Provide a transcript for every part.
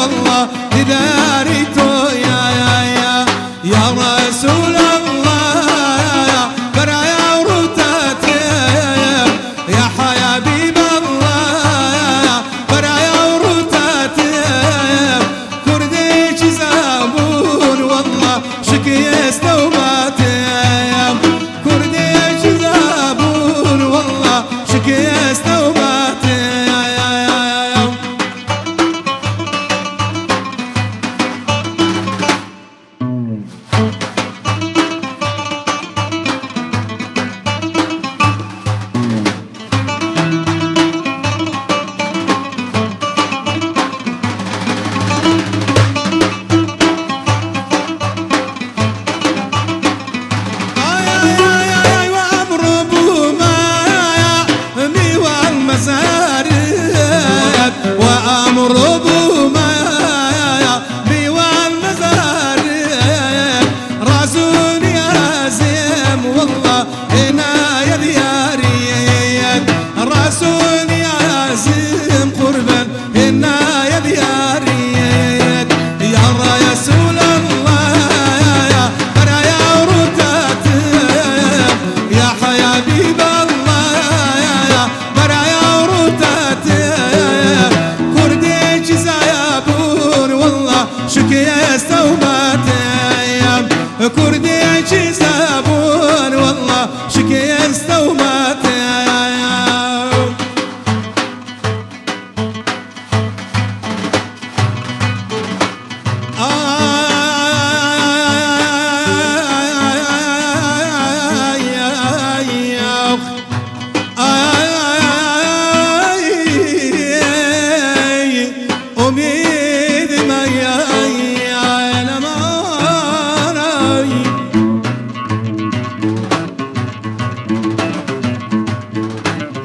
والله داريتو يا رسول الله برايا ورتاتي يا حبيب الله برايا ورتاتي كردي جزابون والله شكي استوماتي كردي جزابون والله شكي استوماتي كردي جزابون والله شكي استومات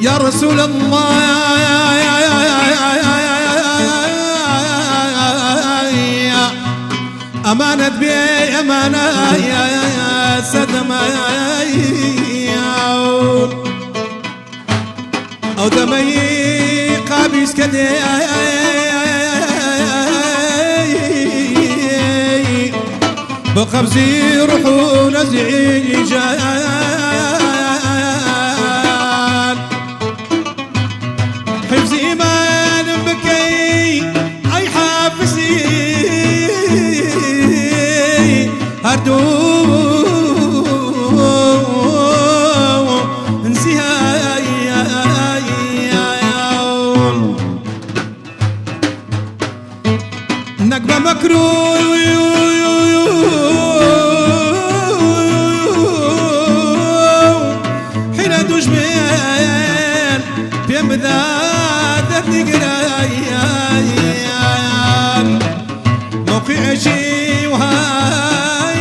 يا رسول الله أمانة بي أمانة يا سدما أو دمي قابيس كدي بقبزي روحو نزعي حفظي إيمان بكي أي حافظي هردو انسيها نقبة مكروه حين تجمل بين بذات قرايان موقع شي وهاي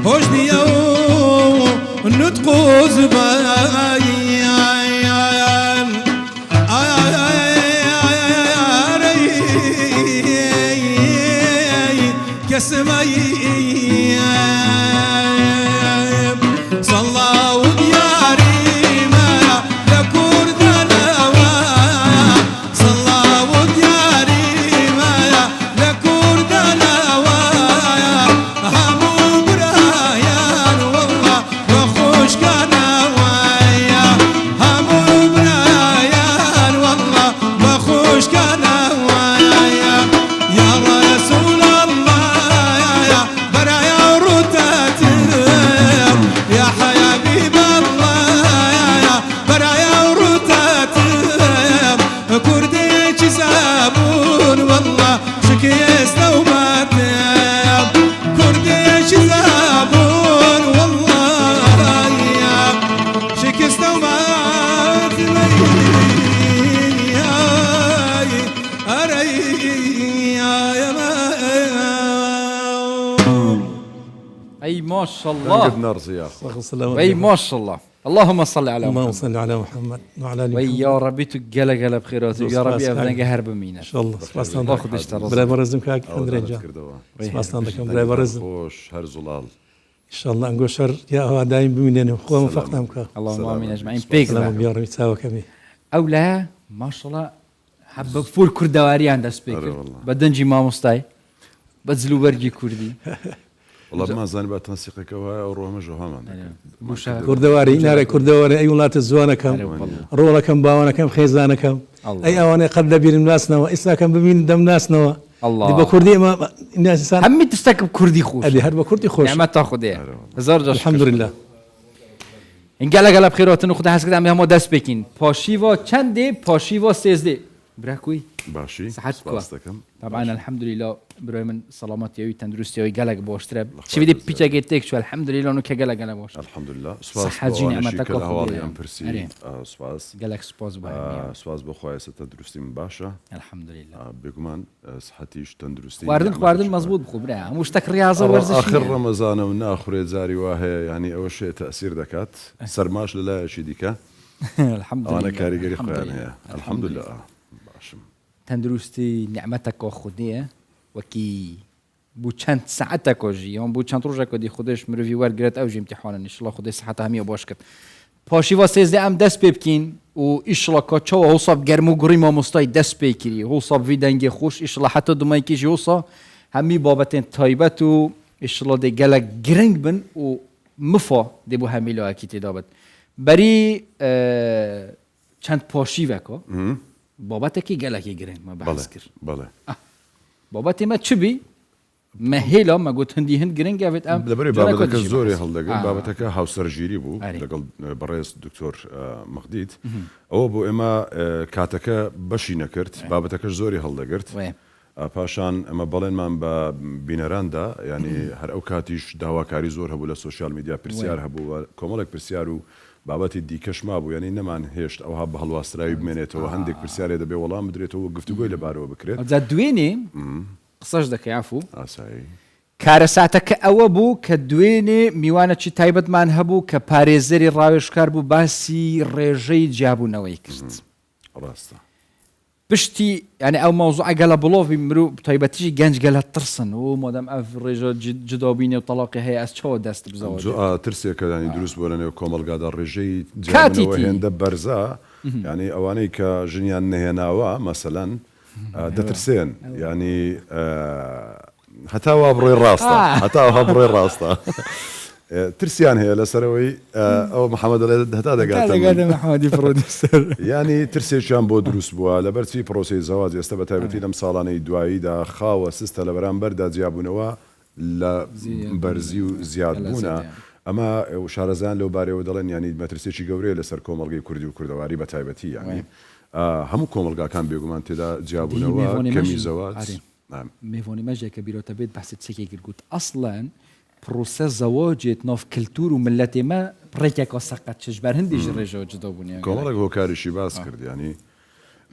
هجني يوم النطق زبايان كسماي صلى ودياري ما لكردنا صلى ودياري ما لكردنا همو برايان والله وخوش كان ويا همو برايان والله وخوش كان ويا يا رسول الله برايا ورتاتي يا حبيب الله برايا ورتاتي كردي جزابون والله شكي استوماتي كردي جزابون والله شكي استوماتي أي ما شاء الله نرزي أي ما شاء الله اللهم صل على اللهم محمد صل على محمد وعلى ال وي محمد يا ربي تقلق على بخيرات يا ربي أبدا قهر بمينا ان شاء الله الله خد اشترى برای برزم که اندرینجا سپاسان دکم برای برزم خوش هر زلال ان شاء الله انگوشر یا هوا دایم ببینن خو موفقتم که اللهم آمين أجمعين بيك سلام يا رب تساوى كمي أو لا ما شاء الله حب فول كردواريان دەست پێ کرد بە دەنجی مامۆستای بە جلوبەرگی کوردی والله ما زاني بقى تنسيقك او روح مجوهمان كردواري ناري كردواري اي ولات الزوانكم رولكم باوانكم خيزانكم اي اواني قد بين الناسنا واساكم بمين دم ناسنا الله دي بكردي ما الناس انسان همي تستكب كردي خوش ادي هرب كردي خوش نعمة تاخذ ايه هزار الحمد لله ان قال بخيرات نخذ حس كده هم دست بكين باشيوا چنده باشيوا 13 براكوي باشي صحتكم طبعا الحمد لله برای من سلامتی و تندرستی و گلگ باشتره چی بدی پیچه گیتک شو الحمد لله اونو که گلگ انا باش الحمد لله صحت جی نعمتك هوالي ام برسي سواس گلگ سپاس با سواس بخوای تندرستی من باشا الحمد لله بگمان صحتیش تندرستی واردن مزبوط بخو برا مشتك رياضه ورزش اخر رمضان وناخر زاري واه يعني اول شيء تاثير دكات سرماش لا شي ديكا الحمد لله انا كاريجري خويا الحمد لله باشم تندرستی نعمتك خودیه وکی بو چند ساعتك وجی هم بو چند روزك ودی خودش مروی ورگرت اوج امتحان ان شاء الله خودش صحت همه باش کرد پاشی واسه زده ام دست ببکین و ان شاء الله کاچو حساب گرمو گری ما مستای دست بکری حساب ویدنگ خوش ان شاء الله حتی دمای کیش حساب همي بابتن تایبت و ان شاء الله دی گلک گرنگ بن و مفا دی بو همي لا کی تدابت بری چند پاشی وکا بابتکی گلکی گرنگ ما بحث کرد بله بابتي ما تشبي ما هيلا ما قلت هندي هند جرينج قالت ام دبري بابتك الزوري هالدقل بابتك هاوسر جيري بو دقل برئيس الدكتور مخديد او بو اما كاتك بشي نكرت بابتك الزوري هالدقرت باشان اما بلين من بينراندا يعني هر اوكاتيش داواكاري زور هبو للسوشيال ميديا برسيار هبو كومولك برسيارو بابەتی دیکەش مابوو یعنی نەمان هێشت ئەوها بە هەڵواستراوی بمێنێتەوە هەندێک پرسیارێ دەبێ وەڵام بدرێتەوە گفتوگۆی لەبارەوە بکرێت جا دوێنێ قسەش دەکەی عفو ئاسایی کارەساتەکە ئەوە بوو کە دوێنێ میوانەکی تایبەتمان هەبوو کە پارێزەری ڕاوێژکار بوو باسی ڕێژەی جیابوونەوەی کرد ڕاستە پشتی يعني او موضوع قال بلوفي مرو طيبتيجي جنج قال ترسن ومادام اف رجا جدابيني وطلاقي هي اس شو دست بزواج ترسي يعني دروس بولاني وكومل قاعد الرجي جابنا دبرزا يعني اواني كجنيان نهناوا مثلا دترسين يعني حتى وابروي الراسطه حتى وابروي الراسطه ترسيان هي لسروي او محمد هتا قاعد محمد بروديوسر يعني ترسي شان بو دروس بوا لبرت في بروسي زواج استبتابتي لم صالاني دوایی دا خاوه سسته لبران بردا جابونوا لا برزي زياد بونا اما وشارزان لو باري ودلن يعني ما ترسيشي قوري لسر كوملغي كردي وكردواري بتايبتي يعني هم كوملغا كان بيقومان تدا جابونوا كمي زواج نعم ميفوني ماجا كبيره تبيت بحث تسكي قلت اصلا بروسس زواجت ناف كلتور وملتي ما بريكا سقط شجبر هندي جرجو جدابوني كومالك هو كارشي باس كرد يعني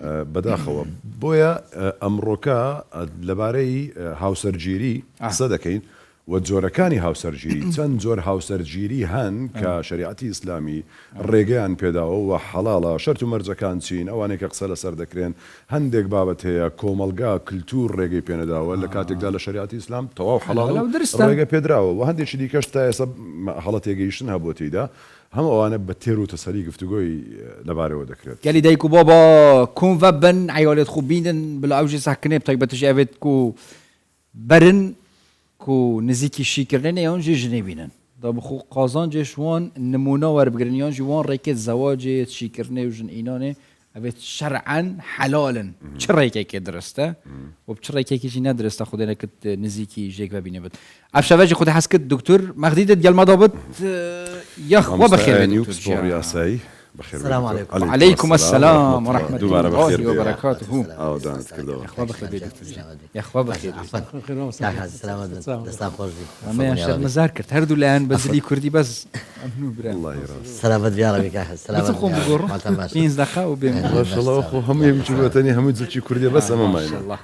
بداخو بويا امروكا لباري هاوسرجيري صدقين وزوركاني هاوسرجيري تن زور هاوسرجيري هن كشريعتي اسلامي ريغان بيداو وحلاله شرط مرزا كان سين اوانيك قصله سر دكرين هندك بابت هي كومالغا كلتور ريغي بيندا ولا كاتك دال شريعتي اسلام تو حلاله ريغا بيدراو وهندي شي ديكشتا حساب حالتي جيشن هبوتي دا هم وانا بتيرو تسالي قفتقوي لباري ودكرت قال لي دايكو بابا كون فبن عيالات خوبين بالاوجي ساكنه طيبه تجابت كو برن كو نزيكي شيكرن يون جي جنيبينن دا بخو قازان جشوان نمونه ور بگرنيان جوان ريكت زواج شيكرنه وجن اينانه ابيت شرعا حلالا شريكه كي درسته وبشريكه كي جينا درسته خدنا كنت نزيكي جيك ببينه بد افشاواجي خد حسكت دكتور مخديد ديال ما ضابط يا اخوا بخير دكتور يا ساي بخير السلام عليكم وعليكم السلام ورحمه الله وبركاته دانت كردوا يا اخوا بخير يا اخوا بخير يا سلامات دستان خوش ما ينشر مذاكرت هردو الان بزلي كردي بس الله يراس سلامات يا ربي كاح سلامات بتقوم بقول 15 دقيقه وبين ما شاء الله اخو هم يمشوا ثاني هم يزلشي كردي بس اما ما الله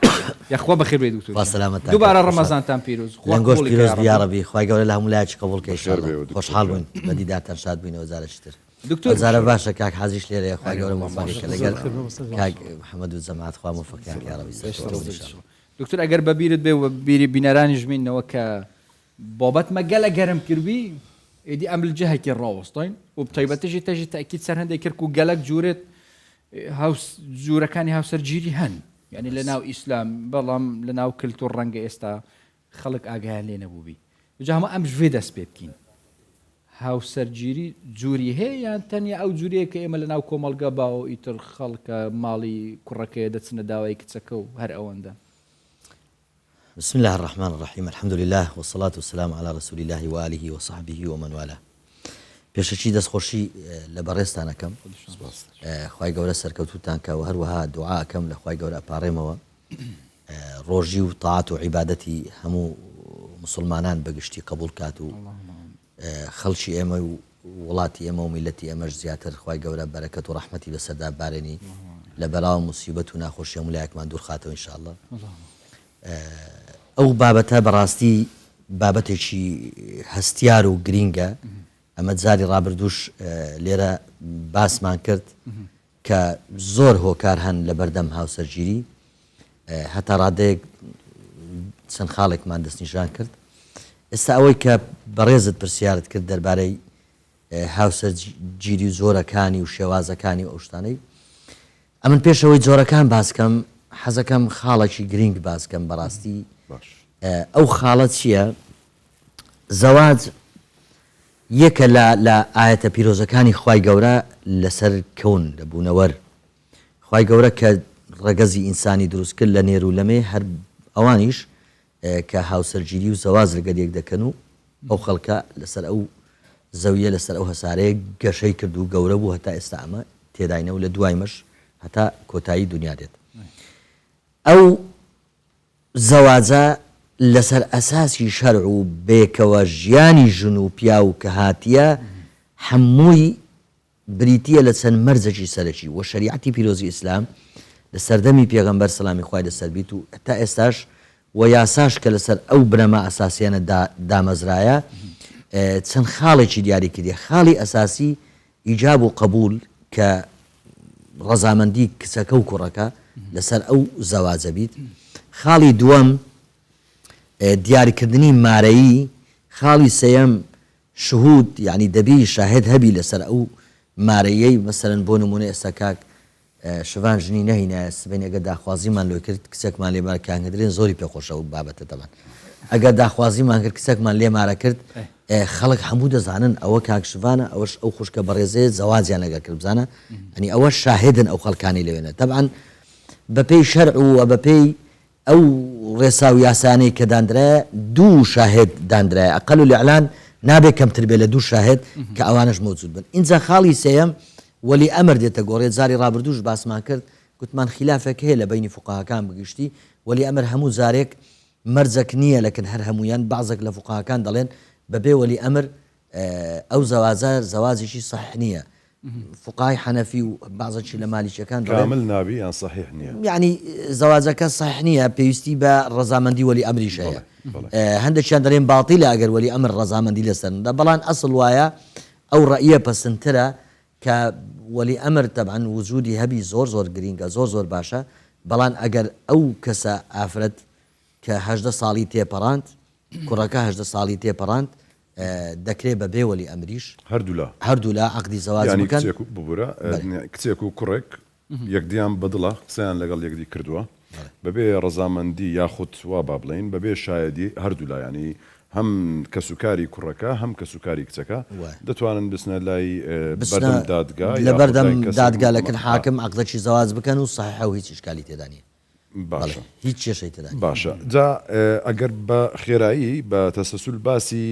يا اخوا بخير يا دكتور سلامات دوباره رمضان تام بيروز لنگوش بيروز يا ربي خوای قول لهم لا قبول كي ان شاء الله خوش حال بين بديدات ارشاد بين وزاره الشتر دكتور وزاره باشا كاك حازيش لي خوای قول موفق لقال كاك محمد والجماعه خوا موفق يا ربي دكتور اگر ببيرد بي بينران جمين نوكا بابت مجال جرم كربي دي عمل جهه كي راوستين وبطيبه تجي تاكيد سر هندي كركو جالك جورت جوورەکانی هاوسەرگیری هەن یعنی لە ناو ئیسلام بەڵام لە ناو کلتور ڕەنگە ئێستا خەڵک ئاگایان لێ نەبووبی جاهمە ئەم ژێ دەست پێ بکەین هاوسەرگیری جووری هەیە یان تەنیا ئەو جوورەیە کە ئێمە لە ناو کۆمەلگا باوە ئیتر خەڵکە ماڵی کوڕەکەی دەچنە داوای کچەکە و هەر ئەوەندە. بسم الله الرحمن الرحيم الحمد لله والصلاة والسلام على رسول الله وآله وصحبه ومن والاه. پێشەکی دەستخۆشی لە بەڕێستانەکەم خوای گەورە سەرکەوتوتان کە و هەروەها دوعاکەم لە خوای گەورە ئەپارڕێمەوە ڕۆژی و تاعات و عیبادەتی هەموو مسلمانان بەگشتی قبول کات و خەڵکی ئێمە و وڵاتی ئێمە و میلەتی ئێمەش زیاتر خوای گەورە بەرەکەت و ڕەحمەتی بەسەردا بارێنی لە بەلاو موسیبەت و ناخۆشیە مولایەکمان دوور خاتەوە ئینشاءالله. ئەو بابەتە بەڕاستی بابەتێکی هەستیار و گرینگە ئەمە جاری ڕابردووش لێرە باسمان کرد کە زۆر هۆکار هەن لە بەردەم هاوسەرگیری هەتا ڕادەیەک چەند خاڵێکمان دەستنیشان کرد. ئێستا ئەوەی کە بەڕێزت پرسیارت کرد دەربارەی هاوسەرگیری زۆرەکانی و شێوازەکانی و ئەو شتانەی ئەمن پێشەوەی جۆرەکان باسکەم حەزەکەم خاڵێکی گرنگ باسکەم بەڕاستی ئەو خاڵە چییە؟ زەواج یەکە لە ئاەتە پیرۆزەکانی خوای گەورە لەسەر کەون لە بوونەوەر خوای گەورە کە ڕەگەزی ئینسانی دروست کرد لە نێر و لەمێ هەر ئەوانیش کە هاوسەرگیری و زەواز لەگەل یەک دەکەن و ئەو خەڵکە لەسەر ئەو زەویە لەسەر ئەو هەسارەیە گەشەی کرد و گەورە بوو هەتا ئێستا ئەمە تێداینە و لە دوایمەش هەتا کۆتایی دنیا دێت. ئەو زەواجە لەسەر ئەساسی شەرع و بێکەوە ژیانی ژن و پیا و کە هاتیە هەمووی بریتیە لە چەند مەرجێکی سەرەکی و شەریعەتی پیرۆزی ئیسلام لە سەردەمی پێغەمبەر سەلامی خوای لەسەر بیت و تا ئێستاش و یاساش کە لەسەر ئەو بنەما ئەساسیانە دامەزرایە چەند خاڵێکی دیاری کردی. خاڵی ئەساسی ئیجاب و قبول کە ڕەزامەندی کچەکە و کوڕەکە لەسەر ئەو زەواجە بیت. خاڵی دووەم دیاریکردنی مارەیی. خاڵی سێیەم شهود یعنی دەبی شاهد هەبی لەسەر ئەو مارەیەی مەسەرەن بۆ نمونە ئێستا کاک شەوان ژنی نەهینە سبەی ئەگەر داخوازیمان لێ کرد کچێکمان لێمار کانگەدرێن زۆری پێخۆشە و بابەتە دەبان ئەگەر داخوازیمان کرد کچێکمان لێمارە کرد خەڵک هەموو دەزانن ئەوە کاک شوانە ئەوەش ئەو خوشکە بەڕێزەیە زەواجیان لەگەر کرد بزانە ئەنی ئەوە شاهدن ئەو خەڵکانی لەوێنە تەبعاً بەپێی شەرع و بەپێی ئەو ڕێسا و یاسانەی کە دانرایە دوو شاهد دانرایە ئەقەل الإعلان نابێت کەمتر بێ لە دوو شاهد کە ئەوانش مەوجود بن. ئینجا خاڵی سێیەم وەلی ئەمر دێتە گۆڕێت زاری ڕابردووش باسمان کرد گوتمان خلافێک هەیە لە بینی فوقاهەکان بگشتی وەلی ئەمر هەموو جارێک مەرجەک نییە لەکن هەر هەمویان بەعزێک لە فوقاهەکان دەڵێن بەبێ وەلی ئەمر ئەو زەواجە زەواجێکی صحیح نییە. فقهای حەنەفی و بەعزێکی لە مالیکیەکان کامل نابی یان صحیح نییە یعنی زەواجەکە صحیح نییە پێویستی بە ڕەزامەندی وەلی ئەمریش هەیە. هەندێکیان دەڵێن باتیلە ئەگەر وەلی ئەمر ڕەزامەندی لەسەردا بەڵام ئەسڵ وایە ئەو ڕەئیە پەسەندترە کە وەلی ئەمر تەبعاً وجودی هەبی زۆر زۆر گرینگە زۆر زۆر باشە بەڵام ئەگەر ئەو کەسە ئافرەت کە 18 ساڵی تێپەڕاند کوڕەکە 18 ساڵی تێپەڕاند دەکرێت بەبێ وەلی ئەمریش هەردوو لا عەقدی زەواج بکەن. ببوورە کچێک و کوڕێک یەکدیان بەدڵە قسەیان لەگەڵ یەکدی کردووە بەبێ ڕەزامەندی یاخود وا با بڵێن بەبێ شایەدی هەردوو لا ینی هەم کەسوکاری کوڕەکە هەم کەسوکاری کچەکە دەتوانن بسنە لای بەردەم دادگا لە بەردەم دادگا لەکن حاکم عەقدێکی زەواج بکەن و صحیحە و هیچ ئیشکالی تێدا نیە. باشە هیچ کێشەی تێدا باشە. جا ئەگەر بە خێرایی بە تەسەسول باسی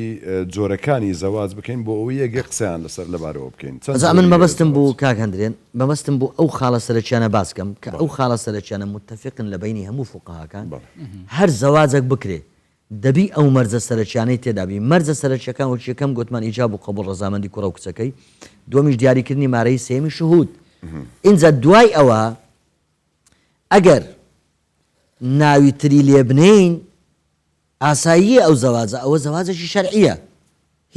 جۆرەکانی زەواج بکەین بۆ ئەوەی یەکێک قسەیان لەسەر لەبارەوە بکەین. من مەبەستم بوو کاک هەندرێن مەبەستم بوو ئەو خاڵە سەرچیانە باسکەم کە ئەو خاڵە سەرچیانە متتەفقن لە بینی هەموو فوقاهاکان هەر زەواجێک بکرێ دەبی ئەو مەرجە سەرچیانەی تێدابی مەرجە سەرچیەکان وەک یەکەم گوتمان ئیجاب و قبول ڕەزامەندی کوڕە و کچەکەی دووەمیش دیاریکردنی مارەی سێمی شهود. ئینجا دوای ئەوە ئەگەر ناوی تری لێ بنین ئاساییە ئەو زەواجە ئەوە زەواجێکی شەرعیە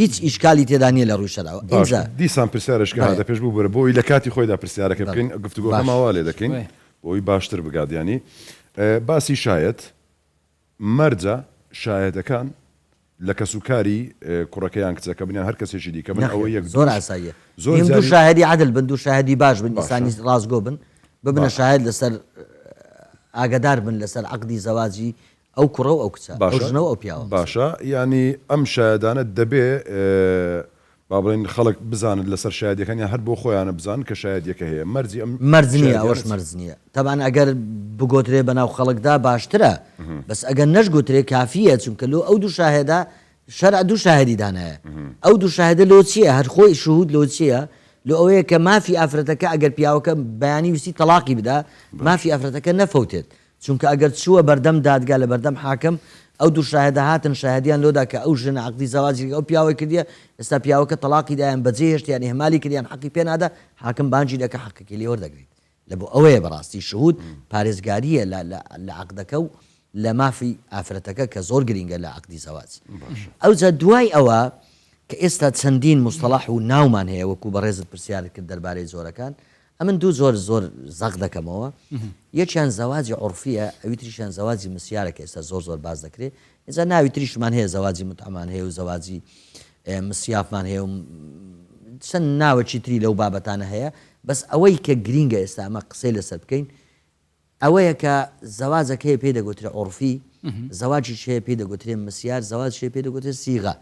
هیچ ئیشکالی تێدا نیە لە ڕووی شەرعەوە. ئینجا دیسان پرسیارشکە هاتە پێش بوو بەرە بۆی لە کاتی خۆیدا پرسیارەکە بکەین گفتوگۆ هەماوا لێ دەکەین بۆی باشتر بگادیانی باسی شایەت مەرجە شایەتەکان لە کەسوکاری کوڕەکەیان کچەکە بنیان هەر کەسێکی دیکە بن ئەوە یەک زۆر ئاساییە زۆر دوو شاهدی عدل بن دوو شاهدی باش بن ئینسانی ڕازگۆ بن ببنە شاهد لەسەر ئاگدار بن لەسەر عقدی زەواجی ئەو کوڕە و ئەو کچە ئەو ژنەوە ئەو پیاوە باشە ینی ئەم شایدانە دەبێ با بڵێن خەڵک بزانن لەسەر شایدەکانیان هەر بۆ خۆیانە بزانن کە شایدەکە هەیە مەرجی ئەم مەرجنیە ئەوەش مەرجنیە تەبان ئەگەر بگۆترێ بەناو خەڵکدا باشترە بەس ئەگەر نەشگوترێ کافیە چونکە لۆ ئەو دوو شاهێدا شەرع دوو شاهدی دانایە ئەو دوو شاهدە لۆ چییە هەر خۆی شهود لۆ چییە لۆ ئەوەیە کە مافی ئافرەتەکە ئەگەر پیاوەکە بەیانی ویستی تەلاقی بدا مافی ئافرەتەکە نەفەوتێت چونکە ئەگەر چووە بەردەم دادگا لە بەردەم حاکم ئەو دوو شاهدە هاتن شاهدیان لۆدا کە ئەو ژنە عقدی زەواجی ئەو پیاوەی کردیە ئێستا پیاوەکە تەلاقی دایان بەجێ هێشتیان هێمالی کردیان حەقی پێ نادا حاکم بانجی دەکە حەقێکی لێ وەردەگریت لە بۆ ئەوەیە بەڕاستی شهود پارێزگاریە لە عقدەکە و لە مافی ئافرەتەکە کە زۆر گرینگە لە عقدی زەواج ئەوجا دوای ئەوە کە ئێستا چەندین مستەلاح و ناومان هەیە وەکو بەڕێزت پرسیارت کرد دەربارەی زۆرەکان ئەمن دوو زۆر زەق دەکەمەوە یەکیان زەواجی عورفیە ئەوی تریشیان زەواجی مسیارەکە ئێستا زۆر باز دەکرێت ئێستا ناوی تریشمان هەیە زەواجی متعمان هەیە و زەواجی مسیافمان هەیە و چەند ناوەکی تری لەو بابەتانە هەیە بەس ئەوەی کە گرینگە ئێستا ئەمە قسەی لەسەر بکەین ئەوەیە کە زەواجەکەی پێی دەگوترێت عورفی زەواجی شەیە پێی دەگوترێت مسیار زەواج شەیە پێی دەگوترێت سیغە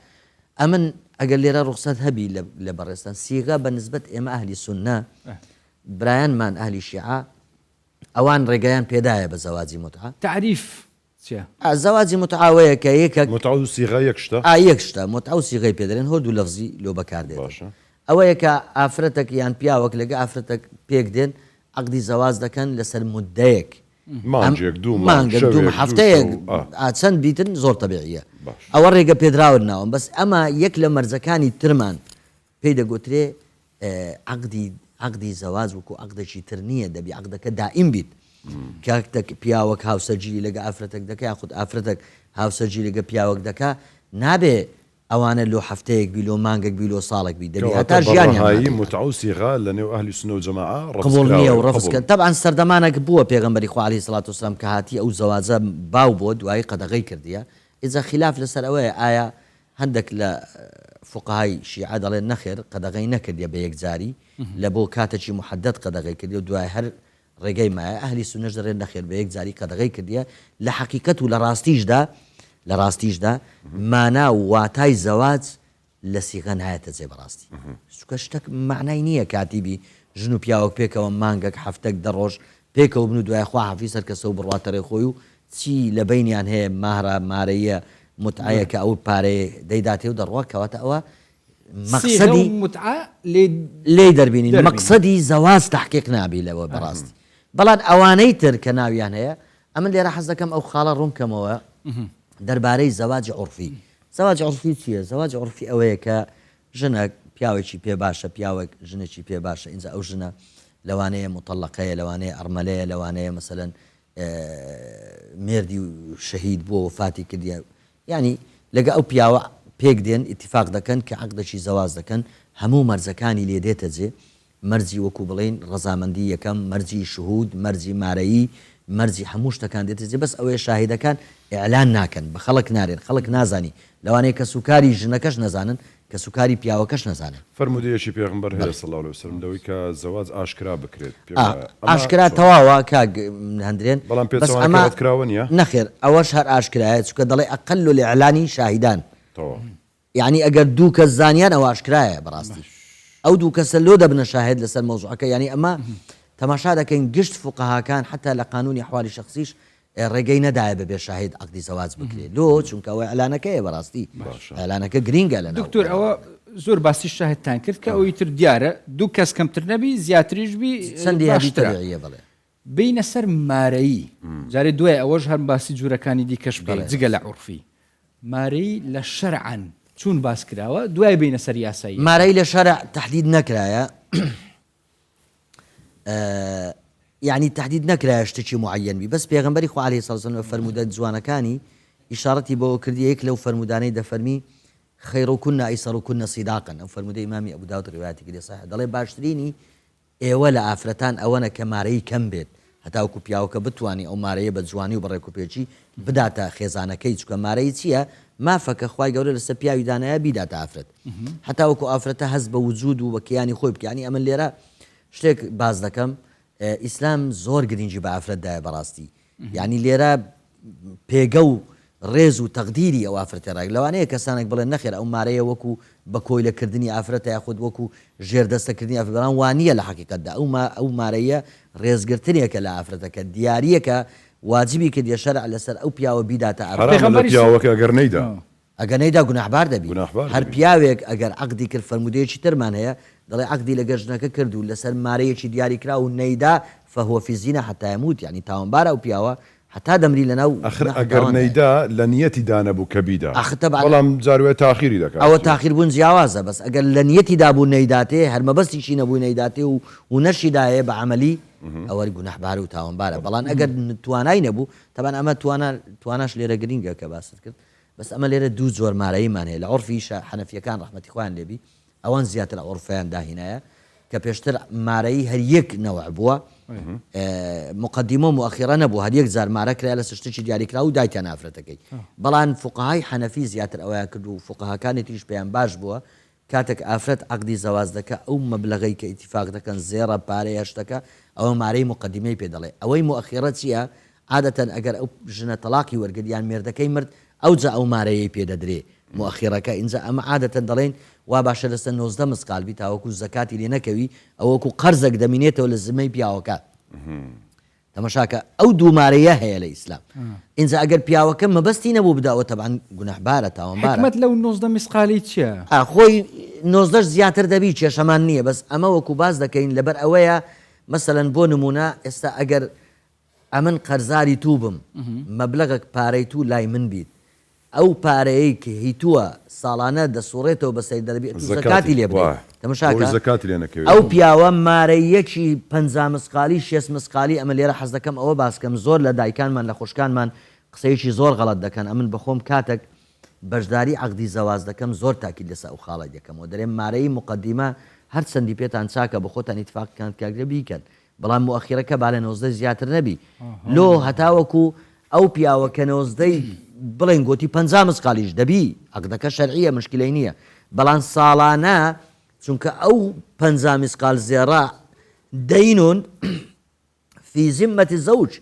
ئەمن ئەگەر لێرە ڕوخسەت هەبی لە بەڕێستان سیغە بە نسبەت ئێمە ئەهلی سونە برایانمان ئەهلی شیعە ئەوان ڕێگەیان پێدایە بە زەواجی متعە تعریف زەواجی متعاوەیە کە یەکە متعە و سیغە یەک شتە یەک شتە متعە و سیغەی پێدەرێن هەر دوو لەفزی لۆ بەکاردێت ئەوەیە کە ئافرەتێک یان پیاوەک لەگە ئافرەتێک پێک دێن عقدی زەواج دەکەن لەسەر مدەیەک مانگە دوو هەفتەیەک چەند بیتن زۆر تەبیعیە ئەوە ڕێگە پێدراون ناوم بەس ئەمە یەک لە مەرجەکانی ترمان پێی دەگوترێ عقدی زەواج وەکو عقدێکی تر نییە دەبی عقدەکە دائیم بیت کاکتێک پیاوەک هاوسەرگیری لەگە ئافرەتێک دەکە یاخود ئافرەتێک هاوسەرگیری لەگە پیاوەک دەکا نابێ ئەوانە لۆ هەفتەیەک بی لۆ مانگێک بی لۆ ساڵێک بی دەبی هەتا ژیانیان متعە و سیغە لە نێو ئەهلی سونە و جەماعە قبول نییە و ڕەفزکە تەبعاً سەردەمانێک بووە پێغەمبەری خوا عەلەیهی سەڵات وسەلام کە هاتی ئەو زەواجە باو بۆ دوایی قەدەغەی کردیە ئیجا خلاف لەسەر ئەوەیە ئایا هەندێک لە فقهای شیعە دەڵێن نەخێر قەدەغەی نەکردیە بە یەکجاری لە بۆ کاتێکی محدد قەدەغەی کردی و دوای هەر ڕێگەی مایە ئەهلی سونەش دەڵێن نەخێر بە یەکجاری قەدەغەی کردیە لە حەقیقەت و لە ڕاستیشدا مانا و واتای زەواج لە سیغە نایەتە جێ بەڕاستی چونکە شتێک معنای نییە کاتیبی ژن و پیاوەک پێکەوە مانگێک هەفتێک دەڕۆژ پێکەوە بن و دوای خوا حەفیز هەر کەسە و بڕواتەرێ خۆی و چی لە بینیان هەیە ماهرە مارەیە متعەیە کە ئەو پارەیە دەیداتێ و دەڕوا کەواتە ئەوە مەقسەدی متعە لێ دەربینین مەقسەدی زەواج تەحقیق نابی لەوە بەڕاستی بەڵام ئەوانەی تر کە ناویان هەیە ئەمن لێرە حەز دەکەم ئەو خاڵە ڕوونکەمەوە دەربارەی زەواجی عورفی زەواج عورفی چییە زەواج عورفی ئەوەیە کە ژنێک پیاوێکی پێ باشە پیاوێک ژنێکی پێ باشە ئینجا ئەو ژنە لەوانەیە مطلقەیە لەوانەیە ئەرمەلەیە لەوانەیە مەسەلەن مێردی و شەهید بووە وفاتی کردیە ینی لەگە ئەو پیاوە پێک دێن ئیتیفاق دەکەن کە عقدێکی زەواج دەکەن هەموو مەرجەکانی لێ دێتە جێ مەرجی وەکو بڵێن ڕەزامەندی یەکەم مەرجی شهود مەرجی مارەیی مەرجی هەموو شتەکان دێتە جێ بەس ئەوەیە شاهیدەکان ئیعلان ناکەن بە خەڵک نارێن خەڵک نازانی لەوانەیە کە سوکاری ژنەکەش نەزانن کە سوکاری پیاوەکەش نەزانن فەرمودەیەکی پێغەمبەر هەیە صلی الله علیه وسلم لەوەی کە زەواج ئاشکرا بکرێت ئاشکرا تەواوە کاک هەندرێن بەڵام پێچەوانەکەت کراوە نییە نەخێر ئەوەش هەر ئاشکرایە چونکە دەڵێ ئەقل الإعلانی شاهیدان یعنی ئەگەر دوو کەس زانیان ئەوە ئاشکرایە بەڕاستی ئەو دوو کەسە لۆ دەبنە شاهد لەسەر مەوزوعەکە یعنی ئەمە تەماشا دەکەین گشت فقەهاکان حتا لە قانونی حوالی شخصیش ڕێگەی نەدایە بەبێ شاهد عقدی زەواج بکرێت لۆ چونکە ئەوە ئەلانەکەیە بەڕاستی ئەلانەکە گرینگە لە دکتۆر ئەوە زۆر باسی شاهدتان کرد کە ئەوی تر دیارە دوو کەس کەمتر نەبی زیاتریش بی چەندی باشترە بڵێ بینە سەر مارەیی جارێ دوای ئەوەش هەر باسی جوورەکانی دیکەش بڵێ جگە لە عورفی مارەی لە شەرعەن چون باس کراوە دوای بینە سەر یاسایی مارەی لە شەرع تەحدید نەکرایە يعني تحديد نكره شتێکی معين بی بس پێغەمبەری خوا عەلەیهی سەڵات وسەلام فەرموودە جوانەکانی ئیشارەتی بۆ کردی یەک لەو فەرمودانەی دەفەرمی خەیرکن ئەیسەرکن صیداقا ئەو فەرمودەی ئیمامی ئەبوو داود ڕیواەتی کردی صحیح دەڵێ باشترینی ئێوە لە ئافرەتان ئەوەنە کە مارەی کەم بێت هەتاوکو پیاوەکە بتوانانی ئەو مارەیە بە جوانی و بە ڕێکوپێکی بداتە خێزانەکەی چکە مارەی چییە؟ مافەکە خوای گەورە لەسەر پیاوی دانایە بیداتە ئافرەت هەتاوەکو ئافرەتە هەست بە وجود و بە کیانی خۆی بکەنی ئەمە لێرە شتێک باز دەکەم ئیسلام زۆر گرنگی بە ئافرەتدایە بەڕاستی یعنی لێرە پێگە و ڕێز و تەقدیری ئەو ئافرەتێڕای لەوانەیە کەسانێک بڵێن نەخێر ئەو مارەیە وەکو بە کۆی لەکردنی ئافرەتە یاخود وەکو ژێردەستەکردنی ئافرەتان وانە لە حەقیقەتدا ئەو مارەیە ڕێزگرتنێکە لە ئافرەتەکە دیارریەکە واجبی کە دیێ شەرع لەسەر ئەو پیاوە بیداتە پیاوەکە ئەگەر نەیدا ئەگەر نەیدا گوناحبار دەبی هەر پیاوێک ئەگەر عەقدی کرد فەرمودەیەکی ترمان هەیە دەڵێ عەقدی لەگەر ژنەکە کرد و لەسەر مارەیەکی دیاری کرا و نەیدا فهو في الزنا حتى يموت يعني تاوانبارە ئەو پیاوە حتا دەمری لەناو ئەگەر نەیدا لە نیەتی دانەبوو کە بیدا بەڵام جاروێ تاخیری دەکات ئەوە تاخیر بوون جیاوازە بەس ئەگەر لە نیەتی دابوو نەیداتێ هەرمەبەستیشی نەبووی نەیداتێ و نەشیدایە بە عەمەلی ئەوە گوناحبار و تاوانبارە بەڵام ئەگەر توانای نەبوو تەبان ئەمە تواناش لێرە گرینگە کە باست کرد بەس ئەمە لێرە دوو زۆر مارەیەمان هەیە لە عورفی حەنەفیەکان ڕەحمەتی خۆیان لێبی ئەوان زیاتر عورفیان داهینایە کە پێشتر مارەی هەر یەک نەوع بووە مقدمە مؤخرە نەبوو هەر یەک جار مارە کرا لە شتێکی دیاریکرا و دایتیان ئافرەتەکەی بەڵام فوقەهای حەنەفی زیاتر ئەوەیان کرد و فوقەهاکانی تریش پێیان باش بووە کاتێک ئافرەت عەقدی زەواج دەکە ئەو مەبلەغەی کە ئیتیفاق دەکەن زێڕە پارەی هەشتەکە ئەوە مارەی مقدمەی پێ دەڵێ ئەوەی مؤخرە چییە عادەتەن ئەگەر ئەو ژنە تەلاقی وەرگرت یان مێردەکەی مرد ئەوجا ئەو مارەیەی پێدەدرێ مؤخرەکە اینجا ئەمە عادەتەن دەڵێن وا باشە لەسەر 19 مسقالبی تاوەکو زەکاتی لێ نەکەوی ئەوەکو قەرزێک دەمینێتەوە لە زمەی پیاوەکە تەماشاکە ئەو دوومارەیە هەیە لە ئیسلام اینجا ئەگەر پیاوەکە مەبەستی نەبوو بداوە تەبعاً گوناحبارە تاوانبارە حکمت لەو 19 مسقالی چییە؟ خۆی 19 زیاتر دەبی کێشەمان نییە بەس ئەمە وەکو باز دەکەین لەبەر ئەوەیە مەسەلەن بۆ نمونە ئێستا ئەگەر ئەمن قەرزاری تو بم مەبلەغێک پارەی تو لای من بیت ئەو پارەیە کە هیتووە ساڵانە دەسوڕێتەوە بە سەر دەبێت زەکاتی لێ بڕێ تەماشاکە ئەو پیاوە مارەیەکی 50 مسقالی 6 مسقالی ئەمە لێرە حەز دەکەم ئەوە باسکەم زۆر لە دایکانمان لە خوشکانمان قسەیەکی زۆر غەڵەت دەکەن ئەمن بەخۆم کاتێک بەشداری عەقدی زەواج دەکەم زۆر تاکید لەسەر ئەو خاڵە دەکەمەوە دەرێم مارەی مقدمە هەر چەندی پێتان چاکە بە خۆتان ئیتفاقیان کاگرێ بیکەن بەڵام مؤخرەکە با لە 19 زیاتر نەبی لۆ هەتاوەکو ئەو پیاوە کە 19 بڵێن گوتی 50 مسقالیش دەبی عەقدەکە شەرعیە مشکلەی نییە بەڵام ساڵانە چونکە ئەو 50 مسقال زێڕا دەینون في ذمة الزوج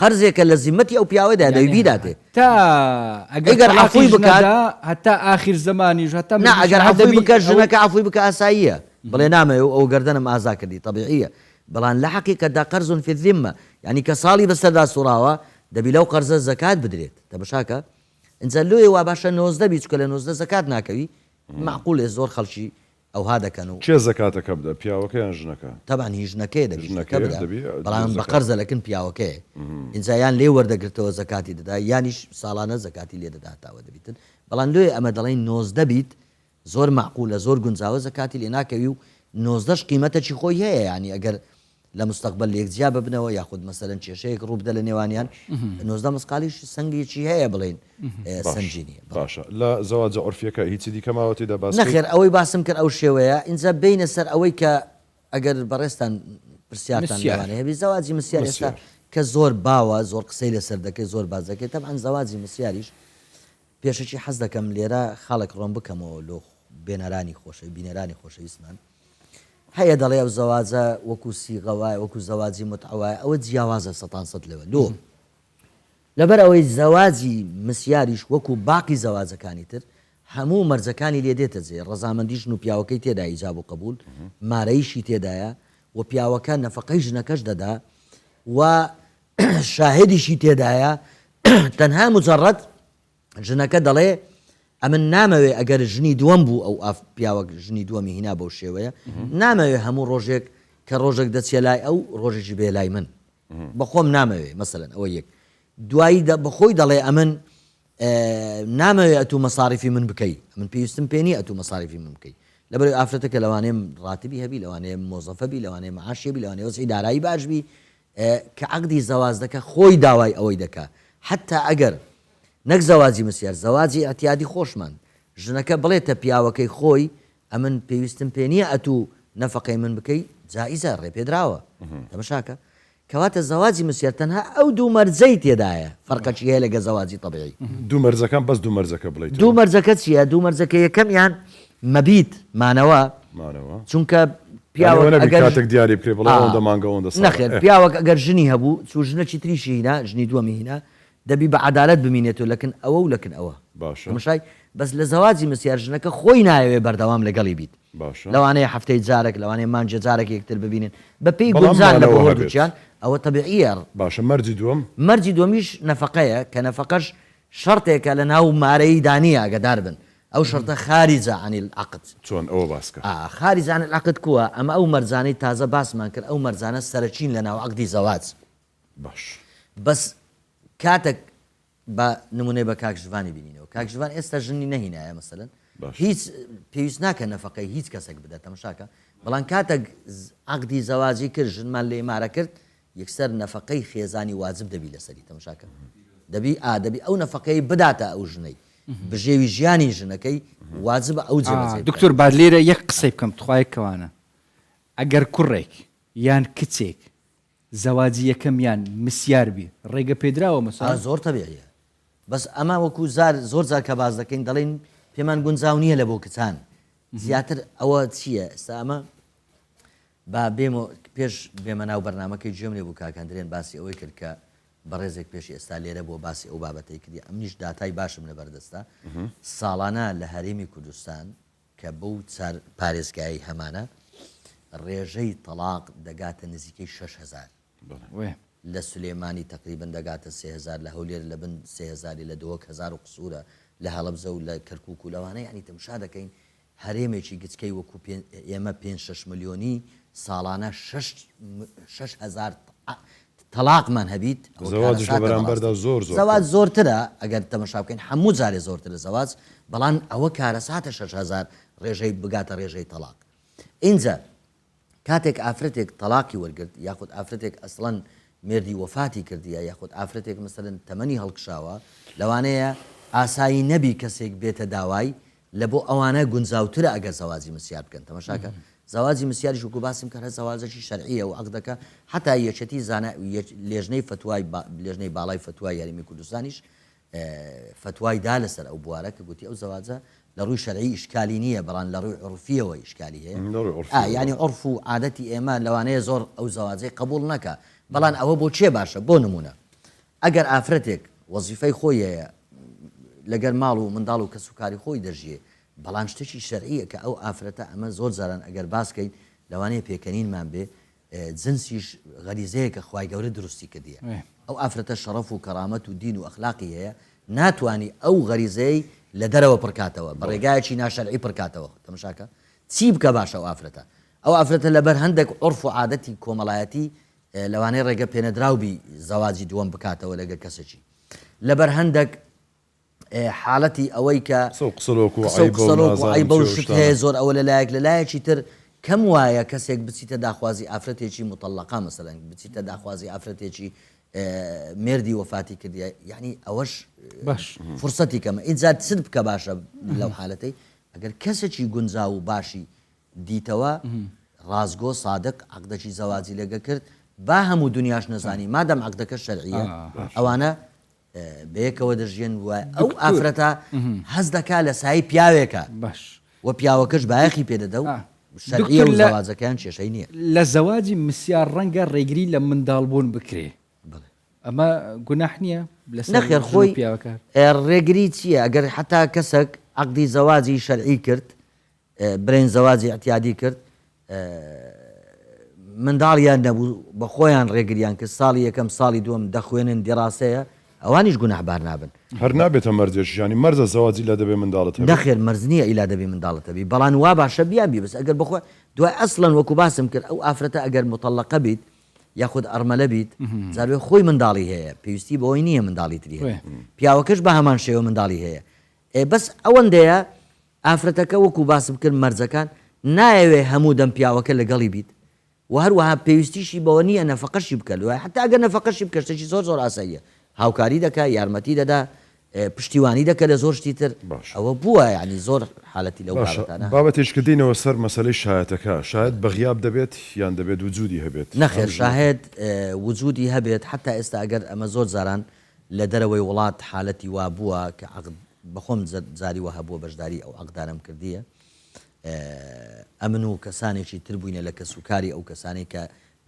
قەرزێکە لە زیمەتی ئەو پیاوەدا دەبی بیداتێ تا ئەگەر عەفوی بکات هەتا ئاخر زمانیش هەتا ئەگەر عەفوی بکات ژنەکە عەفوی بکە ئاساییە بڵێ نامەوێ ئەو گەردەنم ئازا کردی طەبیعیە بەڵام لە حەقیقەتدا قەرز في الذمة یعنی کە ساڵی بەسەردا سوڕاوە دەبی لەو قەرزە زەکات بدرێت تەماشاکە ئینجا لۆیە وا باشە 19 بی چکە لە 19 زەکات ناکەوی معقولێ زۆر خەڵکی ئەوها دەکەن و چێ زەکاتەکە بدە پیاوەکە یان ژنەکە تەبان هی ژنەکەی دەبی بەڵام بە قەرزە لەکن پیاوەکەی ئینجا یان لێ وەردەگرتەوە زەکاتی دەدا یانیش ساڵانە زەکاتی لێ دەداتاوە دەبیتن بەڵام لێ ئەمە دەڵێن 19 بیت زۆر معقولە زۆر گونجاوە زەکاتی لێ ناکەوی و 19 قیمەتەکی خۆی هەیە ینی ئەگەر لە مستقبل لێکجیا ببنەوە یاخود مەسەلەن کێشەیەک ڕوو بدە لە نێوانیان 19 مسقالیش سنگێکی هەیە بڵێن سنجینیە باشە لە زەواجە عورفیەکە هیچی دیکە ماوەتی دەباس نەخێر ئەوەی باسم کرد ئەو شێوەیە اینجا بینە سەر ئەوەی کە ئەگەر بەڕێستان پرسیارتان لەوانەیە هەبی زەواجی مسیار ئێستا کە زۆر باوە زۆر قسەی لەسەر دەکەی زۆر باز دەکەی تەبعاً زەواجی مسیاریش پێشەکی حەز دەکەم لێرە خاڵێک ڕۆم بکەمەوە لۆ بێنەرانی خۆشەوی بینەرانی خۆشەویستمان هەیە دەڵێ ئەو زەواجە وەکو سیغەوای وەکو زەواجی متعوای ئەوە جیاوازە 100% لەوە لۆ لەبەر ئەوەی زەواجی مسیاریش وەکو باقی زەواجەکانی تر هەموو مەرجەکانی لێ دێتە جێ ڕەزامەندیش و پیاوەکەی تێدا ئیجاب و قبول مارەیشی تێدایە و پیاوەکە نەفەقەی ژنەکەش دەدا و شاهدیشی تێدایە تەنها مجەڕەد ژنەکە دەڵێ ئەمن نامەوێ ئەگەر ژنی دووەم بوو ئەو پیاوە ژنی دووەمی هینا بەو شێوەیە نامەوێ هەموو ڕۆژێک کە ڕۆژێک دەچێ لای ئەو ڕۆژێکی بێ لای من بەخۆم نامەوێ مەسەلەن ئەوە یەک دوایی بەخۆی دەڵێ ئەمن نامەوێ ئەتوو مەساریفی من بکەی من پێویستم پێنی ئەتوو مەساریفی من بکەی لەبەر ئافرەتەکە لەوانەیە ڕاتبی هەبی لەوانەیە مۆزەفەبی لەوانەیە معاشێبی لەوانەیە وەزعی دارایی باشبی کە عەقدی زەواج دەکە خۆی داوای ئەوەی دەکا حتا ئەگەر نەک زەواجی مسیار زەواجی ئەتیادی خۆشمان ژنەکە بڵێتە پیاوەکەی خۆی ئەمن پێویستم پێ نییە ئەتوو نەفەقەی من بکەی جائیزە ڕێپێدراوە تەماشاکە کەواتە زەواجی مسیار تەنها ئەو دوو مەرجەی تێدایە فەرقەکی هەیە لەگە زەواجی طبیعی دوو مەرزەکان بەس دوو مەرزەکە بڵیت دوو مەرجەکە چییە دوو مەرجەکە یەکەمیان مەبیت مانەوە مانەوە چونکە کاتێک دیاری بکرێ بڵێ ئەوەندە مانگە ئەوەندە ساڵ. نەخێر پیاوەک ئەگەر ژنی هەبوو چوو ژنەکی تریشی هینا ژنی دووەمی هینا دەبی بە عەدالەت بمینێتەوە لەکن ئەوە و لەکن ئەوە باشە مشای بەس لە زەواجی مسیار ژنەکە خۆی نایەوێ بەردەوام لەگەڵی بیت باشە لەوانەیە هەفتەی جارێک لەوانەیە مانجە جارێک یەکتر ببینن بە پێی گونجان لە بۆ هەردووچیان ئەوە تەبیعیە. باشە مەرجی دووەم مەرجی دووەمیش نەفەقەیە کە نەفەقەش شەرتێکە لە ناو مارەی دانیە ئەگەدار بن ئەو شەرتە خارجە عن العقد چۆن ئەوە باسکە خارج عن العقد کووە ئەمە ئەو مەرجانەی تازە باسمان کرد ئەو مەرجانە سەرچین لە ناو عقدی زەواج باش بەس کاتێک بە نمونەی بە کاکژوانی بینینەوە کاکژوان ئێستا ژنی نەهینایە مەسەلەن هیچ پێویست ناکە نەفەقەی هیچ کەسێک بدە تەماشاکە بەڵام کاتێک عقدی زەواجی کرد ژنمان لێ مارە کرد یەکسەر نەفەقەی خێزانی واجب دەبی لەسەری تەماشاکە دەبی ئەو نەفەقەی بداتە ئەو ژنەی بژێوی ژیانی ژنەکەی واجب ئەو جێبەجێ دکتۆر با لێرە یەک قسەی بکەم توخوایەکەوانە ئەگەر کوڕێک یان کچێک زەواجی یەکەمیان مسیار بی ڕێگە پێدراوە مەسا زۆر تەبیعیە بەس ئەمە وەکو زۆر جار کە باز دەکەین دەڵێن پێمان گونجاو نییە لە بۆ کچان زیاتر ئەوە چییە ئێستا ئەمە با بێمە پێش بێمە ناو بەرنامەکەی گوێم لێ بوو کاکەندرێن باسی ئەوەی کرد کە بەڕێزێک پێشی ئێستا لێرە بۆ باسی ئەو بابەتەی کردی ئەمنیش داتای باشم لە بەردەستا ساڵانە لە هەرێمی کوردستان کە بەو پارێزگایی هەمانە ڕێژەی تەلاق دەگاتە نزیکەی 6,000 لە سولێمانی تقریبن دەگاتە 3,000 لە هەولێر لە بن 3,000 لە 2,000 و قسوورە لە هەڵەبجە و لە کەرکووک و لەوانە یعنی تەمشا دەکەین هەرێمێکی گچکەی وەکو ئێمە 5-6 ملیۆنی ساڵانە 6,000 تەلاقمان هەبیت زەواجش لە بەرامبەردا زەواج زۆرترە ئەگەر تەماشا بکەین هەموو جارێ زۆرتر لە زەواج بەڵام ئەوە کارەساتە 6,000 ڕێژەی بگاتە ڕێژەی تەلاق اینجا کاتێک ئافرەتێک تەلاقی وەرگرت یاخود ئافرەتێک ئەسڵەن مێردی وەفاتی کردیە یاخود ئافرەتێک مەسەلەن تەمەنی هەڵکشاوە لەوانەیە ئاسایی نەبی کەسێک بێتە داوای لە بۆ ئەوانە گونجاوترە ئەگەر زەواجی مسیار بکەن تەماشاکە زەواجی مسیاریش وەکو باسم کە زەواجێکی شەرعیە و عەقدەکە حتا یەکێتی لێژنەی فتوای لێژنەی باڵای فتوای یاریمی کوردستانیش فتوای دا لەسەر ئەو بوارە کە گوتی ئەو زەواجە لە ڕووی شەرعی ئیشکالی نییە بەڵام لە ڕووی عورفیەوە ئیشکالی هەیە یعنی عورف و عادەتی ئێمە لەوانەیە زۆر ئەو زەواجەی قبول نەکە بەڵام ئەوە بۆ چێ باشە بۆ نمونە ئەگەر ئافرەتێک وەزیفەی خۆی هەیە لەگەر ماڵ و منداڵ و کەسوکاری خۆی دەژیێ بەڵام شتێکی شەرعیە کە ئەو ئافرەتە ئەمە زۆر جاران ئەگەر باسکەین لەوانەیە پێکەنینمان بێ جنسیش غەریزەیە کە خوای گەورە دروستی کردیە ئەو ئافرەتە شەڕەف و کەرامەت و دین و ئەخلاقی هەیە ناتوانانی ئەو غەریزەی لە دەرەوە پڕکاتەوە بە ڕێگایەکی ناشەرعی پڕکاتەوە تەماشاکە چی بکە باشە ئەو ئافرەتە لەبەر هەندێک عورف و عادەتی کۆمەڵایەتی لەوانەیە ڕێگە پێنەدراوبی زەواجی دووەم بکاتەوە لەگە کەسێکی لەبەر هەندێک حاڵەتی ئەوەی کە ئەی بەو شت هەیە زۆر ئەوە لەلایەک لەلایەکی تر کەم وایە کەسێک بچیتە داخوازی ئافرەتێکی مطلقا مەسەلەن بچیتە داخوازی ئافرەتێکی مێردی وەفاتی کردیە یعنی ئەوەش باش فرسەتی کەمە ئینجا چ بکە باشە لەو حالەتەی ئەگەر کەسێکی گونجاو و باشی دیتەوە ڕازگۆ صادق عەقدەکی زەواجی لەگە کرد با هەموو دنیاش نەزانی مادەم عەقدەکە شەرعیە ئەوانە بەیەکەوە دەژێن وە ئەو ئافرەتە هەز دەکا لە سای پیاوێکە باش وە پیاوەکەش بایەخی پێدەدە و شەرعیە و زەواجەکەیان کێشەی نییە لە زەواجی مسیار ڕەنگە ڕێگری لە منداڵبوون بکرێ ئەمە گوناح نییە نەخێر خۆی ڕێگری چییە ئەگەر حتا کەسێک عەقدی زەواجی شەرعی کرد برێن زەواجی اعتیادی کرد منداڵیان نەبوو بە خۆیان ڕێگریان کرد ساڵی یەکەم ساڵی دووەم دەخوێنن دیڕاسەیە ئەوانیش گوناحبار نابن هەر نابێتە مەرجێش ینی مەرزە زەواجی لە دەبێ منداڵت نەخێر مەرز نییە ئیلا دەبێ منداڵت هەبی بەڵام وا باشە بیان بی بەس ئەگەر بخۆ دوای ئەسڵەن وەکو باسم کرد ئەو ئافرەتە ئەگەر مطلقە بیت یاخود ئەرمەلە بیت زاروێ خۆی منداڵی هەیە پێویستی بەوەی نییە منداڵی تری هەیە پیاوەکەش بە هەمان شێوە منداڵی هەیە بەس ئەوەندەیە ئافرەتەکە وەکو باسم کرد مەرجەکان نایەوێ هەموو دەم پیاوەکە لەگەڵی بیت و هەروەها پێویستیشی بەوە نییە نەفەقەشی بکە وای حتا ئەگەر نەفەقەشی بکە شتێکی زۆر ئاساییە هاوکاری دەکا یارمەتی دەدا پشتیوانی دەکە لە زۆر شتی تر باش. ئەوە بووە یعنی زۆر حالەتی لەو بابەتانە بابەتێش کردینەوە سەر مەسەلەی شایەتەکە شاید بەغیاب دەبێت یان دەبێت وجودی هەبێت نەخێر شاهد وجودی هەبێت حتا ئێستا ئەگەر ئەمە زۆر زاران لە دەرەوەی وڵات حالەتی وا بووە کە بەخۆم زاری وە هەبووە بەشداری ئەو عقدارم کردیە ئەمن و کەسانێکی تر بووینە لە کەسوکاری ئەو کەسانی کە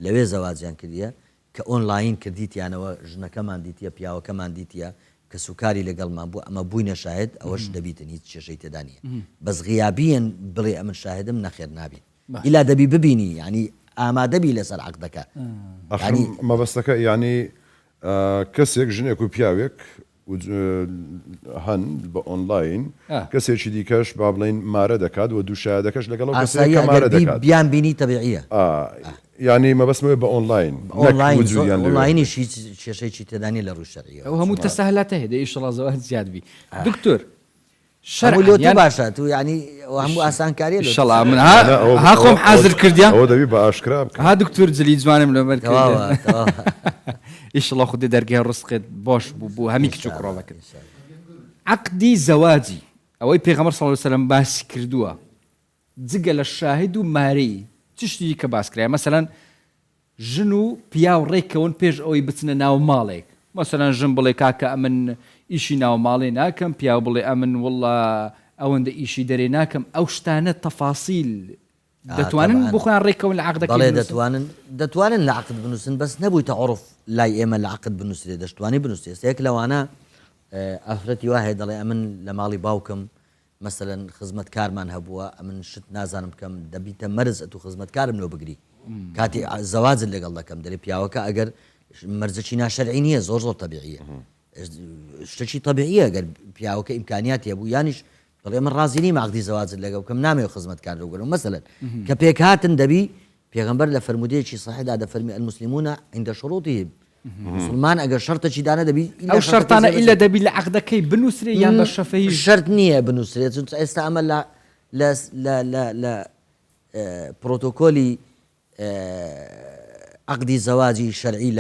لەوێ زەواجیان کردیە کە ئۆنلاین کردیتیانەوە ژنەکەمان دیتە پیاوەکەمان دیتە کە سوکاری لەگەڵمان بوو ئەمە بووینە شاهد ئەوەش دەبیتن هیچ کێشەی تێدا نیە بەس غیابیان بڵێ ئەمن شاهدم نەخێر نابێت ئیلا دەبی ببینی ینی ئامادەبی لەسەر عقدەکە مەبەستەکە ینی کەسێک ژنێک و پیاوێک هەن بە ئۆنلاین کەسێکی دیکەش با بڵین مارە دەکات و دوو شایەتەکەش لەگەڵ مارە دەکات بیان بینی تەبیعیە ینی مەبەستمەوە بە ئۆنلاین ئۆنلاینیش هیچ کێشەیەکی تێدانی لە ڕووی شەرعیە ئەو هەموو تەساهلاتە هەیە ئیشەڵا زەواج زیاد بی دکتۆر شەرعی باشە تو ینی هەموو ئاسانکاریە ئیشەڵا من ها خۆم حازر کردیان ئەوە دەبی بە ئاشکرا بکە ها دکتۆر جلی جوانم لەبەر ئیشەڵا خودی دەرگای ڕستقێت باش بوو هەمی کچ و کوڕەڵەکرد عقدی زەواجی ئەوەی پێغەمبەر صلی الله علیه وسلم باسی کردووە جگە لە شاهد و مارەی تشتی کە باس کرایە مەسەلەن ژن و پیا و ڕێکەون پێش ئەوەی بچنە ناو ماڵێک مەسەلەن ژن بڵێ کاکە ئەمن ئیشی ناو ماڵێ ناکەم پیا بڵێ ئەمن وڵا ئەوەندە ئیشی دەرێ ناکەم ئەو شتانە تەفاسیل دەتوانن بخۆیان ڕێکەون لە عقدەکە دەتوانن لە عقد بنووسن بەس نەبوویتە عورف لای ئێمە لە عقد بنووسێ دەشتوانی بنووسێ ئێستەیەک لەوانە ئافرەتی وایە دەڵێ ئەمن لە ماڵی باوکم مثلەن خزمەتکارمان هەبووە ئەمن شت نازانم بکەم دەبیتە مەرز ئەتو خزمەتکارم لۆ بگری کاتی زەواجت لەگەڵ دەکەم دەڵێ پیاوەکە ئەگەر مەرزەکی ناشەرعی نییە زۆر زۆر تەبیعیە شتێکی تەبیعیە ئەگەر پیاوەکە ئیمکانیاتی هەبوو یانیش دەڵێ من ڕازی نیم عقدی زەواجت لەگەڵ بکەم نامەوێت خزمەتکار لەگەڵم مەسەلەن کە پێک هاتن دەبی پێغەمبەر لە فەرمودەیەکی صحیحدا دەفەرمی المسلمون عند شروطهم مسلمان ئەگەر شەرتێکی دانە دەبی ئەو شەرتانە ئیلا دەبی لە عقدەکەی بنووسرێ یان بە شەفەی شەرت نییە بنووسرێت ئێستا ئەمە لە پرۆتۆکۆلی عقدی زەواجی شەرعی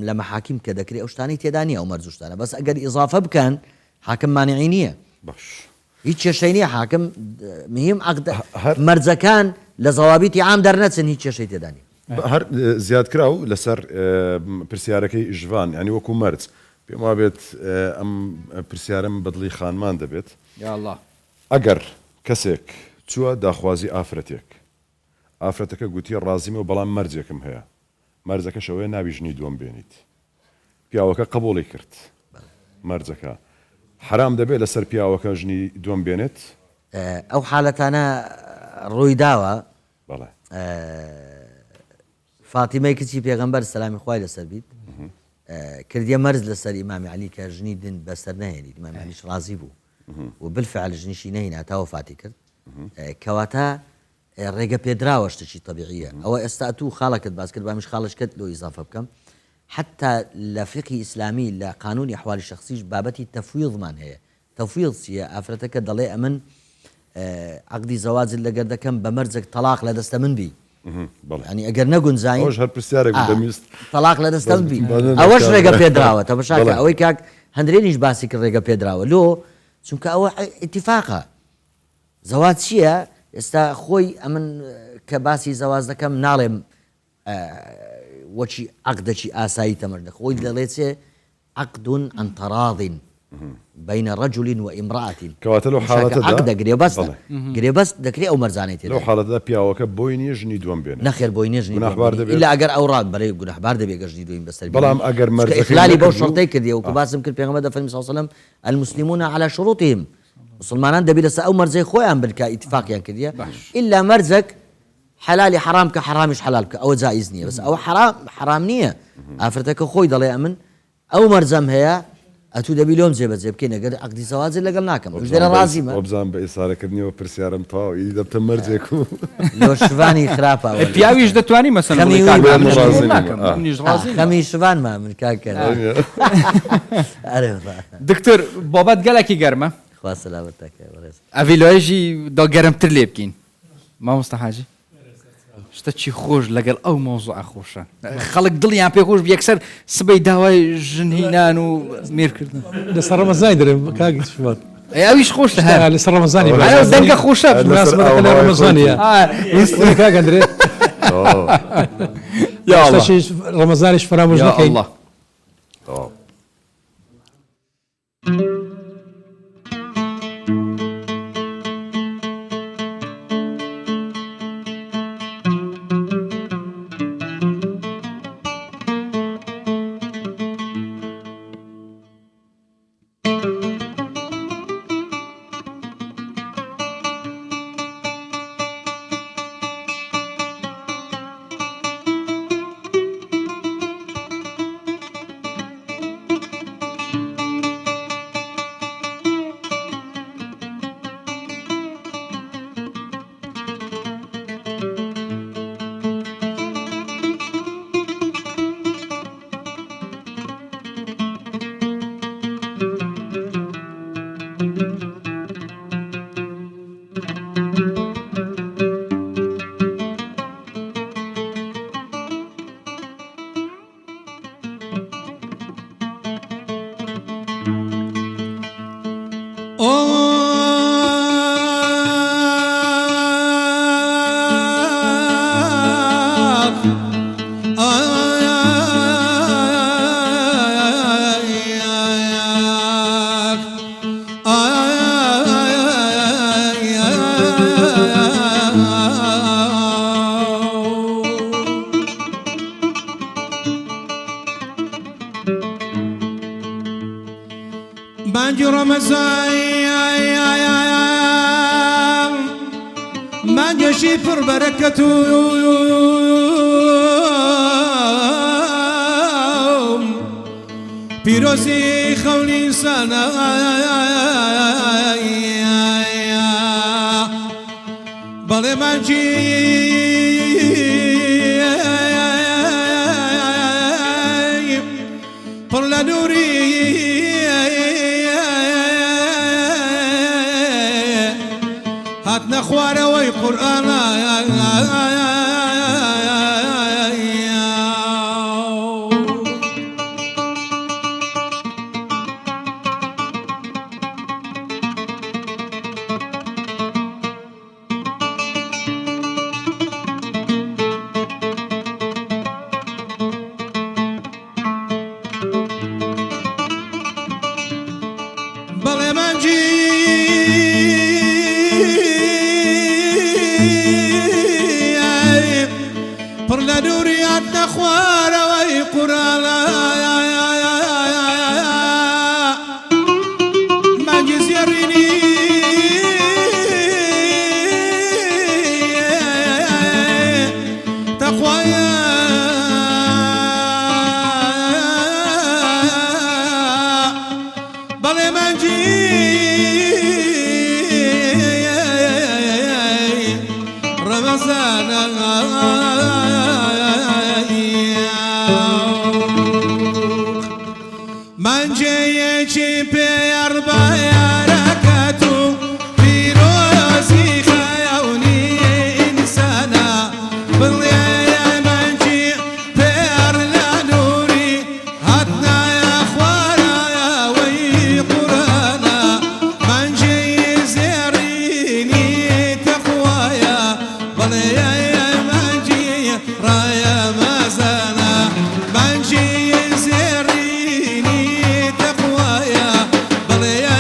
لە مەحاکیم کە دەکرێت ئەو شتانەی تێدا نیە ئەو مەرجوشتانە بەس ئەگەر ئیضافە بکەن حاکم مانعی نییە هیچ کێشەی نییە حاکم مهم مەرجەکان لە زەوابیتی عام دەرنەچن هیچ کێشەی تێدا نیە هەر زیادکرا و لەسەر پرسیارەکەی ژوان ینی وەکو مەرج پێم وا بێت ئەم پرسیارم بەدڵی خانمان دەبێت ئەگەر کەسێک چووە داخوازی ئافرەتەکە گوتی ڕازیمە و بەڵام مەرجێکم هەیە مەرجەکە شەوەیە ناوی ژنی دووەم بێنیت پیاوەکە قبوڵی کرد مەرجەکە حرام دەبێت لەسەر پیاوەکە ژنی دووەم بێنێت ئەو حالەتانە ڕووی داوە بەڵێ فاتیمەی کچی پێغەمبەر سەلامی خوای لەسەر بیت کردیە مەرج لەسەر ئیمامی عەلی کە ژنی دن بەسەر نەهێنیت ئیمامی عەلیش ڕازی بوو و بالفعل ژنیشی نەهێنا تا وەفاتی کرد کەواتە ڕێگە پێدراوە شتێکی تەبیعیە ئەوە ئێستا تو خاڵەکەت باس کرد بامیش خاڵشکەت لۆ ئیزافە بکەم حتا لە فقی ئیسلامی لە قانونی ئەحوالی شەخسیش بابەتی تەفویضمان هەیە تەفویض چییە ئافرەتەکە دەڵێ ئەمن عقدی زەواجت لەگەر دەکەم بە مەرجێک تەلاق لە دەستە من بی ینی ئەگەر نەگونجاین تەلاق لە دەستە من بی ئەوەش ڕێگە پێدراوە تەماشاکە ئەوەی کاک هەندرێنیش باسی کرد ڕێگە پێدراوە لۆ چونکە ئەوە ئیتیفاقە زەواج چییە ئێستا خۆی ئەمن کە باسی زەواج دەکەم ناڵێم وەچی عقدەکی ئاسایی تەمەردە خۆی دەڵێتێ عقد عن تراض بين رجل وامرأة كواتە لەو حاڵەتەدا عقدە گرێبەست دەکرێت ئەو مەرجانەی تێدا لەو حاڵەتەدا پیاوەکە بۆی نییە ژنی دووەم بێنێت نەخێر بۆی نییە ژنی ئیلا ئەگەر ئەو ڕاد بەرەی گونەحبار دەبێت گەژنی دوین بەسەر بەڵام ئەگەر مەرجەکەی ئیخلالی بەو شەرتەی کردی وەکو باسم کرد پێغەمبەر دەفەرمی صلی الله علیه و سلم المسلمون على شروطهم مسلمانان دەبێت لەسەر ئەو مەرجەی خۆیان بن کە ئیتفاقیان کردیە ئیلا مەرجەک حلالی حرام کە حرامیش حلال بکە ئەوە جائز نییە بەس ئەوە حرام نییە ئافرەتەکە خۆی دەڵێ ئەمن ئەو مەرجەم هەیە ئەتوو دەبی لۆم جێبەجێ بکەین ئەگەر عقدی زەواجت لەگەڵ ناکەم ژێرە ڕازیمە وەبزان بە ئیسارەکردنیەوە پرسیارم تەواو ئیدی دەبتە مەرجێک و لۆ شوانی خراپە پیاویش دەتوانی مەسەن خەمی شوانمە من کاکە دکتۆر بابەت گەلێکی گەرمە خوا سەلامەتەکە ئەڤیلۆژی دڵگەرمتر لێ بکەین مامۆستا حاجی شتە چی خۆش لەگەڵ ئەو مۆزوع خۆشە خەڵک دڵیان پێ خۆش یەکسەر سبەی داوای ژنهینان و مێرکردن لەسەر ڕەمەزانی دەرێ کاکی شوات ئەویش خۆش لەسەر ڕەمەزانی دەنگە خۆشە مناسبەتەکە لە ڕەمەزانیە کاکە درێ ڕەمەزانیش فرامۆژ نەکەین مانجي رمضان مانجي شفر بركته بيروسي خولي سنة بلي مانجي قل نوري هاتنا خوارة وي قرآن بلي منجي پر لدوريات نخوار وي قرآن منجي زيريني تقوى بلي منجي رمضان من جيتي بأربع ركعتو في روزي خيوني إنسانا بالليل من جي بأرلا نوري هاتنا يا أخوانا وي قرانا من جي زيريني تقوايا بالليل من جي رايا مازانا من جي زيريني تقوايا بلي يا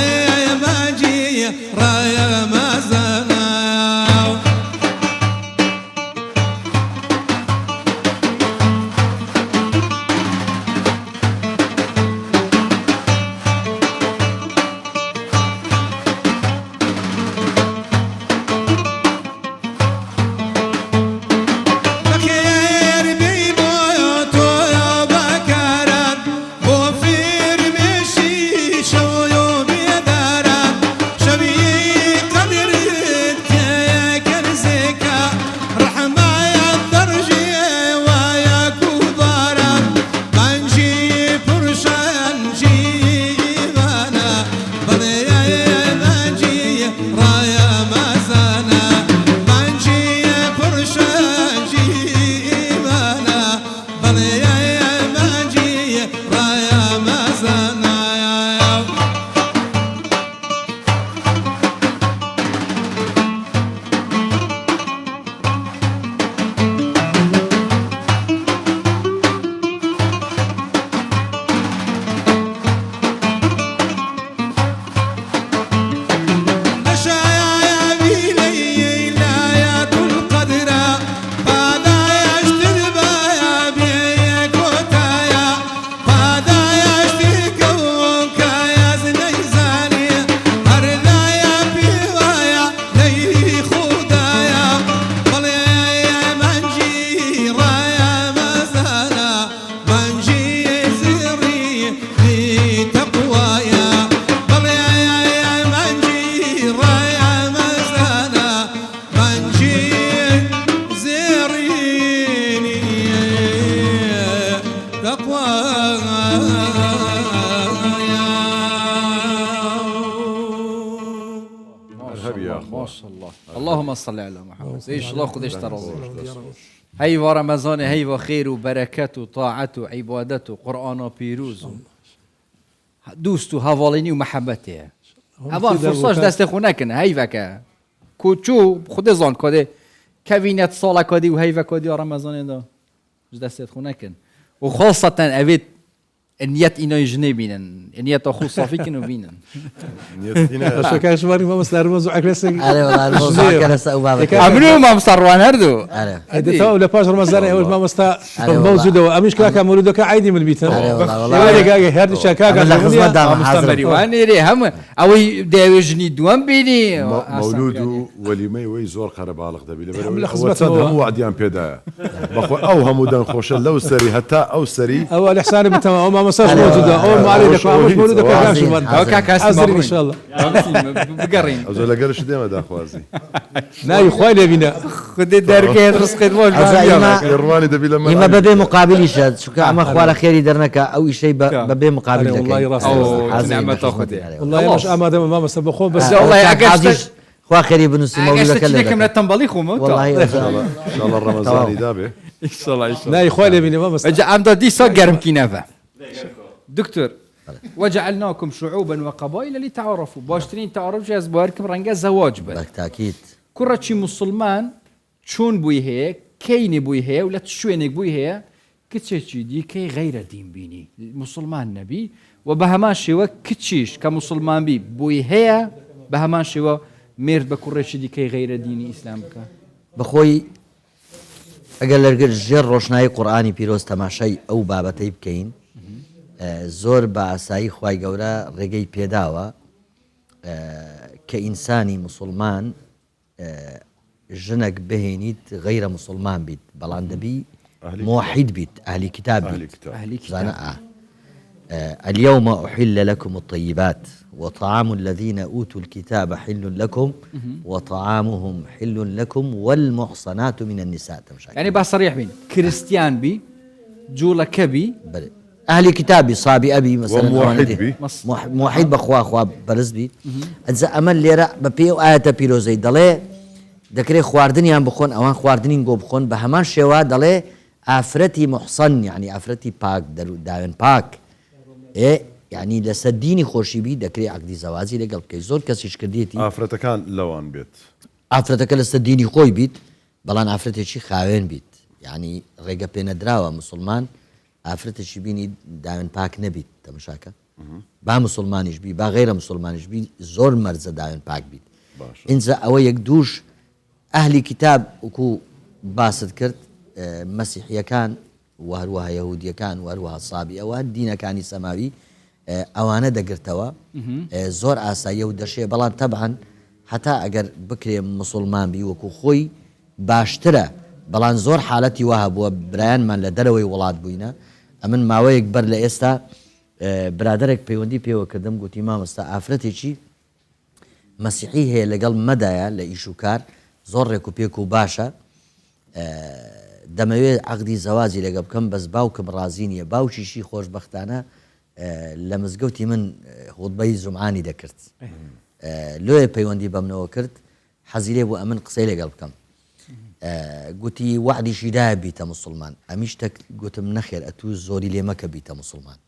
شاء الله اللهم صل على محمد ايش الله خذ اشترى هي ورمضان هي وخير وبركات وطاعة وعبادة وقرآن وبيروز دوستو هافاليني ومحبته اوان فرصاش دست خونکن هی وکه کوچو خود زان کده کوینت سالا کدی و هی وکدی رمضان دا دست خونکن و خاصة اوید النيات إنه يجني بينن النيات أخو صافي كانوا بينن شو كان شواري ما مصدر رمز وعكلسك أنا والله الموضوع كان سأوبابك عمرو ما مصروان هردو هذا تو لباش رمضان أول ما مستا موجود أمش كلاك مولود كعادي من البيت أنا والله هذا شكاك أنا خدمة دام مستمري وأنا ري هم أو داوجني دوام بيني مولود وليمي ويزور قرب على قدبي وتصدق وعديان بيدا بخو أو همودان خوش لو سري حتى أو سري أو الإحسان بالتمام ما مساش موجودة أول ما عليك مش مولودك كان شو من أزري إن شاء الله بقرين أزول قرش ديما دا خوازي لا يخوالي بينا خد الدركين رزقت موج يرواني دبي لما إما ببي مقابل شاد شو كأما خوال خيري درنك أو شيء ببي مقابل لك والله راسي نعمة تاخذ والله مش أمادة ما مسبخون بس والله أجلس خوا خيري بنص موجودة كلها من التنبليخ وموت والله إن شاء الله الرمضاني دابه إن شاء الله لا يخوالي بينا ما مسبخون عم دي صقر مكينافة دكتور وجعلناكم شعوبا وقبائل لتعارفوا باشترين تعارف جاز باركم رنجا زواج بل بالتأكيد كرة مسلمان شون بوي هي كين بوي هي ولا تشوينك بوي هي كتشي دي كي غير دين بيني مسلمان نبي وبهمان شوا كتشيش كمسلمان بي بوي هي بهمان شوا ميرد بكرة دي كي غير ديني إسلامك بخوي أقل لرجل جر روشناي قرآني بيروز تماشي أو بابتي بكين زۆر بە ئاسایی خوای گەورە ڕێگەی پێداوە کە ئینسانی مسلمان ژنێک بهێنیت غەیرە مسلمان بیت بەڵام دەبی موحید بیت ئەهلی کتاب بیت اليوم أحل لكم الطيبات وطعام الذين أوتوا الكتاب حل لكم وطعامهم حل لكم والمحصنات من النساء يعني بقى صريح بين كريستيان بي جولا كبي أهل كتابي صابي أبي مثلا وموحد بي موحد بخوا برز بي أجزا أمل ليرا ببيو آية بيروزي دلي دكري خواردنيان بخون أوان خواردنين قو بخون بهمان شوا دلي أفرتي محصن يعني أفرتي باك داون باك إيه يعني لسديني خوشي بي دكري عقدي زوازي لقلب كي زور كسيش كرديتي أفرتا كان لوان بيت أفرتك لسديني خوي بيت بلان أفرتي شي خاوين بيت يعني ريقا بين دراوة مسلمان ئافرەتێکی بینی داوێن پاک نەبیت تەماشاکە با مسلمانیش بی با غیرە مسلمانیش بی زۆر مەرجە داوێن پاک بیت اینجا ئەوە یەک دووش ئەهلی کتاب وەکو باست کرد مەسیحیەکان و هەروەها یەهودیەکان و هەروەها سابی ئەوە دینەکانی سەماوی ئەوانە دەگرتەوە زۆر ئاساییە و دەشێ بەڵام تەبعاً هەتا ئەگەر بکرێ مسلمان بی وەکو خۆی باشترە بەڵام زۆر حالەتی وها بووە برایانمان لە دەرەوەی وڵات بووینە ئەمن ماوەیەک بەر لە ئێستا برادێک پەیوەندی پێوە کردم گوتی مامۆستا ئافرەتێکی مەسیحی هەیە لەگەڵ مەدایە لە ئیش و کار زۆر ڕێک و پێک و باشە دەمەوێت عەقدی زەواجی لەگە بکەم بەس باوکم ڕازی نییە باوکیشی خۆشبەختانە لە مزگەوتی من خوتبەی جومعانی دەکرد لێ پەیوەندی بەمنەوە کرد حەزی لێ بوو ئەمن قسەی لەگەڵ بکەم گوتی وعدیشی دایە بیتە مسلمان ئەمیش گوتم نەخێر ئەتوو زۆری لێ مەکە بیتە مسلمان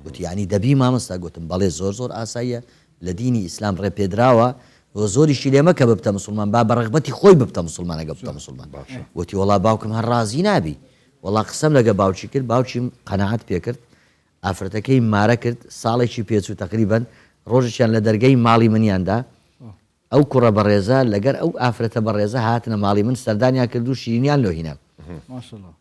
گوتی یعنی دەبی مامۆستا گوتم بەڵێ زۆر ئاساییە لە دینی ئیسلام ڕێپێدراوە زۆریشی لێ مەکە ببتە مسلمان با بەڕغبەتی خۆی ببتە مسلمان ئەگە بتە مسلمان گوتی وەڵا باوکم هەر ڕازی نابی وەڵا قسەم لەگە باوکی کرد باوکیم قەناعەت پێ کرد ئافرەتەکەی مارە کرد ساڵێکی پێچوو تەقریبەن ڕۆژێکیان لە دەرگەی ماڵی منیاندا ئەو کوڕە بەڕێزە لەگەر ئەو ئافرەتە بەڕێزە هاتنە ماڵی من سەردانیان کرد و شیرینیان لۆ هینە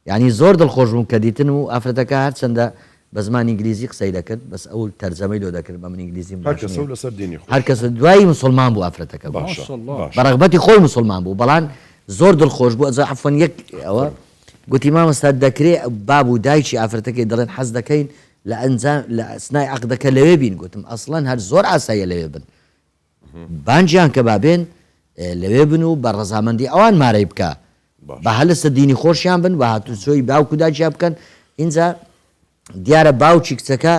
یعنی زۆر دڵخۆش بووم کە دیتن و ئافرەتەکە هەرچەندە بە زمانی ئینگلیزی قسەی دەکرد بەس ئەو تەرجەمەی لۆ دەکرد بە من ئینگلیزیم هەر کەس دوایی مسلمان بوو ئافرەتەکە بەڕغبەتی خۆی مسلمان بوو بەڵام زۆر دڵخۆش بوو ئەجا عەفوەن یەک ئەوە گوتی مامۆستا دەکرێت باب و دایکی ئافرەتەکەی دەڵێن حەز دەکەین لە ئەنجام لە ئەسنای عەقدەکە لەوێ بین گوتم ئەسڵەن هەر زۆر ئاساییە لەوێ بن بانجیان کە بابێن لەوێ بن و بە ڕەزامەندی ئەوان مارەی بکە بە هەلستە دینی خۆشیان بن بە هاتوچۆی باوک و داجیا بکەن اینجا دیارە باوکی کچەکە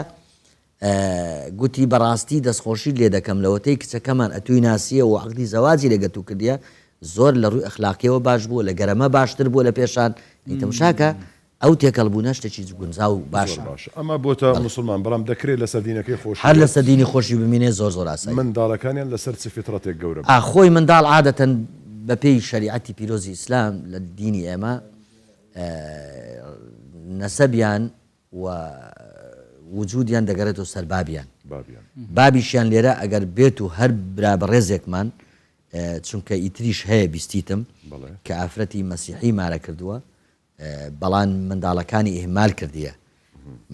گوتی بەڕاستی دەستخۆشی لێ دەکەم لەوەتەی کچەکەمان ئەتوی ناسیە و عەقدی زەواجی لێگەتو کردیە زۆر لە ڕووی ئەخلاقیەوە باش بووە لە گەرەمە باشتر بووە لە پێشان تەماشاکە ئەو تێکەڵبوونە شتێکی گونجاو و باشە ئەمە بۆتە مسلمان بەڵام دەکرێت لەسەر دینەکەی خۆش هەر لەسەر دینی خۆشی ببینێ زۆر ئاسایی منداڵەکانیان لەسەر چ فیترەتێک گەورە خۆی منداڵ عادەتەن بە پێی شریعەتی پیرۆزی ئیسلام لە دینی ئێمە نەسەبیان و وجودیان دەگەڕێتەوە سەر بابیان بابیشیان لێرە ئەگەر بێت و هەر برا بە ڕێزێکمان چونکە ئیتریش هەیە بیستیتم کە ئافرەتی مەسیحی مارە کردووە بەڵام منداڵەکانی ئیهمال کردیە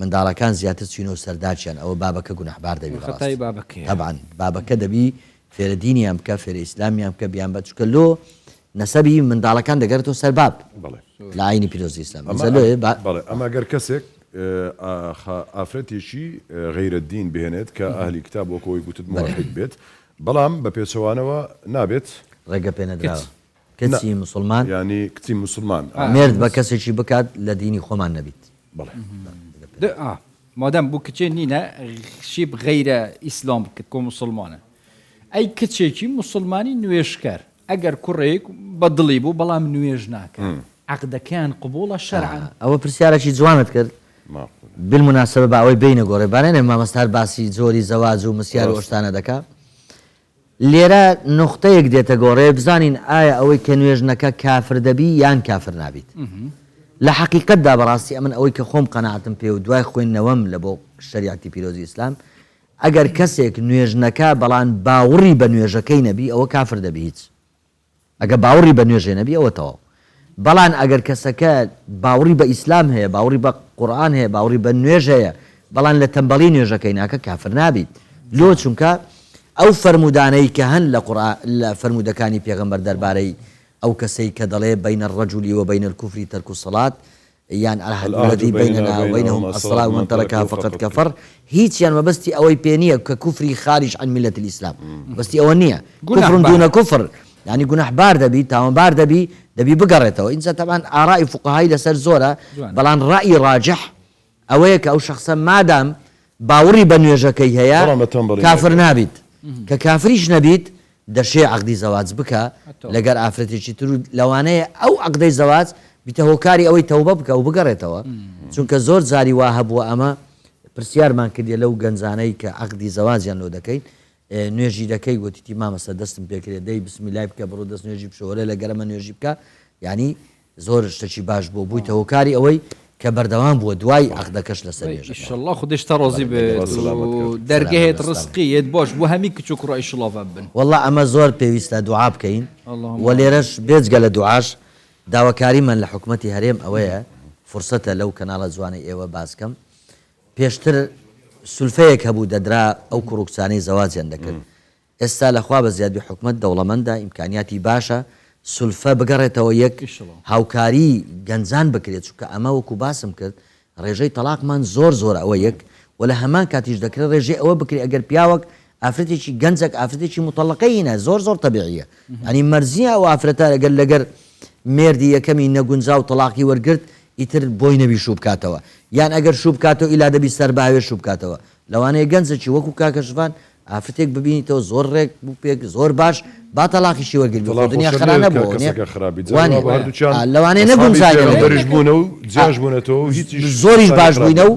منداڵەکان زیاتر چینەوە سەرداچیان ئەوە بابەکە گونەحبار دەبی طبعاً بابەکە دەبی فێرە دینیان بکە فێرە ئیسلامیان بکە بیان بە چونکە لۆ نەسەبی منداڵەکان دەگەڕێتەوە سەر باب لە ئاینی پیرۆزی ئیسلام ئەمە گەر کەسێک ئافرەتێکی غەیرەتدین بهێنێت کە ئاهلی کتاب وەکەوەی گوتت موحد بێت بەڵام بە پێچەوانەوە نابێت ڕێگە پێ نەدراوە کەسی مسلمان ینی کچی مسلمان مرد بە کەسێکی بکات لە دینی خۆمان نەبیت مادەم بوو کچێ نینە شیب غەیرە ئیسلام بکرد کۆ مسلمانە ئەی کچێکی مسلمانی نوێشکەر ئەگەر کوڕێک بە دڵی بوو بەڵام نوێژ ناکە عەقدەکەیان قبوڵە شەرعەن ئەوە پرسیارێکی جوانت کرد بالمناسبە بە ئەوەی بینە گۆڕێبانێنێ مامەستار باسی زۆری زەواج و مسیار و ئۆشتانە دەکا لێرە نقطەیەک دێتە گۆڕێ بزانین ئایا ئەوەی کە نوێژنەکە کافر دەبی یان کافر نابیت لە حەقیقەتدا بەڕاستی ئەمن ئەوەی کە خۆم قەناعەتم پێ و دوای خوێندنەوەم لە بۆ شریعەتی پیرۆزی ئیسلام ئەگەر کەسێک نوێژنەکە بەڵام باوەڕی بە نوێژەکەی نەبی ئەوە کافر دەبی هیچ ئەگە باوەڕی بە نوێژێ نەبی ئەوە تەواو بەڵام ئەگەر کەسەکە باوەڕی بە ئیسلام هەیە باوەڕی بە قورئان هەیە باوەڕی بە نوێژ هەیە بەڵام لە تەمبەڵی نوێژەکەی ناکە کافر نابیت لۆ چونکە ئەو فەرمودانەی کە هەن لە فەرمودەکانی پێغەمبەر دەربارەی ئەو کەسەی کە دەڵێ بین الرجل وبين الكفر ترك الصلاة یان العهد الذي بيننا وبينهم الصلاة ومن تركها فقد كفر هیچیان مەبەستی ئەوەی پێ نییە کە کوفری خارج عن ملة الإسلام بەستی ئەوە نییە كفر دون كفر يعني گونەحبار دەبی تاوانبار دەبی بگەڕێتەوە ئینجا طبعا ئاڕای فقهای لەسەر زۆرە بەڵام ڕای ڕاجح ئەوەیە کە ئەو شخصە مادام باوەڕی بە نوێژەکەی هەیە کافر نابیت کە کافریش نەبیت دەشێ عەقدی زەواج بکە لەگەر ئافرەتێکی تر لەوانەیە ئەو عەقدەی زەواج بیتە هۆکاری ئەوەی تەوبە بکە و بگەڕێتەوە چونکە زۆر جاری وا هەبووە ئەمە پرسیارمان کردێ لەو گەنجانەی کە عەقدی زەواجیان لۆ دەکەین نوێژی دەکەی گوتیتی مامەسە دەستم پێکرێت دەی بسمیلای بکە بڕۆ دەست نوێژی بشۆرە لە گەرەمە نوێژی بکە یعنی زۆر شتێکی باش بوو بوویتە هۆکاری ئەوەی کە بەردەوام بووە دوای عەقدەکەش لەسەر نوێژ ئینشەڵڵا خودش تا ڕۆزی بێت و دەرگەهێت ڕزقیت باش بۆ هەمی کچ و کوڕە ئیشڵاڤە بن وەڵڵا ئەمە زۆر پێویستە دوعا بکەین وە لێرەش بێجگە لە دوعاش داواکاریمان لە حکومەتی هەرێم ئەوەیە فرسەتە لەو کەناڵە جوانەی ئێوە باسکەم پێشتر سولفەیەک هەبوو دەدرا ئەو کوڕکچانەی زەواجیان دەکرد ئێستا لەخوا بە زیادی حکومەت دەوڵەمەندە ئیمکانیاتی باشە سولفە بگەڕێتەوە یەک هاوکاری گەنجان بکرێت چونکە ئەمە وەکو باسم کرد ڕێژەی تەلاقمان زۆر ئەوە یەک و لە هەمان کاتیش دەکرێت ڕێژەی ئەوە بکرێت ئەگەر پیاوەک ئافرەتێکی گەنجێک ئافرەتێکی متەڵەقەیینە زۆر طبیعیە ینی مەرزیە ئەو ئافرەتە لەگەر مێردی یەکەمی نەگونجا و تەلاقی وەرگرت ئیتر بۆی نەبی شوو بکاتەوە یان ئەگەر شوو بکاتەوە ئیلا دەبی سەر باوێ شوو بکاتەوە لەوانەیە گەنجێکی وەکو کاکەشوان ئافرەتێک ببینیتەوە زۆر ڕێک بوو پێک زۆر باش با تەلاقیشی وەرگرت دنیا خرانە بوو لەوانەیە نەگونجابوونە و جیاش بوونەتەوە زۆریش باش بووینە و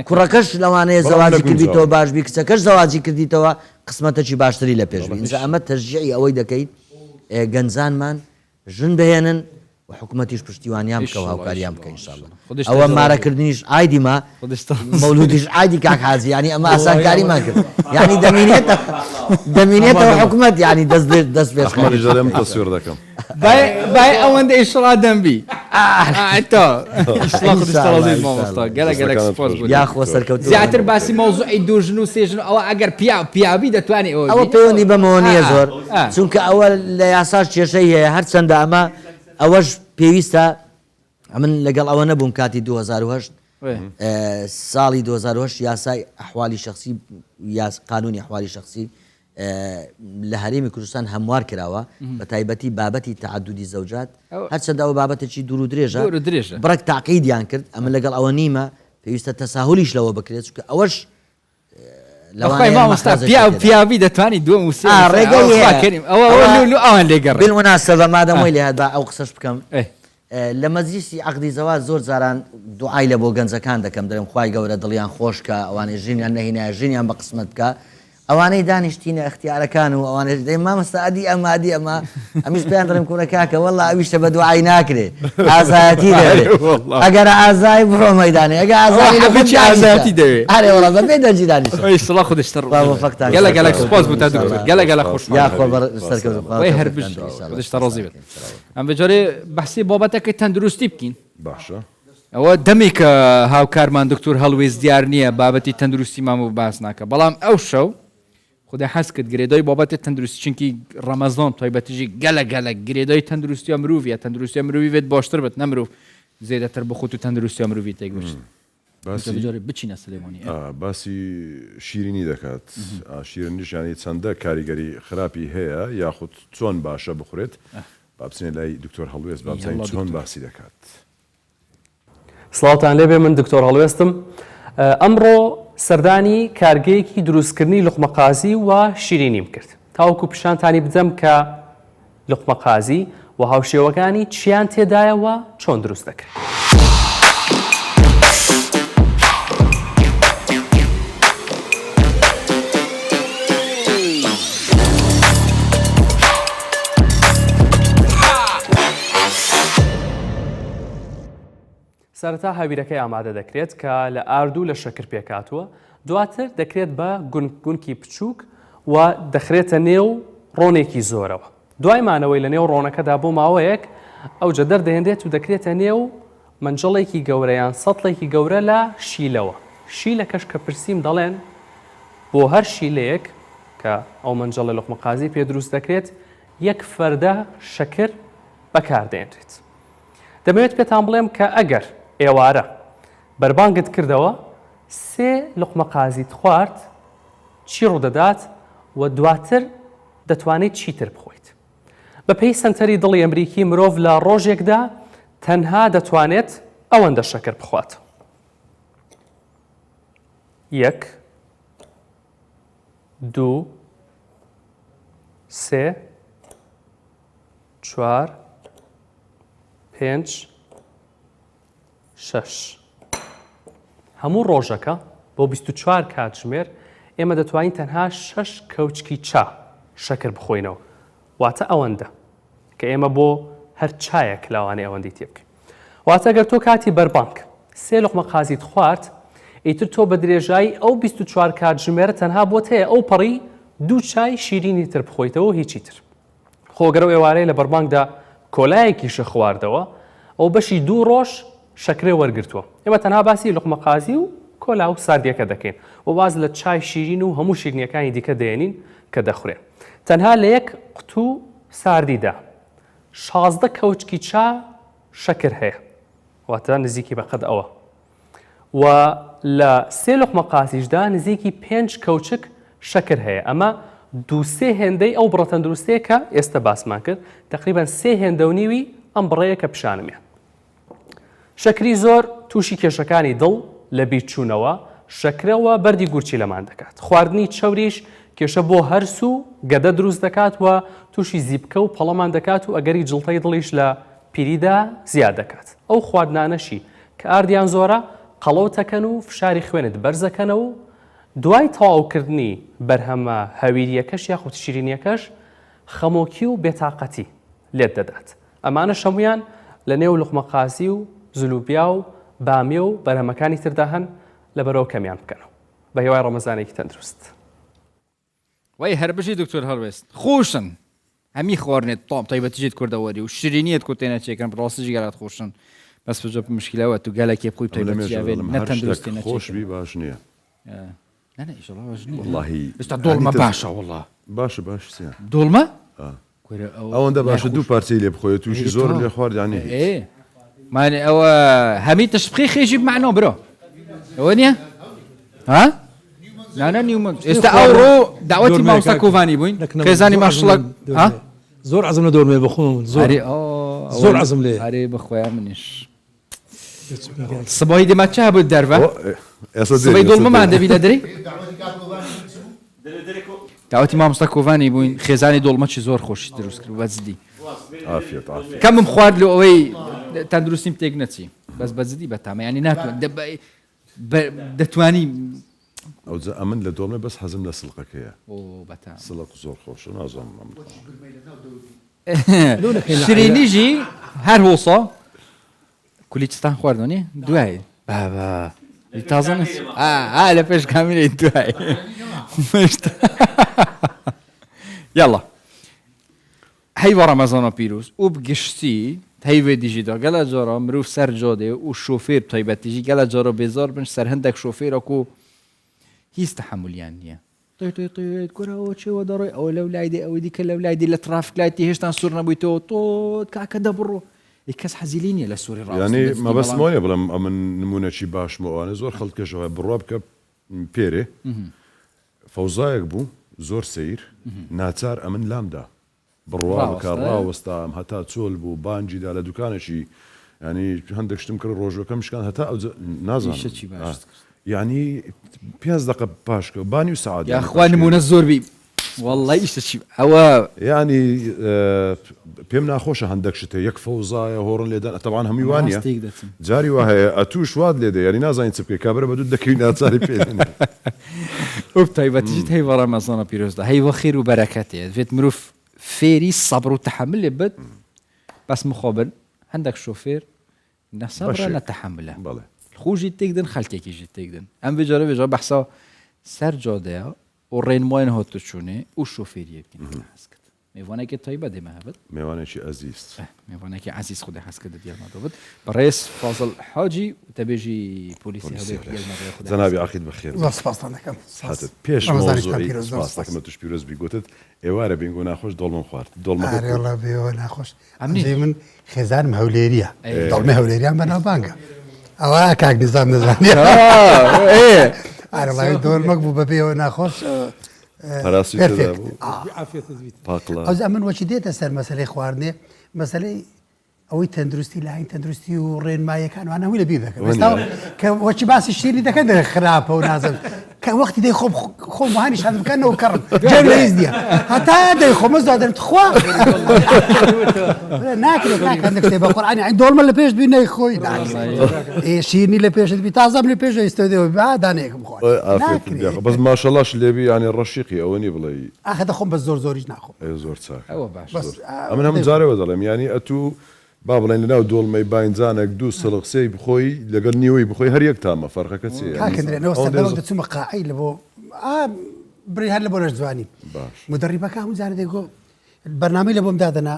کوڕەکەش لەوانەیە زەواجی کردیتەوە باشبی کچەکەش زەواجی کردیتەوە قسمەتەکی باشتری لە پێشبی ئینجا ئەمە تەشجیعی ئەوەی دەکەیت گەنجانمان ژن بهێنن و حکومەتیش پشتیوانیان بکە و هاوکاریان بکە ئینشاءالله ئەوە مارەکردنیش ئایدی ما مەولودیش ئایدی کاک حاجی یعنی ئەمە ئاسانکاریمان کرد یعنی دەمێنێتەوە حکومەت یعنی دەست پێ ئەحمەدیش تەسویر دەکەم بای ئەوەندە ئیشڕا دەمبی یاخۆ سەرکەوت زیاتر باسی مەوزوعی دوژن و سێژن ئەوە ئەگەر پیاوی دەتوانێت ئەوە پەیوەندی بەمەوە نییە زۆر چونکە ئەوە لە یاساش کێشەی هەیە هەرچەندە ئەمە ئەوەش پێویستە ئەمن لەگەڵ ئەوە نەبووم کاتی 2008 ساڵی 2008 یاسای ئەحوالی شخصی قانونی ئەحوالی شخصی لە هەرێمی کوردستان هەموار کراوە بە تایبەتی بابەتی تعددی زەوجات هەرچەندە ئەوە بابەتێکی دوور و درێژە بڕێک تاقییدیان کرد ئەمە لەگەڵ ئەوە نیمە پێویستە تەساهولیش لەوە بکرێت چونکە ئەوەش بەخوای مامۆستا پیاوی دەتوانی دووەم و سێ ڕێگەی ئەوان لێگەڕ بالمناسبە مادەمەوەی لێ هات بە ئەو قسەش بکەم لە مەجلیسی عەقدی زەواج زۆر جاران دوعای لە بۆ گەنجەکان دەکەم دەڵێم خوای گەورە دڵیان خۆشکە ئەوانەی ژینیان نەهینایە ژینیان بە قسمت بکە ئەوانەی دانیشتینە اختیارەکان و ئەوانەی دەی مامۆستا ئەدی ئەمە ئەمیش پێیان دەڵێم کوڕە کاکە وەڵڵا ئەویشتە بە دوعای ناکرێت ئازایەتی دەوێت ئەگەر ئازای بڕۆ مەیدانێ ئەگەر ئازایی لە بچی ئازایەتی دەوێت ئارێ وەڵا بەبێ دەرجی دانیشت ئیسڵا خودشتە گەلە سپاس بوو تا دکتۆر گەلە خۆش وای هەر خودشتە ڕۆزی بێت ئەم بەجارێ بەحسی بابەتەکەی تەندروستی بکەین باشە ئەوە دەمێک کە هاوکارمان دکتۆر هەڵوێز دیار نییە بابەتی تەندروستی مام و باس ناکە بەڵام ئەو شەو خودای حەز کرد گرێدای بابەتی تەندروستی چونکی ڕەمەزان تایبەتیژی گەلە گرێدای تەندروستی مرۆڤە تەندروستی مرۆڤی بێت باشتر بێت نەمرۆڤ زێدەتر بخۆت و تەندروستی مرۆڤی تێگەشت بچینە سلێمانی باسی شیرینی دەکات شیرینیشانی چەندە کاریگەری خراپی هەیە یاخود چۆن باشە بخورێت با بچینە لای دکتۆر هەڵوێز با بزانین چۆن باسی دەکات سڵاوتان لێبێ من دکتۆر هەڵوێستم ئەمڕۆ سەردانی کارگەیەکی دروستکردنی لوقمەقازی و شیرینیم کرد تاوەکو پیشانتانی بدەم کە لوقمەقازی و هاوشێوەکانی چیان تێدایەوە چۆن دروست دەکرێت سەرەتا هاویرەکەی ئامادە دەکرێت کە لە ئاردوو لە شەکر پێکاتوە دواتر دەکرێت بە گونکی بچووک و دەخرێتە نێو ڕۆنێکی زۆرەوە دوای مانەوەی لە نێو ڕۆنەکەدا بۆ ماوەیەک ئەو جە دەردەهێنرێت و دەکرێتە نێو منجڵێکی گەورەیان سەتڵێکی گەورە لە شیلەوە شیلەکەش کە پرسییم دەڵێن بۆ هەر شیلەیەک کە ئەو منجڵە لوقمەقازی پێ دروست دەکرێت یەک فەردە شەکر بەکاردێنرێت دەمەوێت پێتان بڵێم کە ئەگەر ئێوارە بەربانگت کردەوە سێ لوقمەقازیت خوارد چی ڕوودەدات و دواتر دەتوانیت چیتر بخۆیت بەپێی سەنتەری دڵی ئەمریکی مرۆڤ لە ڕۆژێکدا تەنها دەتوانێت ئەوەندە شەکر بخوات 1 2 3 4 5 6 هەموو ڕۆژەکە بۆ 24 کاتژمێر ئێمە دەتوانین تەنها 6 کەوچکی چا شەکر بخۆینەوە واتە ئەوەندە کە ئێمە بۆ هەر چایەک لاوانەی ئەوەندەی تێ بکەین واتە گەر تۆ کاتی بەربانک سێ لوقمەقازیت خوارد ئیتر تۆ بە درێژایی ئەو 24 کاتژمێرە تەنها بۆت هەیە ئەو پەڕی 2 چای شیرینی تر بخۆیتەوە هیچی تر خۆگەرە ئێوارەیە لە بەربانکدا کۆلایەکیشە خواردەوە ئەو بەشی 2 ڕۆژ شەکرێ وەرگرتووە ئێمە تەنها باسی لوقمەقازی و کۆلا و ساردیەکە دەکەین و واز لە چای شیرین و هەموو شیرینیەکانی دیکە دێنین کە دەخورێن تەنها لە یەک قوتوو ساردیدا 16 کەوچکی چا شەکر هەیە واتە نزیکی بەقەد ئەوە و لە سێ لوقمەقازیشدا نزیکی 5 کەوچک شەکر هەیە ئەمە 2-3 هێندەی ئەو بڕە تەندروستەیە کە ئێستا باسمان کرد تقریباً 3 هێندە و نیوی ئەم بڕەیە کە پیشانمیان شەکری زۆر تووشی کێشەکانی دڵ لە بیرچوونەوە شەکرەوە بەردی گورچی لەمان دەکات خواردنی چەوریش کێشە بۆ هەرس و گەدە دروست دەکات و تووشی زیبکە و پەڵەمان دەکات و ئەگەری جڵتەی دڵیش لە پیریدا زیاد دەکات ئەو خواردنانەشی کە ئاردیان زۆرە قەڵەوتەکەن و فشاری خوێنت بەرزەکەنەوە و دوای تەواوکردنی بەرهەمە هەویریەکەش یاخود شیرینیەکەش خەمۆکی و بێتاقەتی لێت دەدات ئەمانە شەمویان لە نێو لوقمەقازی و زلوبیا و بامیە و بەرهەمەکانی تردا هەن لە بەرەو کەمیان بکەنەوە بە هێوای ڕەمەزانێکی تەندروست وای هەر بژی دکتۆر هەڵوێست خۆشن هەمی خواردنێت تام تایبەتیژێت کوردەوەری و شیرینیت کو تێنە چێکەن ڕاستیژی گەرات خۆشن بەس بەجە مشکلەوە تو گەلێکی بخۆی تایبەتیژێت نەتەندروستی خۆشبی باش نییە ئێستا دۆڵمە باشە وڵا باش دۆڵمە ئەوەندە باشە دوو پارچەی لێ بخۆیە تووشی زۆر لێ خواردیانی مانێ ئەوە هەمی تشبخی خێژی بمعنەوە برۆ ئەوە نییە ها نانە نیومە ئێستا ئەوڕۆ داوەتی مامۆستا کۆڤانی بووین خێزانی ماشڵە زۆر عەزم لە دۆڵمێ بخۆم زۆر عەزم لێ هەرێ بەخۆیان منیش سبەی دەما چا بوو دەرڤە سبەی دۆڵمەمان دەبی لە دەرەی داوەتی مامۆستا کۆڤانی بووین خێزانی دۆڵمەچی زۆر خۆشی دروست کرد بەزدی عافیت عافیت کەمم خوارد لە ئەوەی تەندروستیم تێک نەچی بەس بەزدی بەتامە ینی ناتوان دەتوانی ئەو ئەمن لە دۆڵمە بەس حەزم لە سڵقەکەیە بەتام سڵق زۆر خۆش نازانم شرینیژی هەر هۆسا کولیچستان خواردنی دوای بابا تازە لە پێش کامیلی دوای یاڵە هەیوە ڕەمەزانە پیرۆز و بگشتی هەیوێ دیژیدا گەلە جۆرە مرۆڤ سەر جۆدێ و شۆفێر تایبەتیژی گەلە جۆرە بێزار بن سەر هەندێک شۆفێرە و هیچ تەحملیان نییە گورەوە چێوە دەڕۆی ئەوە لەو لایدی ئەوەی دیکە لەو لایدی لە ترافکلایتی هێشتا سوور نەبوویتەوە تۆ کاکە دەبڕۆ کەس حەزیلی نییە لە سووری ینی مەبەستمۆنیە بڵم ئەمن نمونەکی باشمەوانە زۆر خەڵکەشەوە بڕوا بکە پێرێ فەوزایەک بوو زۆر سیر ناچار ئەمن لامدا بڕوا بکە ڕاوەستام هەتا چۆل بوو بانجیدا لە دوکانێکی ینی هەندێک شتم کرد ڕۆژەکە مشکان هەتا نازانم یعنی 5 دقه پاشکە بانی و سعات یاخوا نمونە زۆربی والله ئیشتە چی ئەوە ینی پێم ناخۆشە هەندێک شتە یەک فەوزایە هۆڕن لێدان تەوان هەمووی وانە جاری وا هەیە ئەتوش واد لێدە ینی نازانین چ بکەی کابرا بە دوو دەکەوی ناچاری پێدێن ئەو تایبەتیت هەیڤە ڕەمەزانە پیرۆزدا هەیڤە خێر و بەرەکەتێ دەبێت مرۆڤ فێری سەبر و تەحەمل لێ بێت بەس مخۆبن هەندێک شۆفێر نەسەبرە نەتەحەملە بەڵێ خوژی تێکدن خەلکێکیژی تێکدن ئەم بێجارە بەحسا سەر جادەیە و ڕێنمایان هاتو چوونێ و شۆفێریە بکەن حەزکرد میوانێکی تایبەت دێمە هەبێت میوانێکی عەزیز میوانێکی عەزیز خودی حەزکرد دیارمەدەبێت بەڕێز فازڵ حاجی و تەبێژی پۆلیسی هەبێت جەنابی عاقید بەخێر سپاسان دەکەم پێش مۆزوعی توش پیرۆز بیگوتت ئێوارە بینگۆ ناخۆش دۆڵمم خوارد دۆڵمەڵە بێەوە ناخۆش من خێزانم هەولێریە دڵمە هەولێریان بەناوبانگە ئەوە کاک نظام نەزانێ ئارەڵی دۆڵمەک بوو بەبێەوە ناخۆش ئەوز ئەمن وەچی دێتە سەر مەسلەی خواردنێ مەسلەی ئەوەی تەندروستی لاین تەندروستی و ڕێنمایەکان وانە هەمووی لە بیر دەکەن کە وەچی باسی شتێنی دەکەن خراپە و نازم کە وەختی دەی خۆم وهانی شاد بکەنەوە کەڕن جێم لە هیچ نییە هەتا دەی خۆمەز دادەن خوا ناکرێت کاکەندە کتێبە قورئانی دۆڵمە لە پێش دوی نەی خۆی شیرنی لە پێشت بی تازەم لە پێش ئێستەوە دانەیەکم خۆ بەس ماشەڵاش لێبی ینی ڕەشیقی ئەوە نی بڵێ ئاخە دەخۆم بە زۆر زۆریش ناخۆم زۆر چاک ئەمن هەموو جارەوە دەڵێم ینی ئەتوو با بڵێن لەناو دۆڵمەی باینجانێک دوو سڵقسەی بخۆی لەگەر نیوەی بخۆی هەر یەک تامە فەرقەکە چێ دەچوومە قاعی لە بۆ بڕی هەر لە بۆ لەش جوانی مدەڕیبەکە هەموو جارە دەیگۆ بەرنامەی لە بۆم دادەنا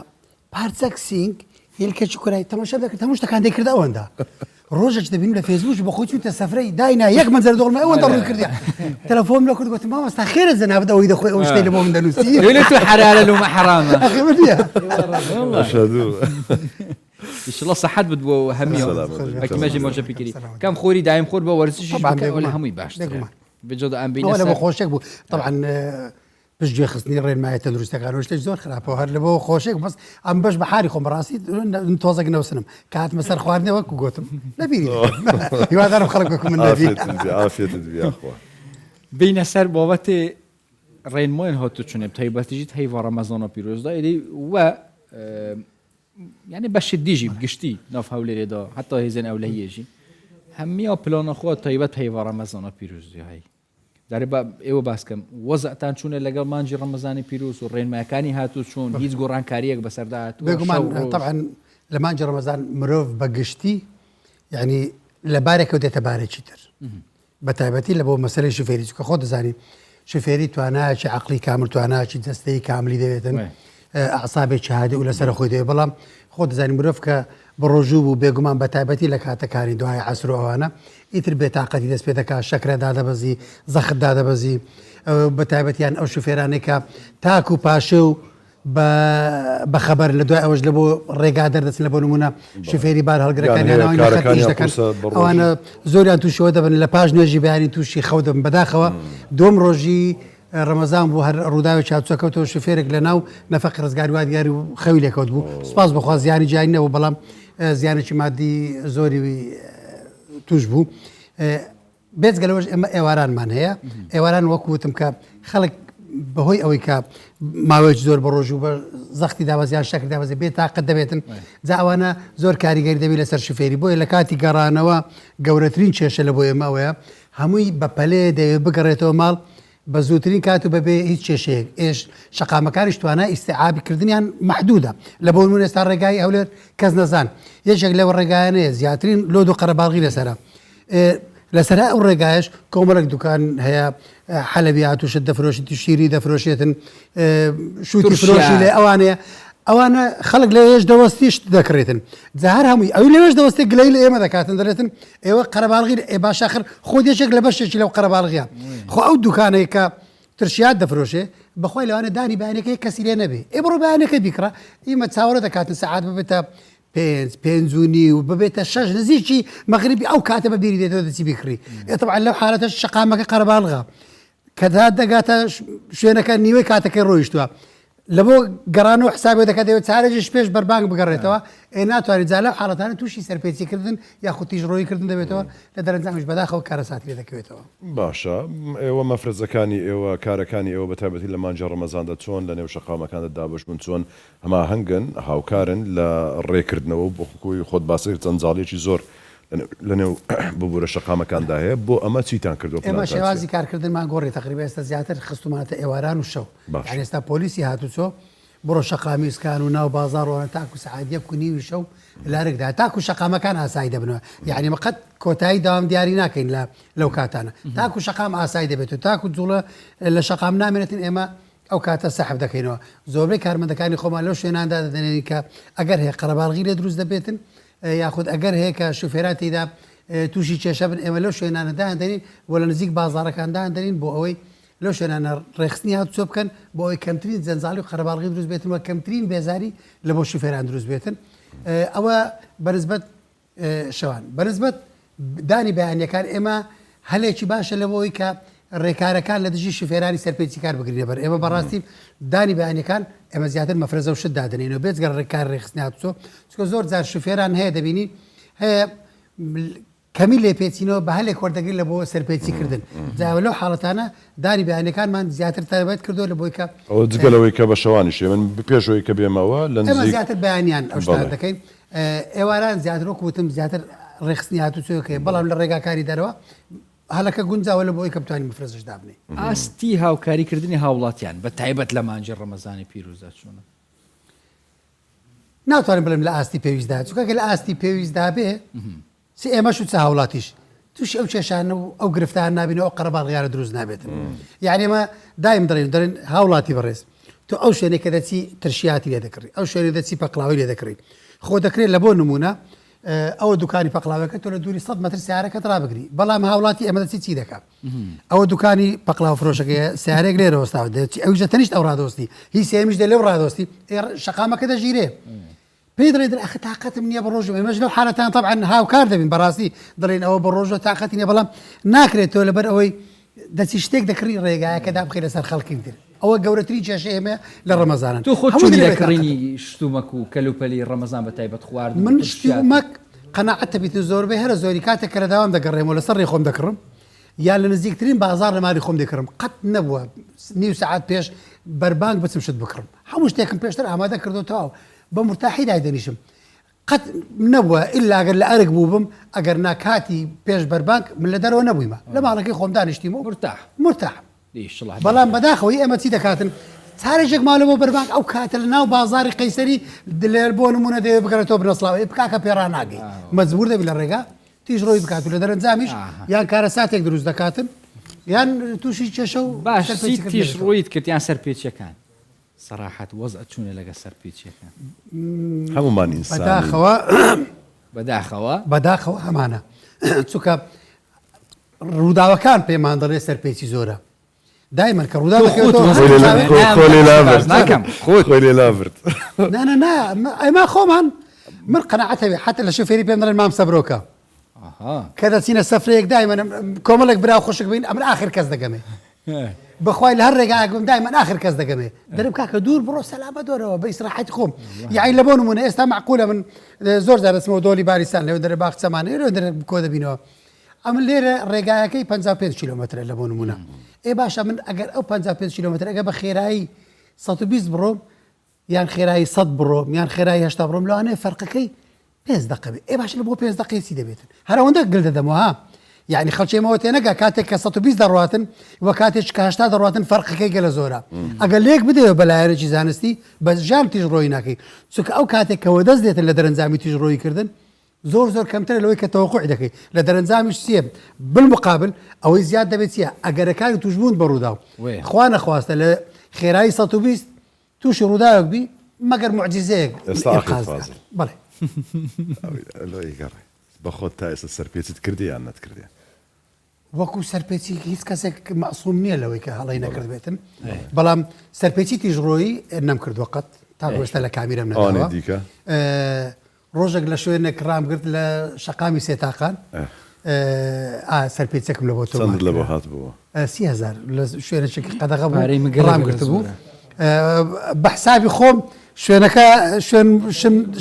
پارچەک سینگ هێلکەچ کوڕای تەماشا دەکرد هەموو شتەکان دەیکرد ئەوەندا ڕۆژێک دەبین لە فێسبوک بە خۆی چوتە سەفرەی داینا یەک مەنزەر دۆڵمە ئەوەندە ڕووی کردی تەلەفۆنم لە کورد گوتم مامۆستا خێرە زەنابەت ئەوەی دەخۆی ئەو شتەی لە بۆ من دەنووسی تو حلالە لەومە حرامە إنشاء الله صحت بدو همية أكيد ماجي موجة بكري كم خوري دايم خور بورسيش ولا همي باش بجد أم بينا ولا بخوشك بو طبعا باش جي خصني رين معي تدرس كانوا شتي زور خراب وهر لبو خوشك بس أم باش بحاري خم راسي نتوازقنا وسنم كانت مسار خوارني وك وقوتم نبيني يواد أنا خلقكم من نبي عافية يا أخوة بين سر بابت رين ماين هاتو چونه بتايباتيجيت هي رمضان بيروز دا إلي و يعني باش ديجي بقشتي ناف هولي دا حتى هيزن أولهيجي هميا بلان أخوة طيبات هي رمضان بيروز هاي داري با إيوه باس كم وضع تانشون لقل مانجي رمضان بيروز ورين ما كاني هاتو شون هيز قران كاريك بسردات بيقومان طبعا لما انجي رمضان مروف بقشتي يعني لبارك ودي تبارك شتر بتايبتي لبو مسألة شوفيري خود زاني شوفيري توانا شي عقلي كامل توانا شي جستي كامل ديتن أعصابي شهادة ولا سر خوي بلام خود زاني مروفك بروجوب وبيقومان بتايبتي لك هاتكاري دعاء عصر وانا يتر بتاعقتي دس بيتك شكر دادا بزي زخ دادا بزي بتايبتي يعني أو شوفيرانك تاكو باشو بخبر لدواء أوج لبو رجادر دس لبو نمونا شوفيري بار هالجركاني أنا وين خديش دكان أو أنا زوري أنتو شو هذا من لباج نجي بيعني توشي خوده من بداخوا دوم روجي رمضان بو هر روداوي شاتو كوتو شوفيرك لناو نفق رزقاري واد ياري خويلك كوتبو سباس بخواز يعني جاينا وبلام زيانة مادي زوري توجبو بێزگەلەوەش ئێمە ئێوارانمان هەیە ئێواران وەکوتم کە خەڵک بەهۆی ئەوەی کە ماوەیەکی زۆر بە ڕۆژ و بە زەختی دابەزیان شەکر دابەزێ بێت تاقەت دەبێتن جا ئەوانە زۆر کاریگەری دەبێت لەسەر شوفێری بۆیە لە کاتی گەڕانەوە گەورەترین کێشە لە بۆ ئێمەوەیە هەمووی بە پەلێ دەوێت بگەڕێتەوە ماڵ بە زووترین کات و بەبێ هیچ کێشەیەک ئێش شقامەکانیش توانای ئیستیعابیکردنیان محدودە لە بۆ نمونە ئێستا ڕێگای هەولێر کەس نەزان یەکێک لەو ڕێگایانەیە زیاترین لۆد و قەرەباڵغی لەسەرە لەسەر ئەو ڕێگایش کۆمەڵک دوکان هەیە حەلەبیات و شت دەفرۆشی شیری دەفرۆشێتن شووتی فرۆشی لێ ئەوانەیە ئەوانە خەڵک لە ێش دەوەستیش دەکرێتن جاهر هەمووی ئەوی لەوێش دەوەستی گلەی لە ئێمە دەکاتن دەرێتن ئێوە قەرەباڵغی باشاخر خۆ یەکێک لە بەشێکی لەو قەرەباڵغیە خۆ ئەو دوکانەیە کە ترشیات دەفرۆشێ بەخۆی لەوانە دانی بەیانەکەی کەسی لێ نەبێ ئێ بڕۆ بەیانەکە بیکڕە ئیمە چاوەڕە دەکاتن سەعات ببێتە پێنج و نیو ببێتە شەش نزیکی مەغریبی ئەو کاتە بە بیری دێتەوە دەچی بیکڕی طبعا لەو حالەتە شقامەکە قەرەباڵغا کە دەگاتە شوێنەکە نیوەی کاتەکەی ڕۆیشتووە لە بۆ گەڕانەوە حسابێ دەکات دەوێت چارەژش پێش بەربانگ بگەڕێتەوە ناتوانێت جا لەو حاڵەتانە تووشی سەرپێچیکردن یاخود تیژڕۆیکردن دەبێتەوە لە دەرەنجامش بەداخەوە کارەساتی لێ دەکەوێتەوە باشە ئێوە مەفرەزەکانی ئێوە کارەکانی ئێوە بەتابەتی لە مانجە ڕەمەزاندا چۆن لە نێو شەقامەکاندا دابش بوون چۆن هەما هەنگن هاوکارن لە ڕێکردنەوە بۆ خۆی خۆت باسی جەنجاڵێکی زۆر لە نێو ببوورە شەقامەکاندا هەیە بۆ ئەمە چیتان کردو ئێمە شێوازی کارکردنمان گۆڕی تقریبا ئێستا زیاتر خستومانەتە ئێواران و شەو یعنی ئێستا پۆلیسی هاتوچۆ بڕۆ شەقامیسکان و ناو بازاڕۆنە تاکو سەعات 1:30 شەو لارێکدا تاکو شەقامەکان ئاسایی دەبنەوە یعنی مەقەت کۆتایی داوام دیاری ناکەین لەو کاتانە تاکو شەقام ئاسایی دەبێت و تاکو جوڵە لە شەقام نامێنێتن ئێمە ئەو کاتە سەحب دەکەینەوە زۆربەی کارمەندەکانی خۆمان لەو شوێناندا دەدەنێنین کە ئەگەر هەیە قەرەباڵغی لێ دروست دەبێتن یاخود ئەگەر هەیە کە شوفێراتیدا تووشی کێشە بن ئێمە لەو شوێنانەدا هەندێنین بۆ لە نزیک بازاڕەکاندا هەندێنین بۆ ئەوەی لەو شوێنانە ڕێخستنی هاتوچۆ بکەن بۆ ئەوەی کەمترین جەنجاڵی و قەرەباڵغی دروست بێتن وە کەمترین بێزاری لە بۆ شوفێران دروست بێتن ئەوە بەنسبەت شەوان بەنسبەت دانی بەیانیەکان ئێمە هەلێکی باشە لەبەوەی کە ڕێکارەکان لە دژی شوفێرانی سەرپێچی کار بگرێ بەر ئێمە بەڕاستی دانی بەیانیەکان ئێمە زیاتر مەفرەزە و شت دادنینەوە بێجگەر ڕێکار ڕێخستنی هاتوچۆ چکە زۆر جار شوفێران هەیە دەبینی هەیە کەمی لێ پێچینەوە بە هەلێک وەردەگرێت لە بۆ سەرپێچیکردن جاوە لەو حاڵەتانە دانی بەیانەکانمان زیاتر تایبەت کردو لە بۆی کە ئەوە جگەلەوەی کە بە شەوانیشێ من پێشەوەی کە بێمەوە لە ئێمە زیاتر بەیانیان ئەو شتان دەکەین ئێواران زیاتر وەکوتم زیاتر ڕێخستنی هاتوچۆکەیە بەڵام لە ڕێگاکاری دەرەوە هەلەکە گونجاوە لە بۆی کە بتوانین مفرەزش دابنێ ئاستی هاوکاریکردنی هاوڵاتیان بە تایبەت لە مانجی ڕەمەزانی پیرۆزە چۆنە ناتوانین بڵێم لە ئاستی پێویستدا چونکە لە ئاستی پێویستدا بێ سی ئێمەش و چ هاوڵاتیش توش ئەو کێشانە و ئەو گرفتار نابینەوە ئەو قەرەباڵغیانە دروست نابێتن یعنی ئێمە دایم دەڵێن هاوڵاتی بەڕێز تۆ ئەو شوێنێک کە دەچی ترشیاتی لێ دەکڕی ئەو شوێنێ دەچی پەقڵاوی لێ دەکڕی خۆ دەکرێت لە بۆ نمونە ئەوە دوکانی پەقڵاوەکە تۆ لە دووری 100 مەتر سیارەکەت ڕابگری بەڵام هاوڵاتی ئەمە دەچی چی دەکات ئەوە دوکانی پەقڵاو فرۆشەکەی سیارێک لێرەوەستاوە دەچی ئەوژە تەنیشت ئەو ڕادۆستی هیچ سێمیش دە لەو ڕادۆستی شەقامەکە دەژیرێ پێی دەڵێ ئەخ تااقەتم نییە بە ڕۆژ ئێمەش لەو حالەتان طبعا هاوکار دەبین بەڕاستی دەڵێن ئەوە بە ڕۆژە تااقەتی نیە بەڵام ناکرێت تۆ لەبەر ئەوەی دەچی شتێک دەکڕی ڕێگایەکە دابخی لەسەر خەڵکی تر ئەوە گەورەتری کێشە ئێمە لە ڕەمەزانن تو خۆ چۆن لەکڕینی شتومەک و کەلوپەلی ڕەمەزان بە تایبەت خوارد من شتومەک قەناعەت دەبیتن زۆربەی هەرە زۆری کاتێک کە لە داوام دەگەڕێمەوە لەسەر ڕێ خۆم دەکڕم یان لە نزیکترین بازار لە ماری خۆم دەکڕم قەت نەبووە نیو سەعات پێش بەربانگ بچم شت بکڕم هەموو شتێکم پێشتر ئامادە کردو تەواو بە مرتاحی دایدەنیشم قەت نەبووە ئللا ئەگەر لە ئەرگ بوو بم ئەگەر ناکاتی پێش بەربانگ من لە دەرەوە نەبوویمە لە ماڵەکەی خۆم دانیشتیمەوە مرتاح بەڵام بەداخەوەی ئەمە چی دەکاتن چارێژێک ماڵەوە بەربانگ ئەو کاتە لە ناو بازاری قەیسەری لێر بۆ نمونە دەوێت بگەڕێتەوە بنەسڵاوی بکاکە پێڕان ناگەی مەجبور دەبی لە ڕێگا تیژ ڕۆی بکات و لە دەرەنجامیش یان کارە ساتێک دروست دەکاتن یان تووشی کێشە و باش تیژ ڕۆیت کرد یان سەرپێچیەکان سەراحەت وەزع چوونە لەگە سەرپێچیەکان هەمومان ئینسان بەداخەوە هەمانە چونکە ڕووداوەکان پێمان دەڵێ سەرپێچی زۆرە دایما کە ڕوودا ئەمە خۆمان من قەناعەتەوێ حتى لە شوفێری پێم دەڵێن مام سەبرۆکە کە دەچینە سەفرەیەک دایما کۆمەڵێک برا خۆشک بین ئەمن ئاخر کەس دەگەمێ بەخوای لە هەر ڕێگایەکم دایما ئاخر کەس دەگەمێ دەرم کاکە دوور بڕۆ سەلامە دۆرەوە بە ئیسراحەتی خۆم یعنی لە بۆ نمونە ئێستا معقولە من زۆر جار دەچمەوە دۆلی باریستان لەوێ دەرە باخچەمانە لەوێ دەرە کۆ دەبینەوە ئەم لێرە ڕێگایەکەی 55 کیلومتر لە بۆ نمونە ئێ باشە من ئەگەر ئەو 55 کیلومتر ئەگە بە خێرایی 120 بڕۆم یان خێرایی 100 بڕۆم یان خێرایی 80 بڕۆم لەوانەیە فەرقەکەی 5 دقه بێ ئێ باش لە بۆ 5 دقەیەسی دەبێتن هەرەوەندە گل دەدەمەوە یعنی خەڵکێمەوە تێنەگا کاتێک کە 120 دەڕاتن وە کاتێک کە 80 دەڕاتن فەرقەکەی گەلە زۆرە ئەگەر لێک بدەوە بەلایەنێکی زانستی بە ژان تیژڕۆی ناکەی چونکە ئەو کاتێکەوە دەست دێتن لە دەرەنجامی تیژڕۆیکردن زۆر کەمترە لەوەی کە تەوەقع دەکەی لە دەرەنجامیش چیە بالمقابل ئەوەی زیاد دەبێت چیە ئەگەرەکانی توشبوون بەڕوودا و خوا نەخواستە لە خێرایی 120 تووشی ڕووداوێک بی مەگەر معجزەیەک بەڵێ بەخۆت تا ئێستا سەرپێچیت کردی یان نەتکردیان وەکو سەرپێچی هیچ کەسێک مەعسووم نییە لەوەی کە هەڵی نەکرد بێتن بەڵام سەرپێچی تیژڕۆیی نەم کردوە قەت تا گۆشتە لە کامیرەم نەداوە دیکە ڕۆژێک لە شوێنێک ڕامگرت لە شەقامی سێتاقان سەرپێچێکم لە بۆ تۆ لە بۆ هات بووە 30,000 لە شوێنێکی قەدەغە بوو ڕامگرت بوو بە حسابی خۆم شوێنەکە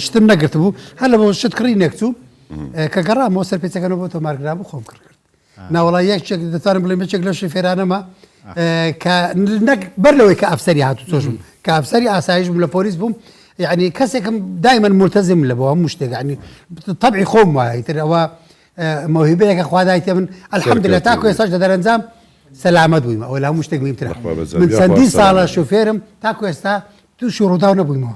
شتم نەگرت بوو هەر لە بۆ شتکڕی نێکچوو کە گەڕامەوە سەرپێچەکەنەوە بۆ تۆ مارگرا بوو خۆم کرد ناوەڵای یەکێک دەتوانم بڵێ بچێک لە شوفێرانەمە کە بەر لەوەی کە ئەفسەری هاتوو تۆشم کە ئەفسەری ئاسایش بووم لە پۆلیس بووم يعني کەسێکم دائما ملتزم لە بۆ هەموو شتێک يعني طبعی خۆم وایە تر ئەوە مەوهبەیەکە خوا دایتێ من الحەمدلله تاکو ئێستاش لە دەرەنجام سەلامەت بوویمە ئەوە لە هەموو شتێک مهمترە من چەندین ساڵە شوفێرم تاکو ئێستا تووشی ڕووداو نەبوویمەوە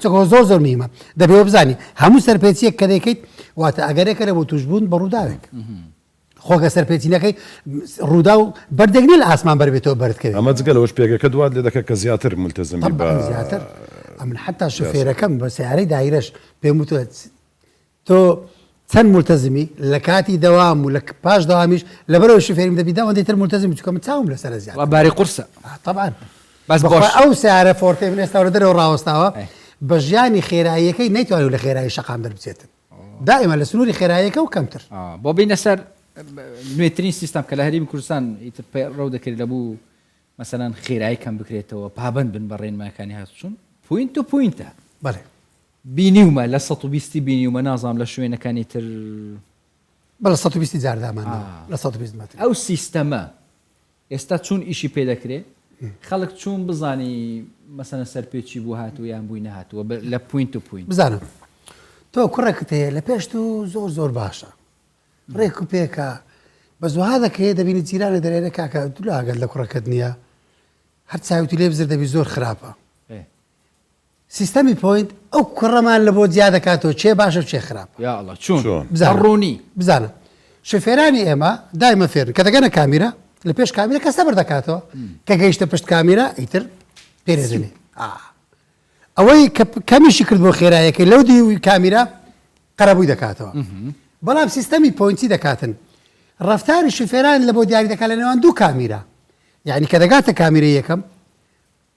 چۆکەوە زۆر مهمە دەبێەوە بزانی هەموو سەرپێچیەک کە دەیکەیت واتە ئەگەرێکە لە بۆ توشبوون بە ڕووداوێک خۆگە سەرپێچینەکەی ڕوودا و بەردەگنی لە ئاسمان بەربێتەوە بەردکەوێت ئەمە جگە لەوەش پێگەکە دوات لێ دەکە کە زیاتر ملتزمی بە زیاتر من حتا شوفێرەکەم بە سیارەی دایرەش پێم وتوە تۆ چەند ملتزمی لە کاتی دەوام و لە پاش دەوامیش لەبەرەوە شوفێریم دەبی داوەندەیتر ملتزمی چکە من چاوم لەسەر زیاتر باری قورسە طبعا بەس بۆش ئەو سیارە فۆرتێ من ئێستا دەرەوە ڕاوەستاوە بە ژیانی خێراییەکەی نەیتوانێت لە خێرایی شەقام دەربچێتن دائما لە سنووری خێراییەکە و کەمتر بۆ بینە سەر نوێترین سیستم کە لە هەرێمی کوردستان ئیتر ڕەو دەکرێت لە بوو مەسەلەن خێرایی کەم بکرێتەوە پابند بن بە ڕێنماکانی هاتوچون پوینت و پوینتە بەڵێ بینیومە لە 120 بینیومە نازام لە شوێنەکانی تر بەڵە 120 جاردامان لە 120 متر ئەو سیستەمە ئێستا چون ئیشی پێ دەکرێت خەڵک چون بزانی مەسەلەن سەرپێچی بوو هاتوو یان بووی نەهاتووە لە پوینت و پوینت بزانم تۆ کوڕێکت هەیە لە پێش تو زۆر باشە ڕێک و پێکە بە زوها دەکەیە دەبینی جیرانە دەرێنە کاکە دولاگەت لە کوڕەکەت نییە هەر چاوتی لێ بزر دەبی زۆر خراپە سیستەمی پوینت ئەو کوڕەمان لە بۆ جیا دەکاتەوە چێ باشە و چێ خراپە یا ئەڵڵا چۆن ڕوونی بزانە شوفێرانی ئێمە دایمە فێرن کە دەگەنە کامیرە لە پێش کامیرە کە سەبەر دەکاتەوە کە گەیشتە پشت کامیرە ئیتر پێرێزنێ ئەوەی کەمیشی کرد بۆ خێرایەکەی لەو دی کامیرە قەرەبووی دەکاتەوە بەڵام سیستەمی پوینتی دەکاتن ڕفتاری شوفێران لە بۆ دیاری دەکات لە نێوان دوو کامیرە یعنی کە دەگاتە کامیرە یەکەم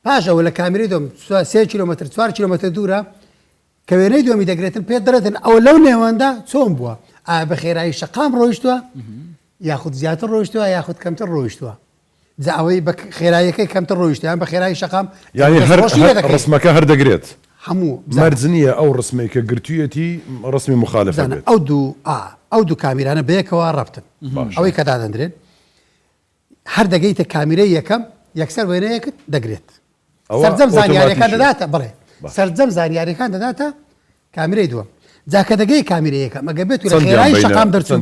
پاش ئەوە لە کامیرەی دۆم 3 کیلومتر 4 کیلومتر دوورە کە وێنەی دومی دەگرێتن پێ دەرێتن ئەو لەو نێواندا چۆن بووە بە خێرایی شەقام ڕۆیشتووە یاخود زیاتر ڕۆیشتووە یاخود کەمتر ڕۆیشتووە جا ئەوەی بە خێراییەکەی کەمتر ڕۆیشتوە یان بە خێرایی شەقام یعنی ڕسمەکە هەر دەگرێت هەموو مەرج نییە ئەو ڕسمەی کە گرتوویەتی ڕسمی مخالفە بێت ئەو دوو کامیرانە بەیەکەوە ڕەبتن ئەوەی کە دادەندرێن هەر دەگەیتە کامیرەی یەکەم یەکسەر وێنەیەکت دەگرێت سەرجەم زانیاریەکان دەداتە بڵێ سەرجەم زانیاریەکان دەداتە کامیرەی دووەم جاکە دەگەی کامیرە یەکەم ئەگە بێت لە خێرایی شەقام دەرچوو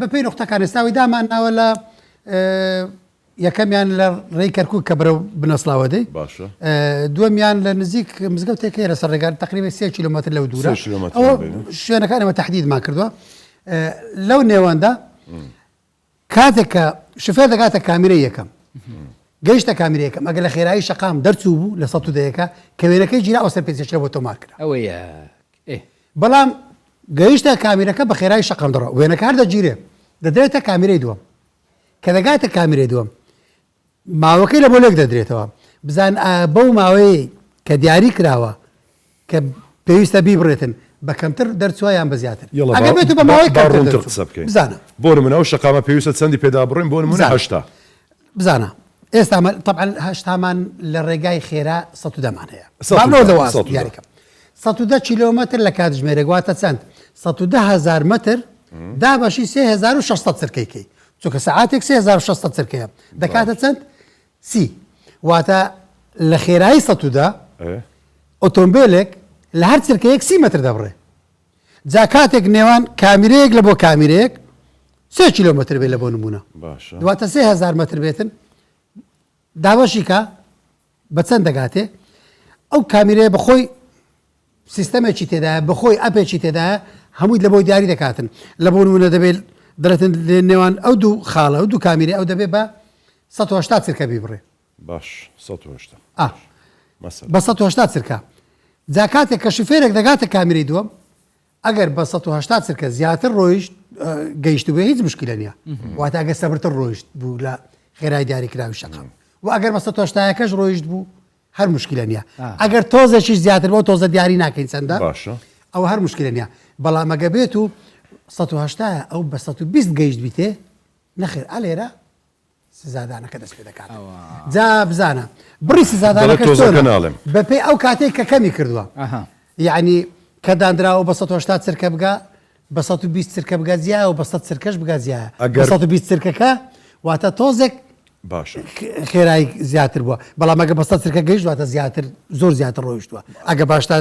بەپێی نقطەکان ئێستاوی دامان ناوە لە یەکەمیان لە ڕێی کەرکووک کە بەرەو بنەسڵاوە دەی دووەمیان لە نزیک مزگەوتێکی لەسەر ڕێگار تقریبا 3 کیلومتر لەو دوورە ئەوە شوێنەکان ئەمە تەحدیدمان کردووە لەو نێواندا کاتێک کە شوفێر دەگاتە کامیرە یەکەم گەیشتە کامیرە یەکەم ئەگە لە خێرایی شەقام دەرچوو بوو لە 100 کە وێنەکەی گیرا ئەو سەرپێچێکی بۆ تۆمار کرا ئەوەیە بەڵام گەیشتە کامیرەکە بە خێرایی شەقام دەڕۆ وێنەکە هەر دەگیرێ دەدرێتە کامیرەی دووەم کە دەگاتە کامیرەی دووەم ماوەکەی لە بۆ لێک دەدرێتەوە بزان بەو ماوەیە کە دیاری کراوە کە پێویستە بیبڕێتن بە کەمتر دەرچووە یان بە زیاتر ئەگەر بێت بە ماوەی کەمتر قسە بکەین بزانە بۆ نمونە ئەو شەقامە پێویستە چەندی پێدا بڕین بۆ نمونە 8 بزانە ئێستا طبعا 8مان لە ڕێگای خێرا 110مان هەیە 110 کیلومتر لە کاتژمێرێک واتە چەند 110,000 متر دابەشی 3600 سرکەیکەی چونکە سەعاتێک 3600 سرکەیە دەکاتە چەند سی واتە لە خێرایی سەتودا ئۆتۆمبیلێک لە هەر سرکەیەک 30 متر دەبڕێ جا کاتێک نێوان کامیرەیەک لە بۆ کامیرەیەک 3 کیلۆمتر بێ لە بۆ نمونە دواتە 3000 متر بێتن دابەشی کە بە چەند دەگاتێ ئەو کامیرەیە بەخۆی سیستەمێکی تێدایە بەخۆی ئەپێکی تێدایە هەمووی لە بۆی دیاری دەکاتن لە بۆ نمونە دەبێت دەڵێتن نێوان ئەو دوو خاڵە ئەو دوو کامیرە ئەو دەبێت بە 180 سرکە بیبڕێ باش 180 بە 180 سرکە جا کاتێک کە شوفێرێک دەگاتە کامیرەی دووەم ئەگەر بە 180 سرکە زیاتر ڕۆیشت گەیشت بێ هیچ مشکلە نییە واتە ئەگەر سەبرتر ڕۆیشت بوو لە خێرای دیاریکراوی شەقام و ئەگەر بە 180کەش ڕۆیشت بوو هەر مشکلە نییە ئەگەر تۆزێکیش زیاتر بۆ تۆزە دیاری ناکەین چەندە ئەو هەر مشکلە نییە بەڵام ئەگە بێت و 180 ئەو بە 120 گەیشت بیتێ نەخێر ئەلێرە سزادانەکە دەست پێ دەکات جا بزانە بڕی سزادانەکە بەپێی ئەو کاتێک کە کەمی کردووە یعنی کە دانراوە بە 180 سرکە بگا بە 120 سرکە بگا زیایە و بە 100 سرکەش بگا زیایە بە 120 سرکەکە واتە تۆزێک باشە خێرایی زیاتر بووە بەڵام ئەگە بە 100 سرکە گەیشت واتە زیاتر زۆر زیاتر ڕۆیشتووە ئەگە باشتا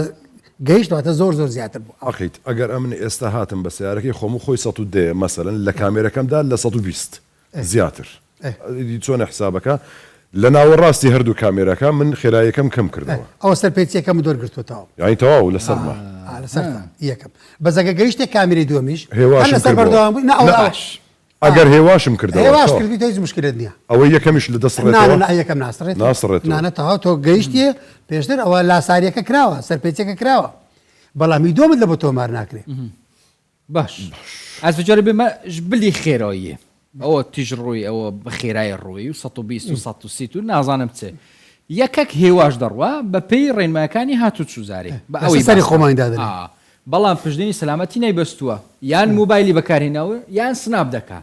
گەیشت واتە زۆر زیاتر بوو ئەخیت ئەگەر ئەمن ئێستا هاتم بە سیارەکەی خۆم و خۆی 110 مەسەلەن لە کامێرەکەمدا لە 120 زیاتر چۆنە حسابەکە لە ناوەڕاستی هەردوو کامێرەکە من خێراییەکەم کەم کردەوە ئەوە سەرپێچیەکەم دۆرگرتوتەوە یانی تەواو لە سەرما یەکەم بەزەگە گەیشتێک کامیری دووەمیش هێواشم ئەگەر هێواشم کردەوە هێواش کردی هیچ مشکلت نییە ئەوە یەکەمیش لە دەستڕێتەوە یەکەم ناسڕێت نانەتەوە تۆ گەیشتیە پێشتر ئەوە لاساریەکە کراوە سەرپێچەکە کراوە بەڵامی دووەمت لە بۆ تۆمار ناکرێت باش ئەس بجارە بێمە بلی خێراییە ئەوە تیژڕۆی ئەوە بە خێرای ڕۆی و 120 و 130 و نازانم چێ یەکەک هێواش دەڕوا بە پێی ڕێنمایەکانی هاتوو چوزارێ بە ئەوەی سەری خۆماندا بەڵام پشتنی سەلامەتی نایبەستووە یان موبایلی بەکارهێناوە یان سناب دەکا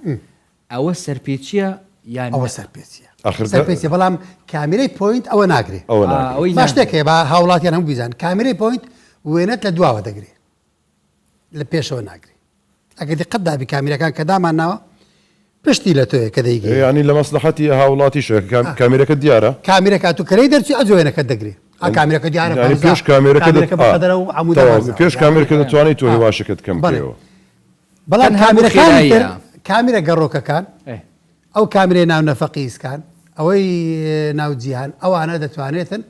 ئەوە سەرپێچیە یان ئەوە سەرپێچیە بەڵام کامیرەی پۆینت ئەوە ناگرێت باش شتێکێ بە هاوڵاتیان هەموو بیزان کامیرەی پۆینت وێنەت لە دواوە دەگرێت لە پێشەوە ناگرێت ئەگەر دیقەت دابی کامیرەکان کە دامان ناوە پشتی لە تۆیە کە دەیگەی ینی لە مەسلحەتی هاوڵاتیش کامیرەکە دیارە کامیرەکە تو کەرەی دەرچی ئەجوێنەکە دەگرێت کامیرەکە دیارە پێش کامیرەکە دەتوانیت تۆ هێواشەکەت کەم بکەوە بەڵام کامیرە گەڕۆکەکان ئەو کامیرەی ناو نەفەقیسکان ئەوەی ناو جیهان ئەوانە دەتوانێتن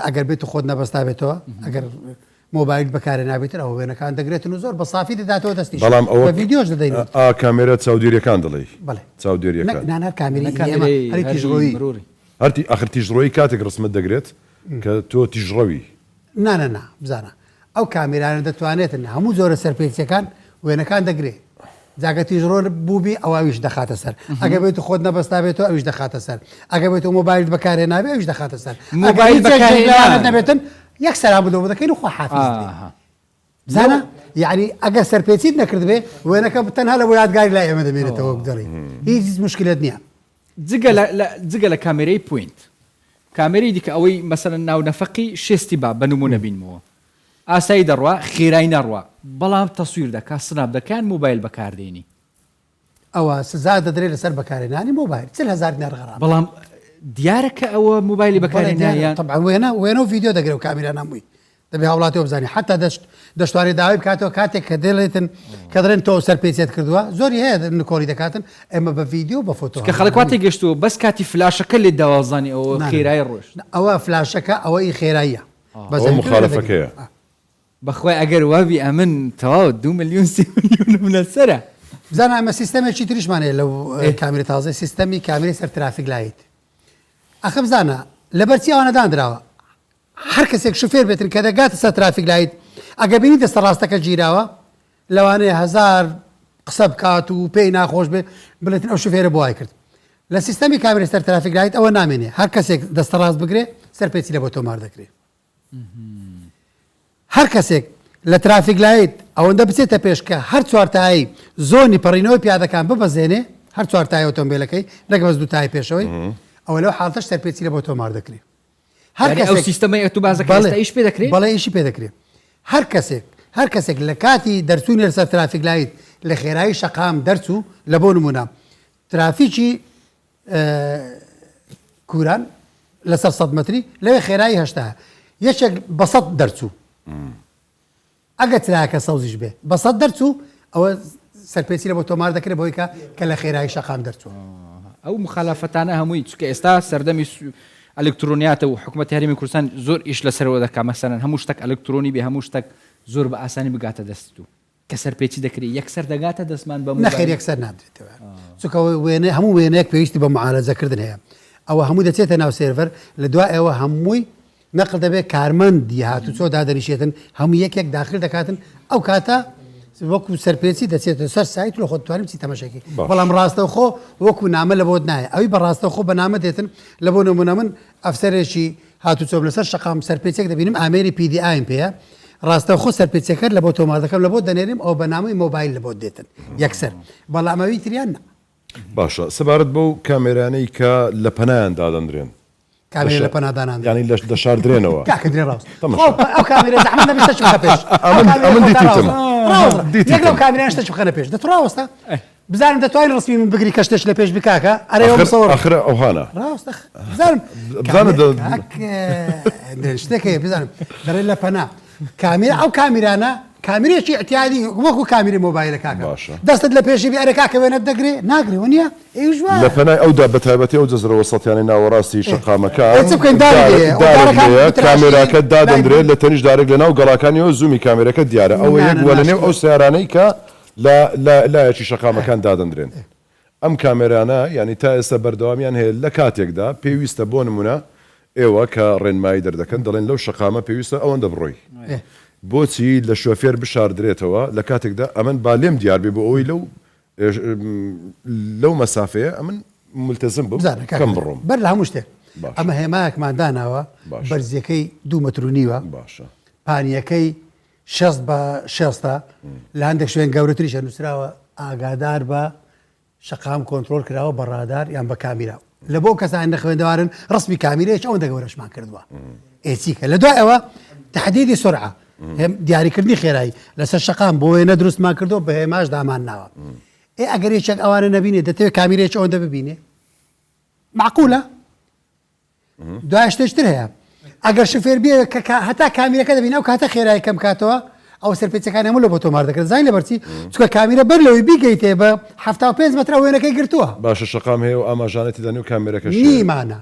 ئەگەر بێت و خۆت نەبەستا بێتەوە ئەگەر مۆبایل بەکارە نابێتن ئەو وێنەکان دەگرێتن و زۆر بە سافی دەداتەوە دەستی بەڵام ئەوە ڤیدیۆش دەدەین کامێرە چاودێریەکان دەڵێ چاودێریەکان نانار کامیری هەری تیژڕۆیی هەرتی ئاخر تیژڕۆیی کاتێک ڕسمت دەگرێت کە تۆ تیژڕەوی نانە بزانە ئەو کامێرانە دەتوانێتن هەموو زۆرە سەرپێچەکان وێنەکان دەگرێت جاگە تیژڕۆ بووبی ئەویش دەخاتە سەر ئەگە بێت خۆت نەبەستا بێتەوە ئەویش دەخاتە سەر ئەگە بێت و مۆبایل بەکارێ نابێ ئەویش دەخاتە سەر مۆبایل بەکارێ نەبێتن یەک سەرا بدەوە دەکەین و خۆ حافیز زانە یعنی ئەگەر سەرپێچیت نەکرد بێ وێنەکە تەنها لە بۆ یادگاری لای ئێمە دەمێنێتەوە بدەڕی هیچ مشکلت نییە جگە لە کامێرەی پوینت کامێرەی دیکە ئەوەی مەسەرەن ناو نەفەقی شێستی با بە نمونە بینمەوە ئاسایی دەڕوا خێرایی نەڕوا بەڵام تەسویر دەکات سناب دەکەن موبایل بەکاردێنی ئەوە سزا دەدرێت لەسەر بەکارهێنانی مۆبایل 40,000 نەرغەڕام بەڵام دیارەکە ئەوە موبایلی بەکارهێنایان طبعا وێنە و ڤیدیۆ دەگرێت و کامیرە نامووی دەبێ هاوڵاتیەوە بزانانی حتا دەشتوانێت داوای بکاتەوە کاتێک کە دێڵێتن کە دەڵێن تۆ سەرپێچێت کردووە زۆری هەیە نکۆڵی دەکاتن ئێمە بە ڤیدیۆ بە فۆتۆ کە خەڵکواتی گەشتووە بەس کاتی فلاشەکە لێ داوازانی ئەوە خێرایی ڕۆژ ئەوە فلاشەکە ئەوەی خێراییە مخالفەکەیە بەخوای ئەگەر وابی ئەمن تەواو 2 ملیۆن 3 ملیۆن لەسەرە بزانە ئەمە سیستەمێکی تریشمانەیە لەو کامیرە تازە سیستەمی کامیرەی سەر ترافیک لایت ئەخە بزانە لەبەرچی ئەوانە دانراوە هەر کەسێک شوفێر بێتن کە دەگاتە سەر ترافیک لایت ئەگە بینی دەستە ڕاستەکە گیراوە لەوانەیە 1000 قسە بکات و پێی ناخۆش بێ بڵێتن ئەو شوفێرە بۆ وای کرد لە سیستەمی کامیرەی سەر ترافیک لایت ئەوە نامێنێ هەر کەسێک دەستە ڕاست بگرێ سەرپێچی لە بۆ تۆمار دەکرێت هەر کەسێک لە ترافیک لایت ئەوەندە بچێتە پێش کە هەر چوارتایی زۆنی پەڕینەوەی پیادەکان ببەزێنێ هەر چوارتای ئۆتۆمبیلەکەی نەک بەس دووتای پێشەوەی ئەوە لەو حاڵتەش سەرپێچی لە بۆ تۆمار دەکرێت ئەو سیستەمەی ئۆتۆبازەکە ئیش پێ دەکرێت بەڵێ ئیشی پێ دەکرێت هەر کەسێک لە کاتی دەرچوونی لەسەر ترافیک لایت لە خێرایی شەقام دەرچوو لە بۆ نمونە ترافیکی کوران لەسەر 100 متری لەوێ خێرایی هەشتا یەکێک بە 100 دەرچوو ئەگە تراکە سەوزیش بێ بە 100 دەرچوو ئەوە سەرپێچی لە بۆ تۆمار دەکرێت بۆی کە لە خێرایی شەقام دەرچوو ئەو مخالەفەتانە هەمووی چکە ئێستا سەردەمی ئەلکترۆنیاتە و حکوومەت هەرێمی کوردستان زۆر ئیش لەسەرەوە دەکا مەسەرەن هەموو شتێک ئەلکترۆنی بێ هەموو شتێک زۆر بە ئاسانی بگاتە دەست و کە سەرپێچی دەکرێت یەکسەر دەگاتە دەستمان بە نەخێر یەکسەر نادرێتەوە چونکە وێنە هەموو وێنەیەک پێویستی بە معالەجەکردن هەیە ئەوە هەموو دەچێتە ناو سێرڤەر لە دوای ئەوە هەمووی نەقل دەبێت کارمەندی هاتوچۆ دادەنیشێتن هەموو یەکێک داخل دەکاتن ئەو کاتە وەکو سەرپێچی دەچێتە سەر سایت لە خۆ توانیم چی تەماشاکەی بەڵام ڕاستەوخۆ وەکو نامە لە بۆت نایە ئەوی بە ڕاستەوخۆ بە نامە دێتن لە بۆ نمونە من ئەفسەرێکی هاتوچۆم لەسەر شەقام سەرپێچێک دەبینم ئامێری PDI پێەیە ڕاستەوخۆ سەرپێچەکە لە بۆ تۆمار دەکەم لە بۆ دەنێرم ئەو بە نامەی مۆبایل لە بۆ دێتن یەکسەر بەڵام ئەوی تریان نە باشە سەبارەت بەو کامێرانەی کە لە پەنایان دادەنرێن کامێرە لە پەنادانان ینی لە شاردرێنەوە کاکە درێ ڕاست ئەو کامێرە زەحمەت نەبێت شتێک بخە پێش ئەمن دیتیتم یەک لەو کامێران شتێک بخەنە پێش دەتڕاوەستە بزانم دەتوانین ڕسمی من بگری کە شتێک لە پێش بکاکە ئەرێ مسەوەڕ ئەخرە ئەوهانە ڕاستە بزانم شتێک هەیە بزانم دەڕێ لە پەنا کامێرە ئەو کامیرانە کامیرێکی احتیاطی وەکو کامیری مۆبایلە کاکە دەستت لە پێشی بێ ئەرێ کاکە وێنەت دەگرێ ناگرێ وە ئێوش لە پەنای ئەودا بە تایبەتی ئەو جەزرەوە سەڵتیانی ناوەڕاستی شەقامەکان کامێراکە دادەندرێت لە تەنیش دارێک لە ناو گەڵاکانیەوە زوومی کامێرەکە دیارە ئەوە یەک وە لە نێو ئەو سیارانەی کە لایەکی شەقامەکان دادەندرێن ئەم کامێرانە ینی تا ئێستا بەردەوامیان هەیە لە کاتێکدا پێویستە بۆ نمونە ئێوە کە ڕێنمایی دەردەکەن دەڵێن لەو شەقامە پێویستە ئەوەندە بڕۆی بۆچی لە شۆفێر بشاردرێتەوە لە کاتێکدا ئەمن با لێم دیاربێ بۆ ئەوی لەو مەسافەیە ئەمن ملتەزم بم کەم بڕۆم بەر لە هەموو شتێک ئەمە هێمایەکمان داناوە بەرزیەکەی 2 مەتر و نیوە باشە پانیەکەی 6 بە 6 لە هەندێک شوێن گەورەتریشە نووسراوە ئاگادار بە شەقام کۆنتترۆل کراوە بە ڕادار یان بە کامیرا لە بۆ کەسان نەخوێندەوارن ڕسمی کامیرەیەک ئەوەندە گەورەشمان کردووە ئێچیکە لە دوای ئەوە تحدیدی سرعە دیاریکردنی خێرایی لەسەر شەقام بۆ وێنە دروستمان کردو بە هێماش دامان ناوە ئەگەر یەکێک ئەوانە نەبینێت دەتەوێت کامیرێک ئەوەندە ببینێ معقولە دوای شتێشتر هەیە ئەگەر شفێر بێ هەتا کامیرەکە دەبین ئەو کاتە خێرایی کەم کاتەوە ئەو سەرپێچەکان هەموو لە بۆ تۆمار دەکرێت زای لەبەرچی چکە کامیرە بەر لەوەی بیگەیتێ بە 75 متر وێنەکەی گرتووە باشە شەقام هەیە و ئاماژانەتی دەنێ و کامێرەکەش نیمانە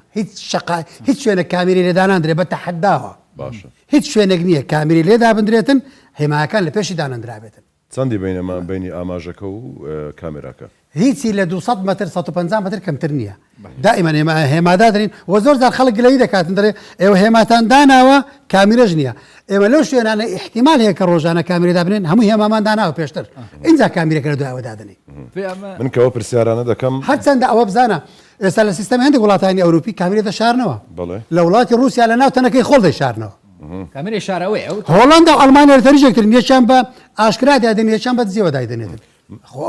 هیچ شوێنە کامیری لێداناندرێ بە تەحەداوە باشە هیچ شوێنێک نییە کامیری لێدا بندرێتن هێماکان لە پێشی دانەندرابێتن چەندی بینی ئاماژەکە و کامێراکە هیچی لە 200 متر 150 متر کەمتر نییە دائما هێمادا دەرین و زۆر جار خەڵک گلەی دەکاتن دەرێ ئێوە هێماتان داناوە کامیرەژ نییە ئێمە لەو شوێنانە احتیمال هەیە کە ڕۆژانە کامیرەدا بنێن هەموو هێمامان داناوە پێشتر اینجا کامیرەکە لە دوایەوە دادنێ من کەەوە پرسیارانە دەکەم هەرچەندە ئەوە بزانە ئێستا لە سیستەم هەندێک وڵاتانی ئەوروپی کامیرە دەشارنەوە لە وڵاتی رووسیا لە ناو تەنەکەی خۆڵ دەشارنەوە کامیرە شارەوەی هۆڵندا و ئەڵمانیا لەتەریژێکتر یەکیان بە ئاشکرا دادن یەکیان بە دزیەوە دایدنێتن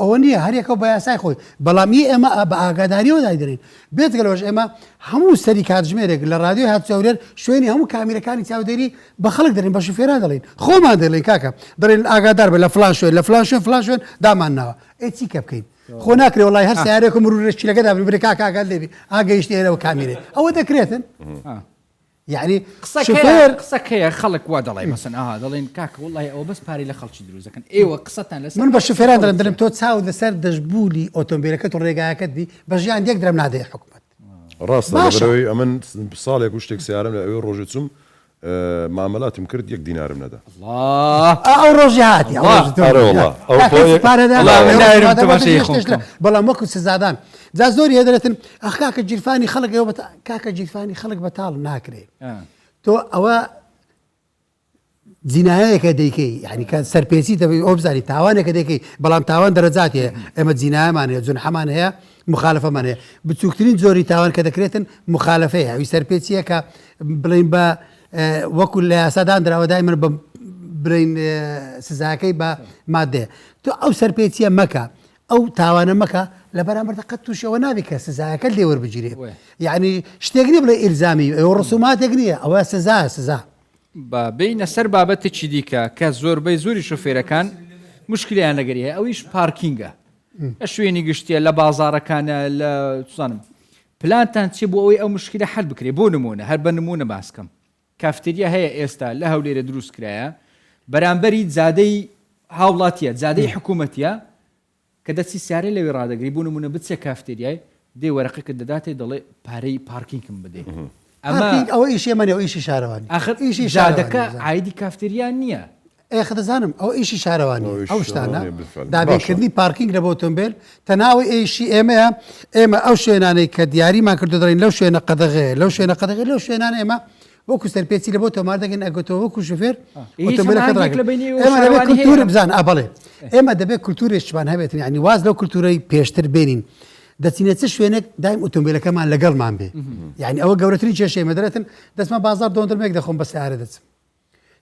ئەوە نییە هەریەکە بە یاسای خۆی بەڵامی ئێمە بە ئاگاداریەوە دایدنین بێتگەلەوەش ئێمە هەموو سەری کاتژمێرێک لە رادیۆ هاتوچاورێر شوێنی هەموو کامیرەکانی چاودێری بە خەڵک دەرین بە شوفێران دەڵین خۆمان دەڵێن کاکە دەڵێن ئاگادار بە لە فلان شوێن لە فلان شوێن فلان شوێن دامان ناوە چی کە بکەین خۆ ناکرێ وڵای هەر سیارێک مرورشیلەکە دابن کاکە ئاگاد لێبی ئاگەیشتی ئێرەوە کامیرێ ئەوە دەکرێتن یعنی قسەکەیە خەڵک وا دەڵێ مەسن دەڵێن کاکە وڵی ئەوە بەس پاری لە خەڵکی دروستەکەن ئێوە قسەتان لەس من بە شوفێران دەڵێن تۆ چاو لەسەر دەشبولی ئۆتۆمبیلەکەت و ڕێگایەکەت بی بە ژیان یەک درەم نادەیە حکومەت ڕاستە لەبەرەوەی ئەمن ساڵێک و شتێک سیارم لە ئەوێ ڕۆژێ چوم معاملاتم کرد 1 دینارم نەدا ئەو ڕۆژی هاتی بەڵام وەکو سزادان جا زۆری هێدرێتن ئەخ کاکە جیرفانی خەڵک کاکە جیرفانی خەڵک بەتاڵ ناکرێت تۆ ئەوە جینایەکە دەیکەی یعنی کە سەرپێچی دەبی ئەو بزانی تاوانێکە دەیکەی بەڵام تاوان دەرەجاتێ ئێمە جینایەمان هەیە جونحەمان هەیە مخالفەمان هەیە بچووکترین زۆری تاوان کە دەکرێتن مخالفەیە ئەوی سەرپێچیە کە بڵین بە وەکو لە یاسادان دراوەدای من بە برین سزاکەی بە مادەیە تۆ ئەو سەرپێچیە مەکە ئەو تاوانە مەکە لە بەرامبەر قەت تووشەوە نابی کە سزاکە لێوەربگیرێ یعنی شتێک نیە بڵێ ئیلزامی ئەوە ڕسوماتێک نییە ئەوە سزا بە بینە سەر بابەتێکی دیکە کە زۆربەی زۆری شوفێرەکان مشکلیان لەگەری هەیە ئەویش پارکینگە شوێنی گشتیە لە بازارەکانە لە توانم پلانتان چی بۆ ئەوەی ئەو مشکلە حل بکرێ بۆ نمونە هەر بە نمونە باسکەم کافتریا هەیە ئێستا لە هەولێرە دروست کرایە بەرامبەری جادەی هاوڵاتیە جادەی حکوومەتیە کە دەچی سیارەی لەوێ ڕادەگری بوو نمونە بچێ کافتریای دێ وەرەقەکە دەداتێ دەڵێ پارەی پارکینگم بدێ ئەوە ئیشی منێ ئەو ئیشی شارەوانی آخر ئیشی جادەکە عیدی کافتریان نییە ئێخ دەزانم ئەو ئیشی شارەوانی ئەو شتانە دابینکردنی پارکینگ لە بۆ ئۆتۆمبیل تەناوی ئیشی ئێمەیە ئێمە ئەو شوێنانەی کە دیاریمان کردو دەڕین لەو شوێنە قەدەغێ لەو شوێنە قەدەغێ لەو شوێنان ئێمە وەکو سەرپێچی لە بۆ تۆمار دەگەن ئەگەتەوە وەکو شوفێر ئێمە دەبێت کولتور بزان ئابڵێ ئێمە دەبێت کولتورێکمان هەبێتن ینی واز لەو کولتورەی پێشتر بێنین دەچینە چ شوێنێک دایم ئۆتۆمبیلەکەمان لەگەڵمان بێ یعنی ئەوە گەورەترین کێشەی مەدرێتن دەچمە بازار دۆندرمێک دەخۆم بە سیارە دەچم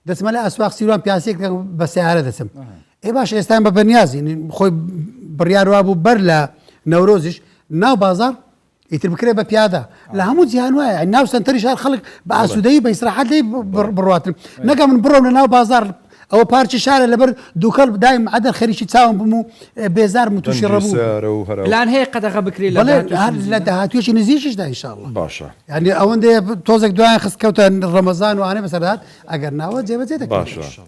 دەچمە لە ئەسواق سیروان پیاسێک بە سیارە دەچم باش ئێستان بە بەنیازی خۆی بڕیاروا بوو بەر لە نەورۆزیش ناو بازار ئیتر بکرێ بە پیادا لە هەموو جیهان وایە ناو سنتەری شار خەڵک بە ئاسوودەیی بە ئیسراحەت لێ بڕواتن نەگە من بڕۆم لە ناو بازار ئەوە پارچی شارە لەبەر دووکەڵ دایم عەدەر خەریکی چاوم بم و بێزارم و تووشی ڕەبوو پلان هەیە قەدەغە بکرێ لە داهاتوێکی نزیکیشدا ئینشاءالله باشە یعنی ئەوەندەیە تۆزێک دوایان خست کەوتە ڕەمەزان و ئانێ بەسەردات ئەگەر ناوە جێبەجێ دەکرێت باشە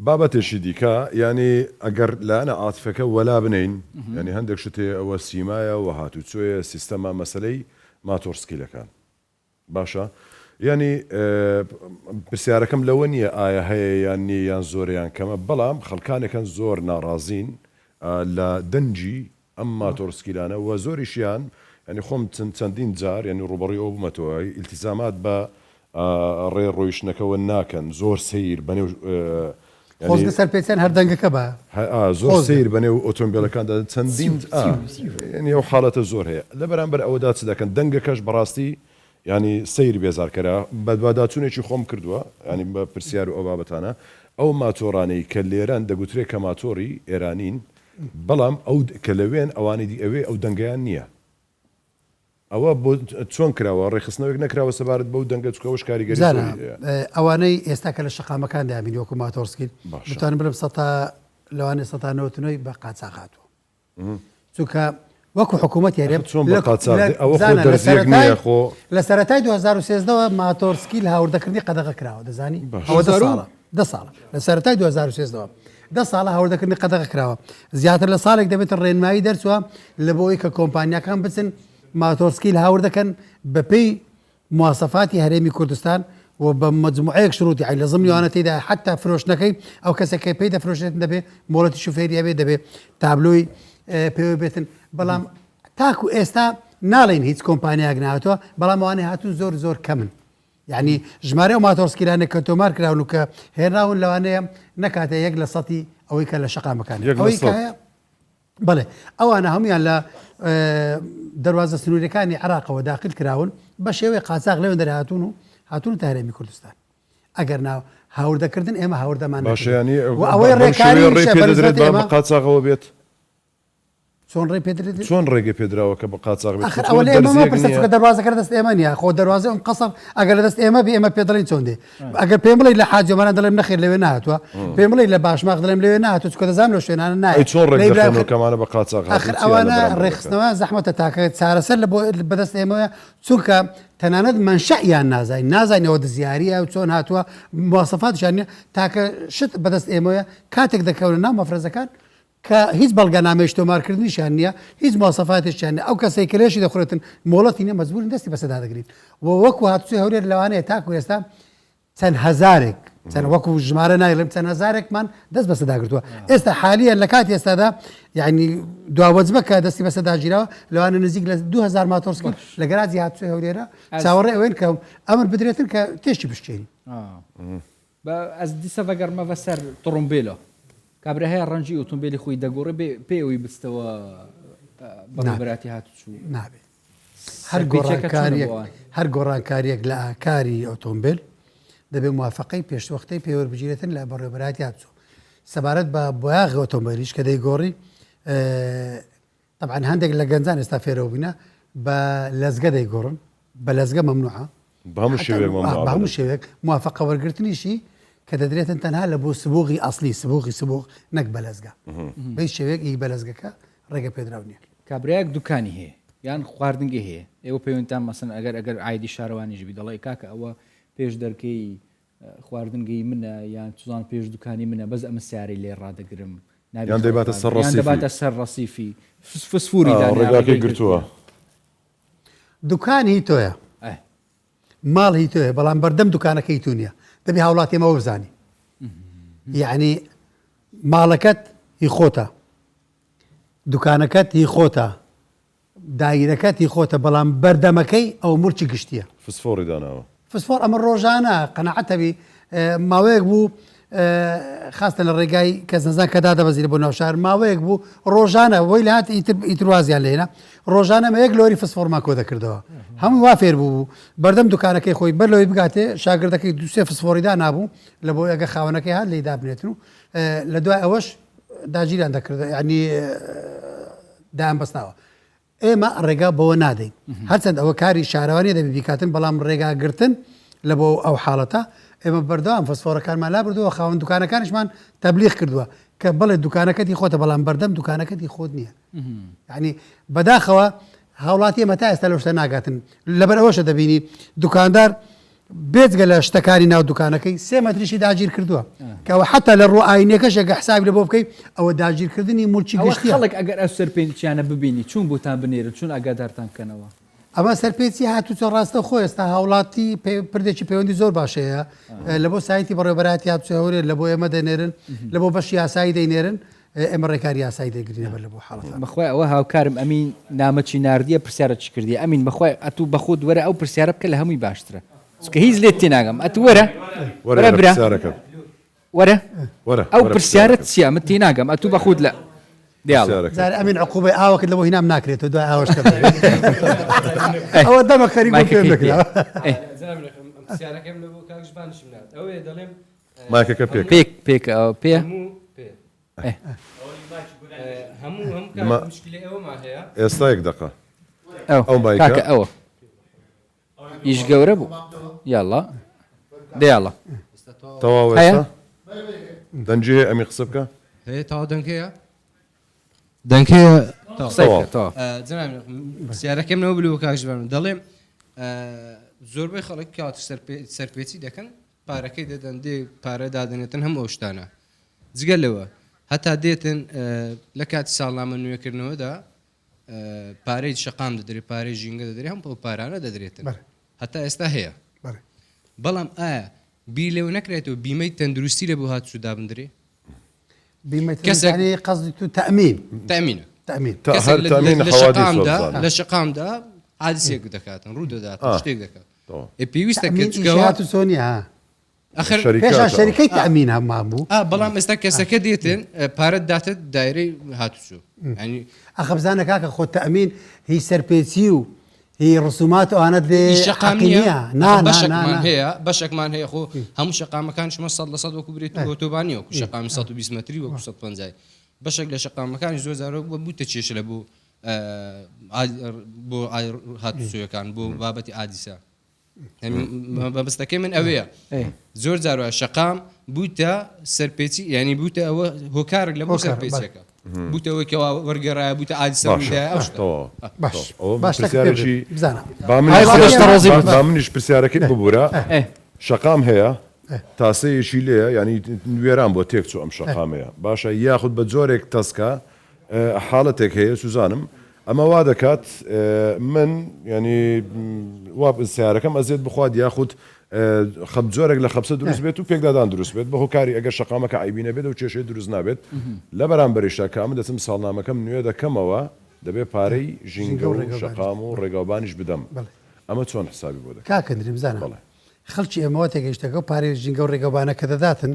بابەتێکی دیکە ینی ئەگەر لاەنە عاتفەکە وەلا بنین ینی هەندێک شتێ ئەوە سیمایە و هاتوچۆیە سیستەما مەسلەی ماتۆرسکیلەکان باشە ینی پرسیارەکەم لەوە نییە ئایا هەیە یان نیە یان زۆریان کەمە بەڵام خەڵکانێکن زۆر ناڕازین لە دەنجی ئەم ماتۆرسکیلانە و زۆریشیان ینی خۆم چەندین جار ینی ڕوبەڕی ئەو بوومەتەوەی ئیلتیزامات بە ڕێ ڕۆیشتنەکەەوە ناکەن زۆر سیر بەنێو خۆزگە سەرپێچیان هەردەنگەکە بە زۆر سیر بەنێو ئۆتۆمبیلەکاندا چەندین ینی ئەو حاڵەتە زۆر هەیە لە بەرامبەر ئەوەدا چ دەکەن دەنگەکەش بەڕاستی ینی سیر بێزارکەرە بەدواداچوونێکی خۆم کردووە ینی بە پرسیار و ئەو بابەتانە ئەو ماتۆرانەی کە لێران دەگوترێت کە ماتۆری ئێرانین بەڵام ئەو کە لەوێن ئەوانی دی ئەوێ ئەو دەنگیان نییە ئەوە بۆ چۆن کراوە ڕێخستنەوەک نەکراوە سەبارەت بەو دەنگە چکەوەش کاریگەری ئەوانەی ئێستا کە لە شەقامەکان دابین وەکو ماتۆرسکیل بتوانم بڵم لەوانێ 1990 بە قاچاق هاتووە چونکە وەکو حکوومەت یارێ لە سەرەتای 2013ەوە ماتۆرسکیل هاوردەکردنی قەدەغە کراوە دەزانی ئەوە 10 ساڵە لە سەرەتای 2013ەوە 10 ساڵە هاوردەکردنی قەدەغە کراوە زیاتر لە ساڵێک دەبێت ڕێنمایی دەرچووە لە بۆی کە کۆمپانیاکان بچن ماتۆرسکیل هاور دەکەن بەپێی مواسەفاتی هەرێمی کوردستان و بە مجموعەیەک شروعی عین لە ضمنیانە تێدا حتا فرۆشتنەکەی ئەو کەسێکی پێی دەفرۆشێت دەبێت مۆڵەتی شوفێریە بێت دەبێت تابلۆی پێوە بێتن بەڵام تاکو ئێستا ناڵێن هیچ کۆمپانیاک نهاتوە بەڵام ئەوانەی هاتوون زۆر کەمن یعنی ژمارە ئەو ماتۆرسکیلانێک کە تۆمار کراون و کە هێنراون لەوانەیە نەکاتە یەک لە سەتی ئەوەی کە لە شەقامەکان ئەوەی بەڵێ ئەوانە هەمویان لە دەواازە سنوورەکانی عراقەوە داخل کراون بە شێوەیە قاچاق لەوێن دەرهاتون و هاتون تا هەرێمی کوردستان ئەگەر ناو هاوردەکردن ئێمە هاوردەمان باشیانی ئەوەی ڕێکاری قاچاقەوە بێت چۆن ڕێ پێدرێت چۆن ڕێگە پێدراوە کە بە قاچاق دەواازەکە دەست ئێمە نیە خۆ دەواازە ئەم قەسەر ئەگەر لە دەست ئێمە بێ ئێمە پێدەڵین چۆن دێ ئەگەر پێم بڵێ لە حاجۆمانە دەڵێم نەخێر لەوێ نهاتوە پێم بڵێ لە باشماق دەڵێم لەوێ نهاتوە چکە دەزانم لە شوێنانە نایە چۆن ڕێگەکەمانە بە قاچاق ئەوانە ڕێخستنەوە زەحمەتە تاکە چارەسەر لە بەدەست ئێمەوە چونکە تەنانەت منشەیان نازانەوە دزیاریە و چۆن هاتووە مواسەفاتشان تاکە شت بەدەست ئێمەیە کاتێک دەکەونە ناو مەفرەزەکان کە هیچ بەڵگەنامەی تۆمارکردنیشان نییە هیچ مواسەفاتێکیان نیە ئەو کەسەی کلێشی دەخورێتن مۆڵەتی نیە مەجبورن دەستی بەسەدا دەگرین و وەکو هاتوچی هەولێر لەوانەیە تاکو ئێستا چەند هەزارێک چەند وەکو ژمارە نایڵم چەند هەزارێکمان دەست بەسەدا گرتووە ئێستا حالیە لە کاتی ئێستادا یعنی دواوەجبە کە دەستی بەسەدا ژیرەوە لەوانە نزیک لە 2000 ماتۆرسکیل لە گەراجی هاتوچی هەولێرە چاوەڕێ ئەوێن کە ئەمر بدرێتن کە تێشتی بشکێنی ئەس دیسە بەگەرمە بەسەر تڕۆمبیلە کابرا هەیە ڕەنجی ئۆتۆمبیلی خۆی دەگۆڕێ پێوەی بستەوە بەڕێبەراتی هاتوچوو نابێت هەر گۆڕانکاریەک لە ئاکاری ئۆتۆمبیل دەبێت موافقەی پێشوەختەی پێوەربگیرێتن لە بەڕێبەراتی هاتوچوو سەبارەت بە بۆیاغی ئۆتۆمبیلیش کە دەیگۆڕی طبعا هەندێک لە گەنجان ئێستا فێرەوە بینە بە لەزگە دەیگۆڕن بە لەزگە مەمنوعە بە هەموو شێوێک موافقە وەرگرتنیشی کە دەدرێتن تەنها لە بۆ سبوغی ئەسلی سبوغ نەک بەلەزگا بەی شێوەیەک هی بەلەزگەکە ڕێگە پێدراو نییە کابراایەک دوکانی هەیە یان خواردنگە هەیە ئێوە پەیوەندتان مەسن ئەگەر ئایدی شارەوانیژبی دەڵی کاکە ئەوە پێش دەرکەی خواردنگەی منە یان توزان پێش دوکانی منە بەس ئەمە سیارەی لێ ڕدەگرم یان دەباتە سەر ڕەسیفی فسفوری ڕێگاکەی گرتووە دوکان هی تۆیە ماڵ هی تۆیە بەڵام بەردەم دوکانەکەی تو نییە دەبی هاوڵاتیمەوە بزانی یعنی ماڵەکەت هی خۆتە دوکانەکەت هی خۆتە دایرەکەت هی خۆتە بەڵام بەردەمەکەی ئەو مرچی گشتیە فسفۆری داناوە فسفۆر ئەمە ڕۆژانە قەنەعەتەبی ماوەیەک بوو خاستە لە ڕێگای کەس نەزان کە دادەبەزیرە بۆ ناوشار ماوەیەک بوو ڕۆژانە وەی لە هات ئیتروازیان لێنە ڕۆژانە یەک لۆری فسفۆرما کۆ دەکردەوە هەموو وا فێر بوو بەردەم دوکانەکەی خۆی بەر لەوەی بگاتێ شاگردەکەی دوسێ فسفۆریدا نابوو لە بۆ ئەگە خاوەنەکەی هات لێی دابنێتن و لە دوای ئەوەش داگیریان دەکرد ینی دایان بەستناوە ئێمە ڕێگا بەوە نادەین هەرچەند ئەوە کاری شارەوانی دەبی بیکاتن بەڵام ڕێگاگرتن لە بۆ ئەو حاڵەتە ئێمە بەردەوام فسفۆرەکانمان لا بردووە خاوەن دوکانەکانیشمان تەبلیغ کردووە کە بڵێ دوکانەکەتی خۆتە بەڵام بەردەم دوکانەکەتی خۆت نییە یعنی بەداخەوە هاوڵاتی ئێمە تا ئێستا لەو شتە ناگاتن لەبەر ئەوەشە دەبینی دوکاندار بێجگە لە شتەکانی ناو دوکانەکەی 3 مەتریشی داگیر کردووە کەەوە حتا لە ڕوو ئاینەکەشێکە حسابی لە بۆ بکەیت ئەوە داگیرکردنی مولچی گشتی خەڵک ئەگەر ئەو سەرپێنچیانە ببینی چون بۆتان بنێرە چون ئاگادارتان بکەنەوە ئەمە سەرپێچی هاتوچە ڕاستە خۆی ئێستا هاوڵاتی پردێکی پەیوەندی زۆر باشەیە لە بۆ سایتی بەڕێبەراتی هاتوچەوەێ لە بۆ ئێمە دەنێرن لە بۆ بەشی یاسایی دەینێرن ئێمە ڕێکاری یاسایی دەگرینە بەر لە بۆ حاڵەت بەخوای ئەوە هاوکارم ئەمین نامەچی نردیە پرسیارە چ کردی ئەمین بەخوای ئەتوو بەخۆت وەرە ئەو پرسیارە بکە لە هەمووی باشترە کە هیچ لێت تێناگەم ئەت وەرە وەرە ئەو پرسیارت چیە من تێناگەم ئەتوو بەخود لە ئەمین عقوبەی ئاوەکە لەبەوە هینام ناکرێتەوە دوای ئاوەشکە ئەوە دەمە خەریک مایکەکە پێک پێ ئێستا یەک دقە کاکە ئەوە ئیش گەورە بوو یاڵا دێڵە تەواو ئێستا دەنجێ ئەمی قسە بکە هەیە تاوا دەنگەیە دەنگەیە پرسیارەکەم نەوە بلو کاژبان دەڵێم زۆربەی خەڵک کات سەرپێچی دەکەن پارەکەی دەدەن دێ پارە دادنێتن هەم ئەو شتانە جگەل لەوە هەتا دێتن لە کاتی ساڵنامە نوێکردنەوەدا پارەی شەقام دەدرێت پارەی ژینگە دەدرێت هەم ئەو پارانە دەدرێتن هەتا ئێستا هەیە بەڵام ئایا بیر لێو نەکرێتەوە بیمەی تەندروستی لە بۆ هاتوچوو دابدرێ کەسانی قەزی تو تەمین لە شقامدا عادسێک دەکاتن ڕوو دەدات شتێک دەکات پێویستە سۆنیە شەریکەی تەمین هەممان بوو بەڵام ئێستا کەسەکە دێتن پارەت داتە دایرەی هاتوچوو ئەخەبزانە کاکە خۆ تەمین هی سەرپێچی و هی ڕسومات ئەوانە بەشێکمان هەیە بەشێکمان هەیە خۆ هەموو شەقامەکانشمە 100% وەکو برێت ئۆتۆبانی وەکو شەقامی 120 متری وەکو 150 بەشێک لە شەقامەکانی زۆر زارۆ بووتە کێشە لە بۆ هاتوچۆیەکان بۆ بابەتی ئادیسا بەبستەکەی من ئەوەیە زۆر جارە شەقام بووتە سەرپێچی ینی بووتە ئەوە هۆکارێک لە بۆ سەرپێچەکە بووتەوەیکەوە وەرگێڕایە بووتە ئادیسا با منیش پرسیارەکەت ببوورە شەقام هەیە تاسەیەشی لێە ینی وێران بۆ تێک چوو ئەم شەقامەیە باشە یاخود بە جۆرێک تەسکە حاڵەتێک هەیە سوزانم ئەمە وا دەکات من ینی وا سیارەکەم ئەزێت بخوات یاخود خەب جۆرێک لە خەبسە دروست بێت و پێکدادان دروست بێت بە هۆکاری ئەگەر شەقامەکە عیبینە بێت و کێشەی دروست نابێت لە بەرامبەریشتا کە ئەمە دەچم ساڵنامەکەم نوێ دەکەمەوە دەبێت پارەی ژینگە و شەقام و ڕێگاوبانیش بدەم ئەمە چۆن حسابی بۆ دەکات کاکەندری بزانە خەڵکی ئێمەوە تێگەیشتەکە و پارەی ژینگە و ڕێگەوبانە کە دەداتن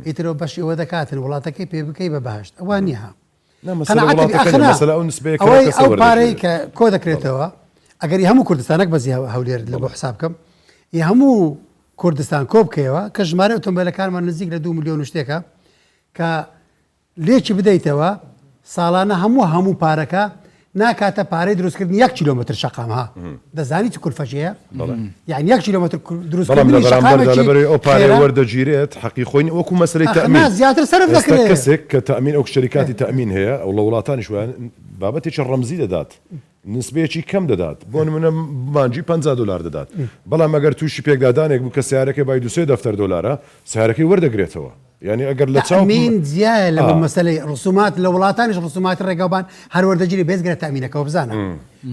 ئیترەوە بەشی ئەوە دەکاتن وڵاتەکەی پێ بکەی بە بەهشت ئەوان نیها ئەو پارەی کە کۆ دەکرێتەوە ئەگەری هەموو کوردستانێک بەزی هەولێر لە بۆ حساب بکەم هەموو کوردستان کۆ بکەیەوە کە ژمارە ئۆتۆمبیلەکانمان نزیک لە 2 ملیۆن شتێکە کە لێکی بدەیتەوە ساڵانە هەموو پارەکە ناکاتە پارەی دروستکردنی 1 کیلۆمتر شقامها دەزانی چ کولفەژەیە یعنی 1 کیلۆمتر دروستکردنی شقامەی ئەو پارەی وەردەگیرێت حەقی خۆی وەکو مەسلەی تەمین زیاتر سەرف دەکرێت کەسێک کە تەمین ئەو شەریکاتی تەمین هەیە ئەو لە وڵاتانی شویان بابەتێکی ڕەمزی دەدات نسبەیەکی کەم دەدات بۆ نمونە مانجی $50 دەدات بەڵام ئەگەر تووشی پێکدادانێک بوو کە سیارەکەی بای $200 سیارەکەی وەردەگرێتەوە یعنی ئەگەر لە تەمین جیایە لە مەسەلەی ڕسومات لە وڵاتانیش ڕسوماتی ڕێگاوبان هەر وەردەگیری بێزگرێت تەمینەکەەوە بزانە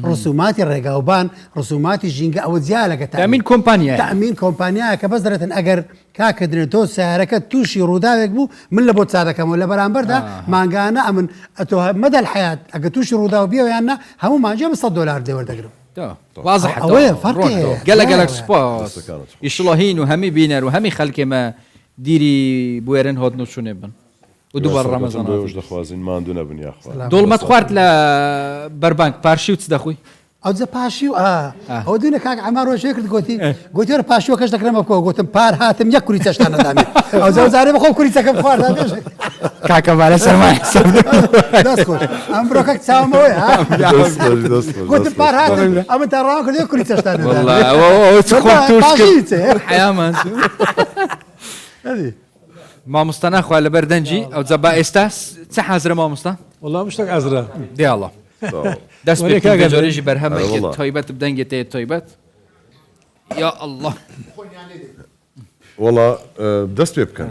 ڕسوماتی ڕێگاوبان ڕسوماتی ژینگە ئەوە جیا لەگە تەمین کۆمپانیا تەمین کۆمپانیایە کە بەس دەرێتن ئەگەر کاکە درێتەوە سیارەکە تووشی ڕووداوێک بوو من لە بۆ چارەکەمەوە لە بەرامبەردا مانگانە ئەمن ئەتۆ مەدە الحیات ئەگە تووشی ڕوودا و بیەوەیاننا هەموو مانجێ $100 دێوەردەگرم واضح گەلە سپاس ئیشڵهین و هەمی بینەر و هەمی خەلکێمە دیری بوێرن هاتن و چوونێ بن و دووبار ڕەمەزان دەخوازین ماندوو نەبن یاخوا دۆڵمەت خوارد لە بەربانک پارشی و چ دەخۆی ئەو جە پاشی و ئەو دوونە کاک ئەما ڕۆژێ کرد گوتی گوتیۆرە پاشیوە کەش دەکرێمە بکەوە گوتم پار هاتم 1 کوری چەشتان نەدامێ ئەو جەوزارێ بەخۆم کوریچەکەم خوارد کاکە بارە سەرمای دەست خۆش ئەم بڕۆکەک چاومەوەی گوتم پار هاتم ئەمە تا ڕاو کرد 1 کوری چەشتان حیامان مامۆستا ناخوا لە بەردەنجی ئەو جە با ئێستا چ حەزرە مامۆستا والله مشتاق عزرا دیاڵە دەست پێ بەرهەمە تایبەت بدەنگێت تێ تایبەت یا الله وڵا دەست پێ بکەن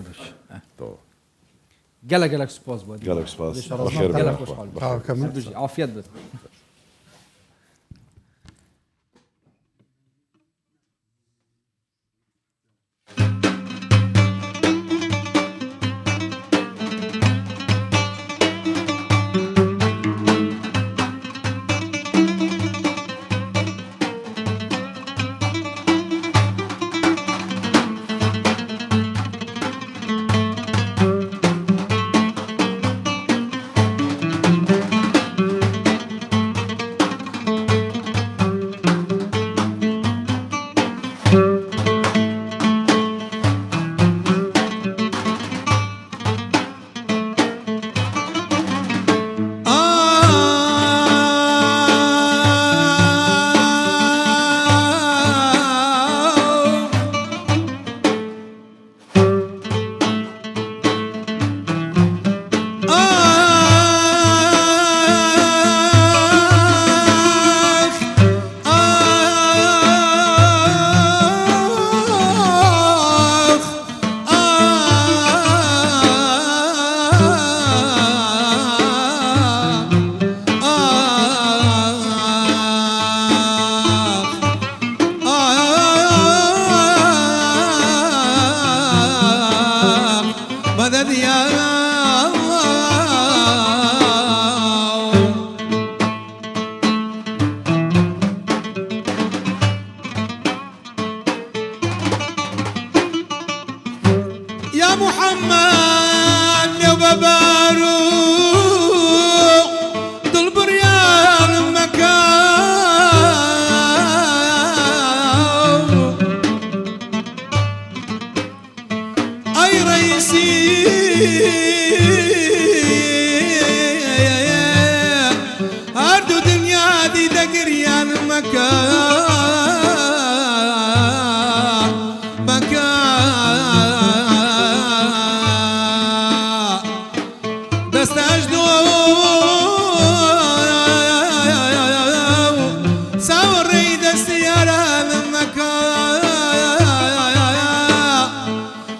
گەلە سپاس بۆ گەلێک سپاس عافیت بێت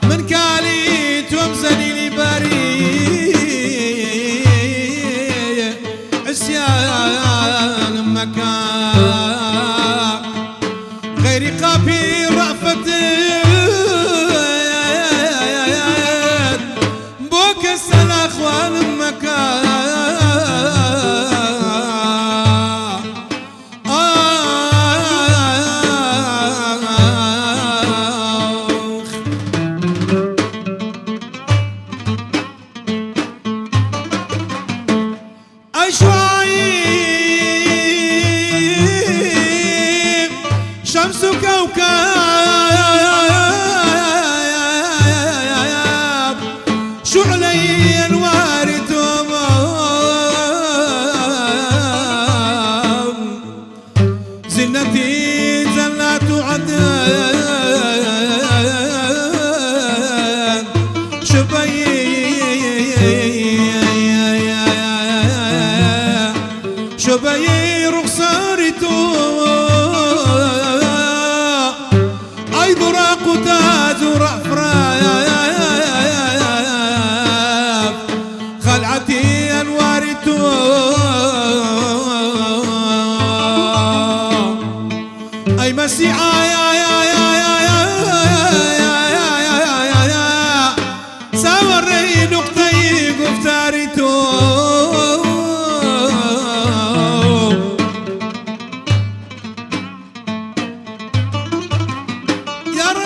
من كالي تومزني لي بريد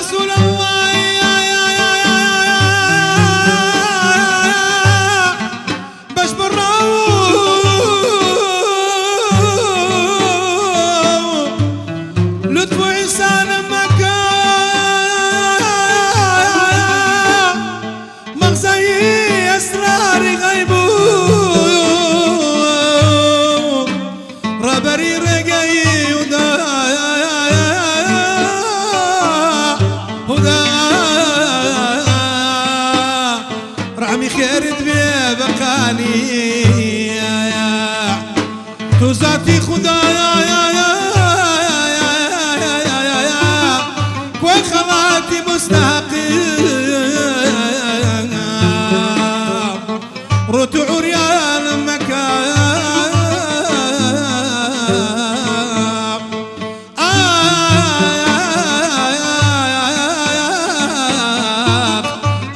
رسول الله باش براو لطف إنسان مكان مغزي أسرار غيبو ربري رقي ودا هدا رعمي خيرت بيه بقاني تو ذاتي خدا كوي خلاتي مستقيم روتو عريان مكان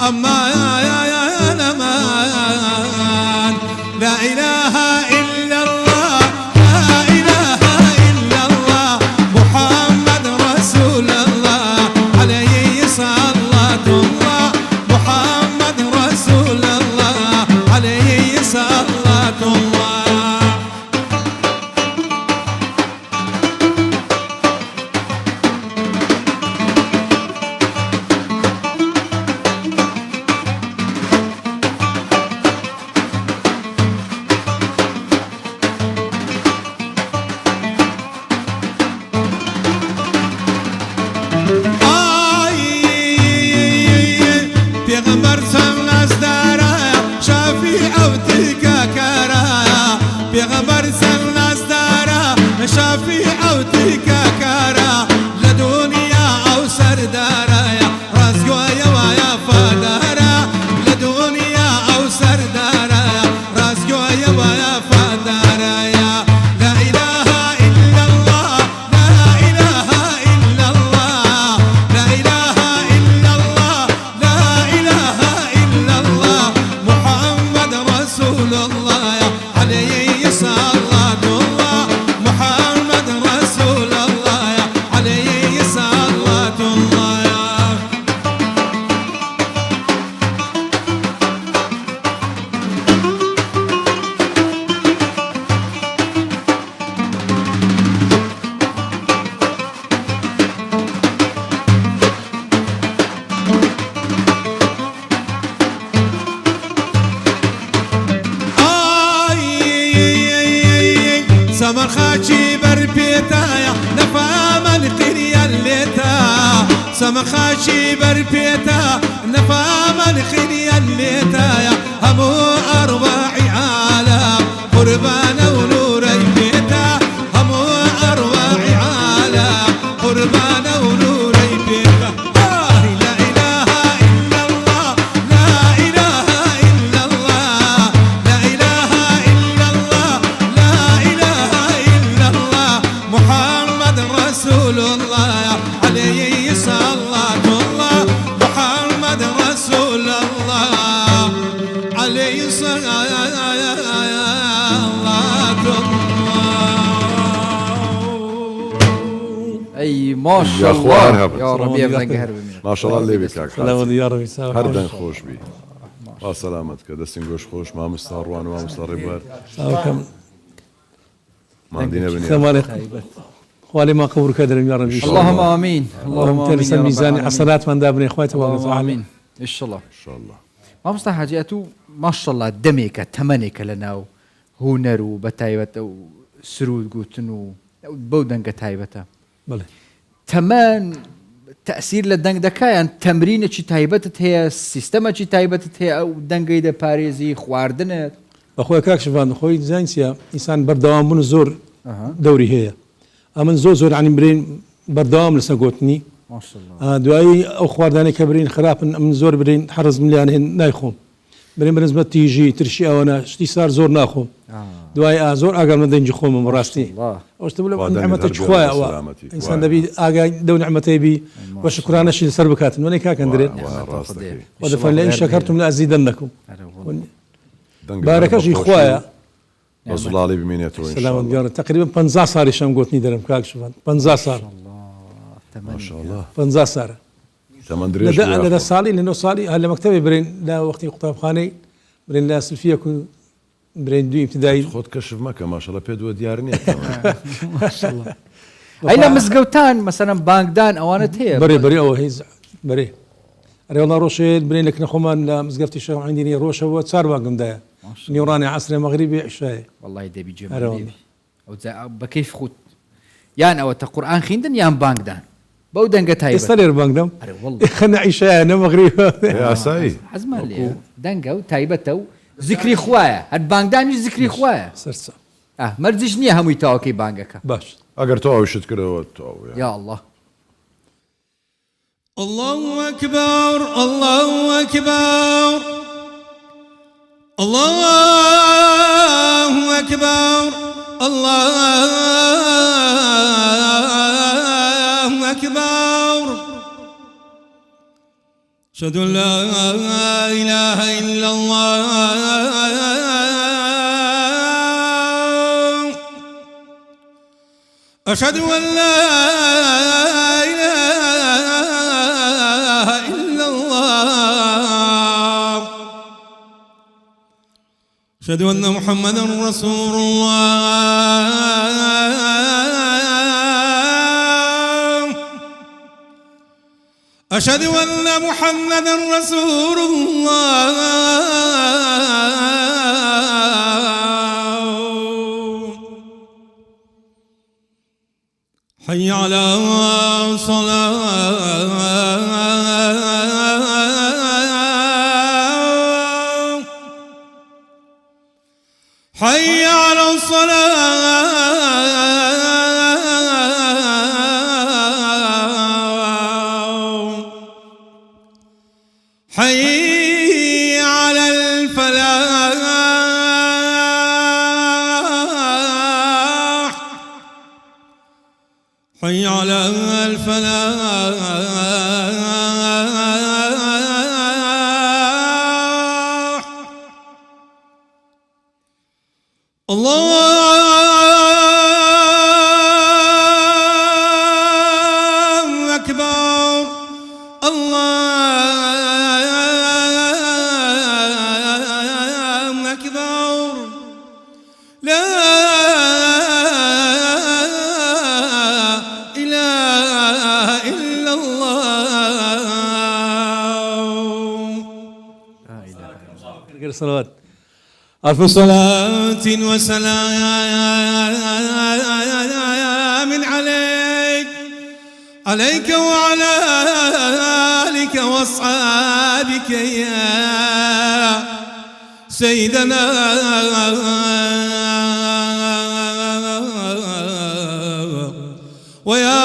أما يا نمان لا إله إلا الله لا إله إلا الله محمد رسول الله عليه صلاة الله محمد رسول الله عليه صلاة الله پیغمبر سم نزدارا شفیع او تلکا کرا پیغمبر سم نزدارا شفیع او تلکا کرا لدنیا او سردارا رازگویا ویا فدارا لدنیا او سردارا رازگویا ویا فدارا لا إله إلا الله لا إله إلا الله لا إله إلا الله لا إله إلا الله محمد رسول الله عليه صلاة الله محمد رسول الله عليه صلاة الله سمر خاچی بر پیتایا نفام القرية الليتا سمر خاچی بر پیتا نفام القرية الليتا همو أرواح عالم قربان ونوري بيتا همو أرواح عالم قربان ونوري بيتا لا إله إلا الله لا إله إلا الله لا إله إلا الله لا إله إلا الله محمد رسول الله عليه صلاة الله محمد رسول الله عليه صلاة الله اي ما شاء يا أخوان الله هبل. يا رب يبلغ هرب ما شاء الله اللي بكاك سلام يا ربي سلام هردن خوش بي سلامتك دستن گوش خوش ما مستهروان وما مستهربار سلام ما عندنا بني ثمانية خوالي ما قبر كدر يا ربي اللهم امين اللهم امين ترسل يا رب ميزان العالمين. حسنات من دابني اخواتي اللهم والله امين ان شاء الله ان شاء الله ما مصلحة حاجاتو ما شاء الله دمك تمنك لنا هنر وبتايبة سرود قوتن وبودنك تايبة بله تمان تأثير لدنگ دكايان تمرين چي تايبتت هي سيستم چي تايبتت هي او دنگي ده باريزي خواردن بەخۆی کاکشفان خۆی زانسیە ئینسان بەردەوام بوون زۆر دەوری هەیە ئەمن زۆر عنی برین بەردەوام لەسەر گوتنی ما شاء الله دوایی ئەو خواردانەی کە برین خراپن ئەمن زۆر برین حەرز ملیان هێن نایخۆم برین بەنسبەت تیژی ترشی ئەوەنە شتی سار زۆر ناخۆم دوای زۆر ئاگام لە دەنجی خۆمم ڕاستی ئەوشتە بڵێ نعمەتە خۆیە ئەوە ئینسان دەبی ئاگای دەو نعمەتەی بی بە شکرانەشی لەسەر بکاتن وەنێ کاکەندرێت وەدەفەن لە ئین شەکەرتم لەئەزیدەنەکم بارەکەشی خۆیە وزڵاڵی بمێنێتەوە سلامت گەڕێت تقریبا 50 ساڵیشم گوتنی دەرم کاکشفان 50 ساڵ ما شاء الله 50 ساڵە تمن دريش لدى صالي لانه صالي هلا مكتبي برين لا وقتي قطاب خاني برين لا سلفيه كن برين دوي ابتدائي خود كشف مكة ما شاء الله بيدو ديارني ما شاء الله هيلا مزقوتان مثلا بانكدان اوانت هي بري او هيز بري أنا والله روشيل برين لك نخومان لا مزقفتي شغل عندي روشه وصار باقم دا نيوراني عصري مغربي عشاء والله دبي جمال او بكيف خوت يان او القران خيندن يان بانكدان بودن قتايب يستلير بانكدام اري والله خلنا عشاء انا مغربي يا ساي حزمان لي دنقو تايبتو ذكري خوايا هاد بانكدان ذكري خوايا سرسا مرزش نيه هم يتاوكي بانكا باش اگر تو وشت كده تو يا الله الله أكبر الله أكبر الله أكبر الله أكبر أشهد أن لا إله إلا الله أشهد أن لا إله إلا الله أشهد أن محمدا رسول الله أشهد أن محمدا رسول الله حي على الصلاة حي على الصلاة حي على الفلاح حي على الفلاح الله أكبر الله أكبر لا إله إلا الله غير صلوات ألف صلاة وسلام عليك عليك وعلى آلك وأصحابك يا سيدنا ويا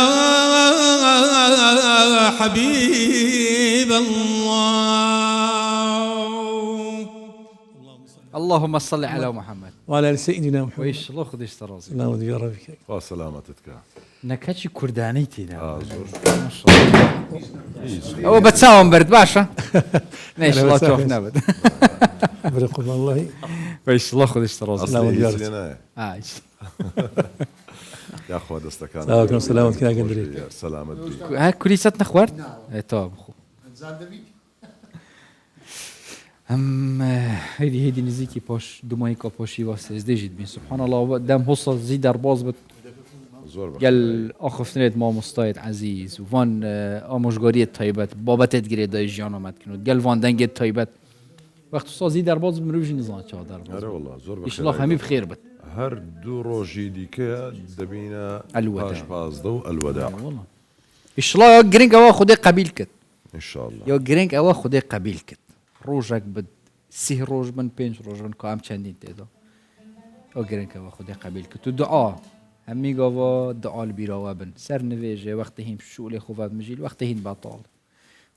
حبيب الله اللهم صل على محمد وعلى آل سيدنا محمد ويش الله خدش ترازي اللهم يا ربك سلامتك نكاتشي كرداني تيدا زور هو بتساوم برد باشا ليش الله توف نبت برقم الله ويش الله خدش ترازي اصلي يا اخو دستكان سلامتكم سلامتك يا قدري سلامت بي ها كليستنا خوارد تمام خو هيدي نزيكي باش دمايكا باشي واسز ديجيت بين سبحان الله دام هوصل زيد ارباز بت زور قال اخفنيت ما مستعد عزيز وفان اموشغاريت تايبت بابت تجري داي جانا مات كنو قال فان دنجت تايبت وقت صار زيد ارباز مروج نظام تشا درباز والله زور ان شاء الله همي بخير بت هر دو روجي ديكا دبينا الوداع. باش باز دو الوداع والله ان شاء الله جرينك اوا خدي قبيل كت ان شاء الله يا جرينك اوا خدي قبيل كت روجك بد سه روج من بينج روج من كام چندين تيدا او جرينك اوا خدي قبيل كت دعاء همي قوا دعاء البيراوا بن سر نویجه وقتی هم شغل خوفت مجیل وقتی هم بطال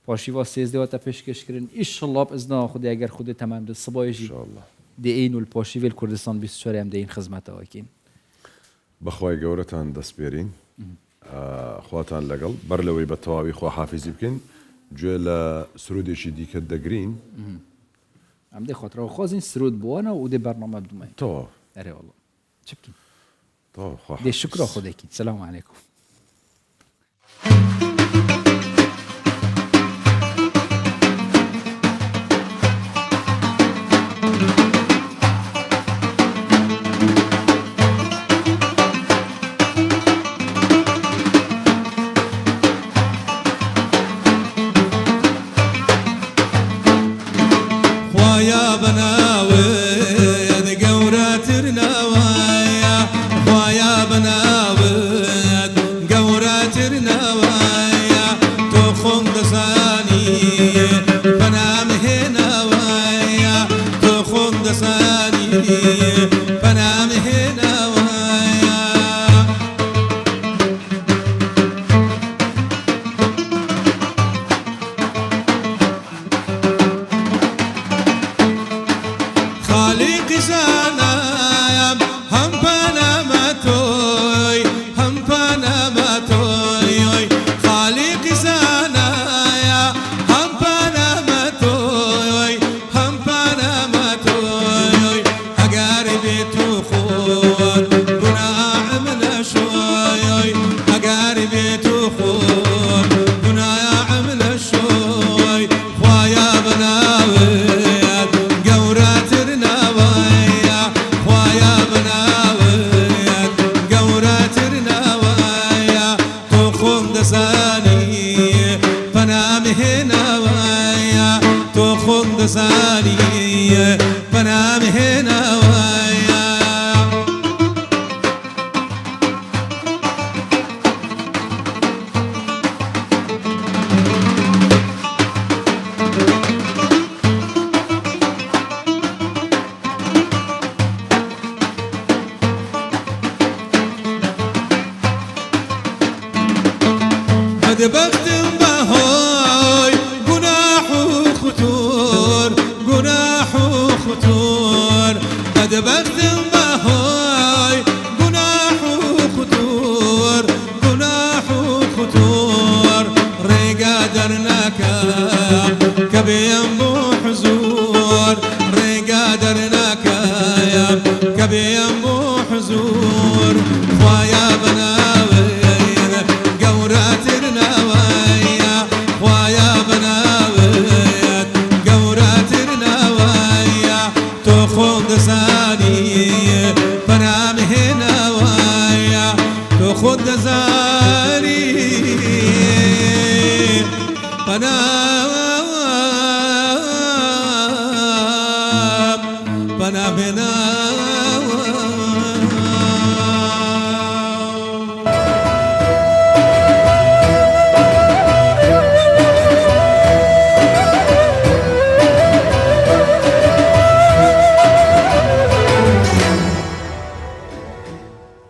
پاشی و 13 تا پیشکش کردن ان شاء الله باذن خدا اگر خود تمام ده صبایجی ان شاء الله دی این الپاشی ول کردستان 24 هم دین خدمت آکین بخوای گورتان دسپیرین خواتان لقل برلوي بالتواوي خو حافظ يمكن جل سرودي شي ديك الدقرين هم دي خاطر خوازين سرود بوانا ودي برنامج بدومي تو اره والله شبكين تو خو دي شكرا خداكي السلام عليكم تخون دساني فنام هنا ويا تخون دساني فنام هنا ويا خالق زانايا هم بنامتوي هم بنامتوي خالق زانايا هم بنامتوي هم بنامتوي أقاربي تخون قناع من شوي أقاربي تخون قناع من شوي خوايا بناوي ساني فنام هنا ويا بدبخت بهوي جناح وخطور جناح وخطور بدبخت بهوي جناح وخطور جناح وخطور ريقا درناك كبيم وحزور ريقا درناك كبيم وحزور خوايا بناوي قوراتنا